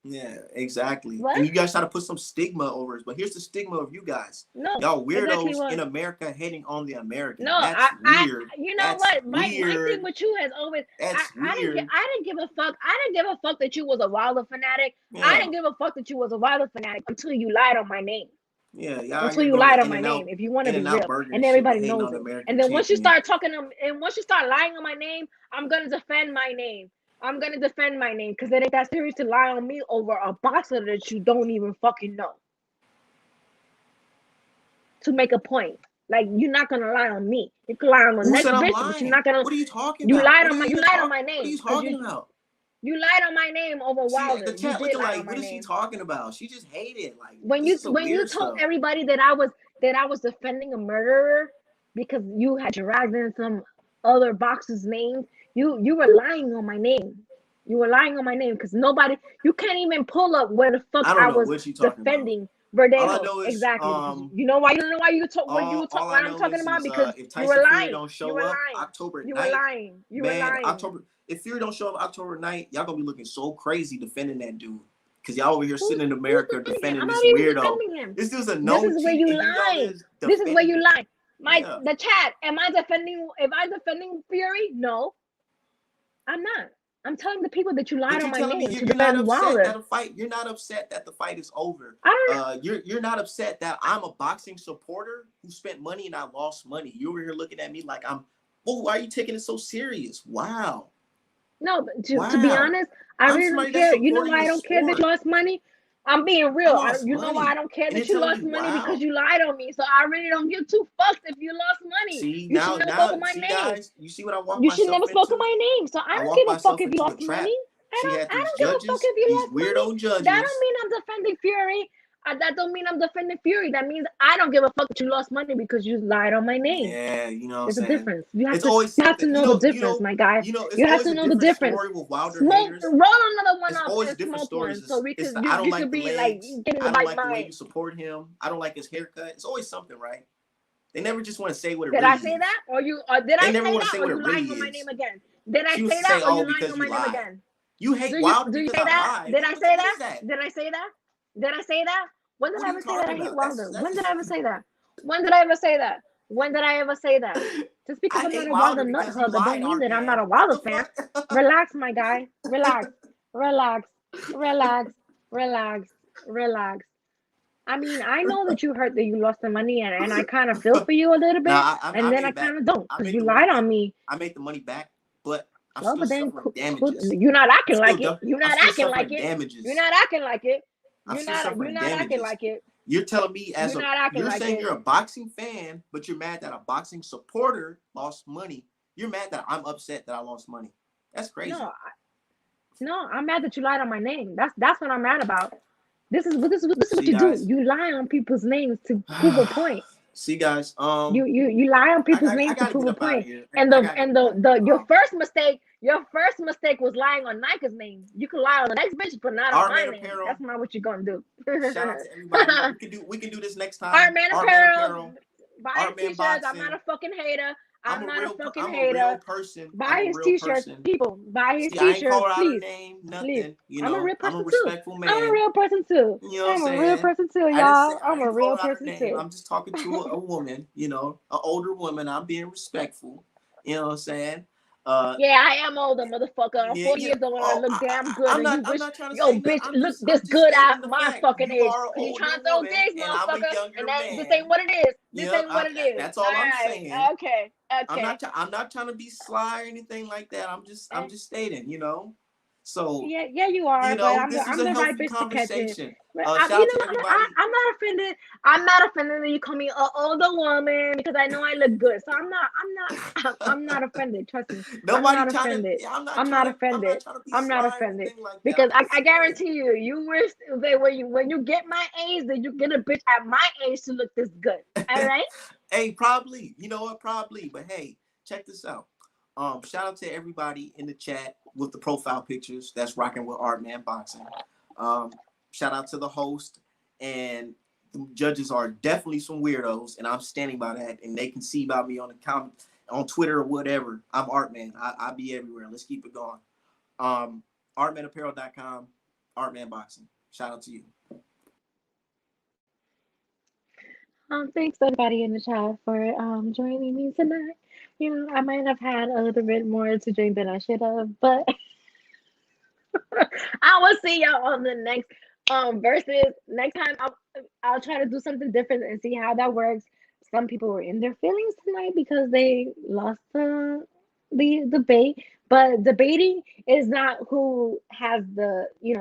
Yeah, exactly. What? And you guys try to put some stigma over it, but here's the stigma of you guys. No, y'all weirdos in America hating on the American. No, that's weird. You know what? My thing with you has always. I didn't give a fuck. I didn't give a fuck that you was a Wilder fanatic. Yeah. I didn't give a fuck that you was a Wilder fanatic until you lied on my name. Yeah, until you lied on my name. If you want to be real, and everybody knows it. And then once you start talking, and once you start lying on my name, I'm gonna defend my name. I'm gonna defend my name because it ain't that serious to lie on me over a boxer that you don't even fucking know. To make a point, like you're not gonna lie on me. You can lie on the next bitch, but you're not gonna. What are you talking about? You lied on my name. What are you talking about? You lied on my name over Wilder. The chat looking like, what is she talking about? She just hated like when you told everybody that I was defending a murderer because you had dragged in some other boxer's name. You were lying on my name. You were lying on my name because you can't even pull up where the fuck I was defending Verdano. Exactly. You know why? You don't know why what I'm talking about? Because you were lying. You were lying. You were lying. If Fury don't show up October 9th, y'all gonna be looking so crazy defending that dude. Because y'all over here sitting in America defending this weirdo. This dude's a no. This is where you lie. This is where you lie. The chat. Am I defending Fury? No. I'm not. I'm telling the people that you lied on my name. You're not upset that a fight. You're not upset that the fight is over. You're not upset that I'm a boxing supporter who spent money and I lost money. You over here looking at me like I'm. Oh, why are you taking it so serious? Wow. No, but to be honest, I really don't care. You know why I don't care that you lost money? I'm being real. You know why I don't care that you lost money? Because you lied on me. So I really don't give two fucks if you lost money. See, you should never spoke of my name. Guys, you see what I walked You should never spoke of my name. So I don't give a fuck if you lost money. I don't give a fuck if you lost money. Judges. That don't mean I'm defending Fury. That don't mean I'm defending Fury. That means I don't give a fuck that you lost money because you lied on my name. Yeah, you know. There's a difference. You have to know the difference, my guy. You have to know the difference. Roll another one up. Always different stories. So we could. You could be like getting the right mind. I don't like the way you support him. I don't like his haircut. It's always something, right? They never just want to say what it really is. Did I say that? Or you? Did I say that? Or you lying on my name again? Did I say that? Or you lying on my name again? You hate Wilder. Do you say that? Did I say that? Did I say that? Did I say that? When did I ever say that I hate Wilder? When did I ever say that? When did I ever say that? When did I ever say that? Just because I'm not a Wilder nut hub, that don't mean that I'm not a Wilder fan. Relax, my guy. Relax. relax, relax, relax, relax. I mean, I know that you hurt that you lost the money, and I kind of feel for you a little bit, and then I kind of don't, because you lied on me. I made the money back, but I'm Well, still but then suffering damages. you're not acting I'm like still it. You're not I'm still acting like suffering it. damages. You're not acting like it. I'm You're still not. You're suffering not acting damages. like it. You're telling me as You're not acting you're like saying it. you're a boxing fan, but you're mad that a boxing supporter lost money. You're mad that I'm upset that I lost money. That's crazy. No, I'm mad that you lied on my name. That's what I'm mad about. This is what See, you guys. do. You lie on people's names to prove a point. See, guys. You lie on people's names to gotta prove get a up out of point. here. And your first mistake was lying on Nayka's name. You can lie on the next bitch, but not on my name. Apparel. That's not what you're gonna do. Shout out to everybody. We can do this next time. Art Man Apparel. Buy his t-shirts. I'm not a fucking hater. I'm not a fucking hater. I'm a real person. Buy his t-shirts, people. Buy his t-shirts, I ain't call her out please. her name, nothing. Please. You know, I'm a real person I'm a respectful too. man. I'm a real person too. You know what I'm saying? A real person too, y'all. I'm a real person too. I'm just talking to a woman, you know, an older woman. I'm being respectful. You know what I'm saying? Yeah, I am older, motherfucker. I'm 40 years old and I look damn good. I'm and not trying to yo, say bitch, nothing. look this good at my fucking age. Cause You trying to throw gigs, motherfucker? And this ain't what it is. This ain't what it is. That's all I'm saying. Okay. I'm not trying to be sly or anything like that. I'm just stating, you know. So yeah, you are. You know, but this I'm is the a right healthy bitch to catch it. conversation. I'm not offended. I'm not offended that you call me an older woman because I know I look good. So I'm not offended. Trust me. I'm not offended. I'm not offended. Because I guarantee you, you wish that when you get my age, that you get a bitch at my age to look this good. All right? Hey, probably. You know what? Probably. But hey, check this out. Shout out to everybody in the chat with the profile pictures that's rocking with Art Man Boxing. Shout out to the host, and the judges are definitely some weirdos, and I'm standing by that. And they can see about me on the comment, on Twitter or whatever. I'm Art Man. I be everywhere. Let's keep it going. Artmanapparel.com, Art Man Boxing. Shout out to you. Thanks everybody in the chat for joining me tonight. You know, I might have had a little bit more to drink than I should have, but I will see y'all on the next versus. Next time I'll try to do something different and see how that works. Some people were in their feelings tonight because they lost the debate, but debating is not who has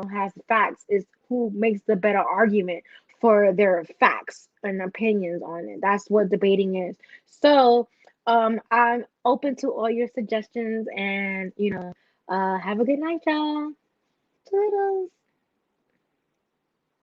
has facts, is who makes the better argument for their facts and opinions on it. That's what debating is. So I'm open to all your suggestions, and have a good night, y'all. Toodles.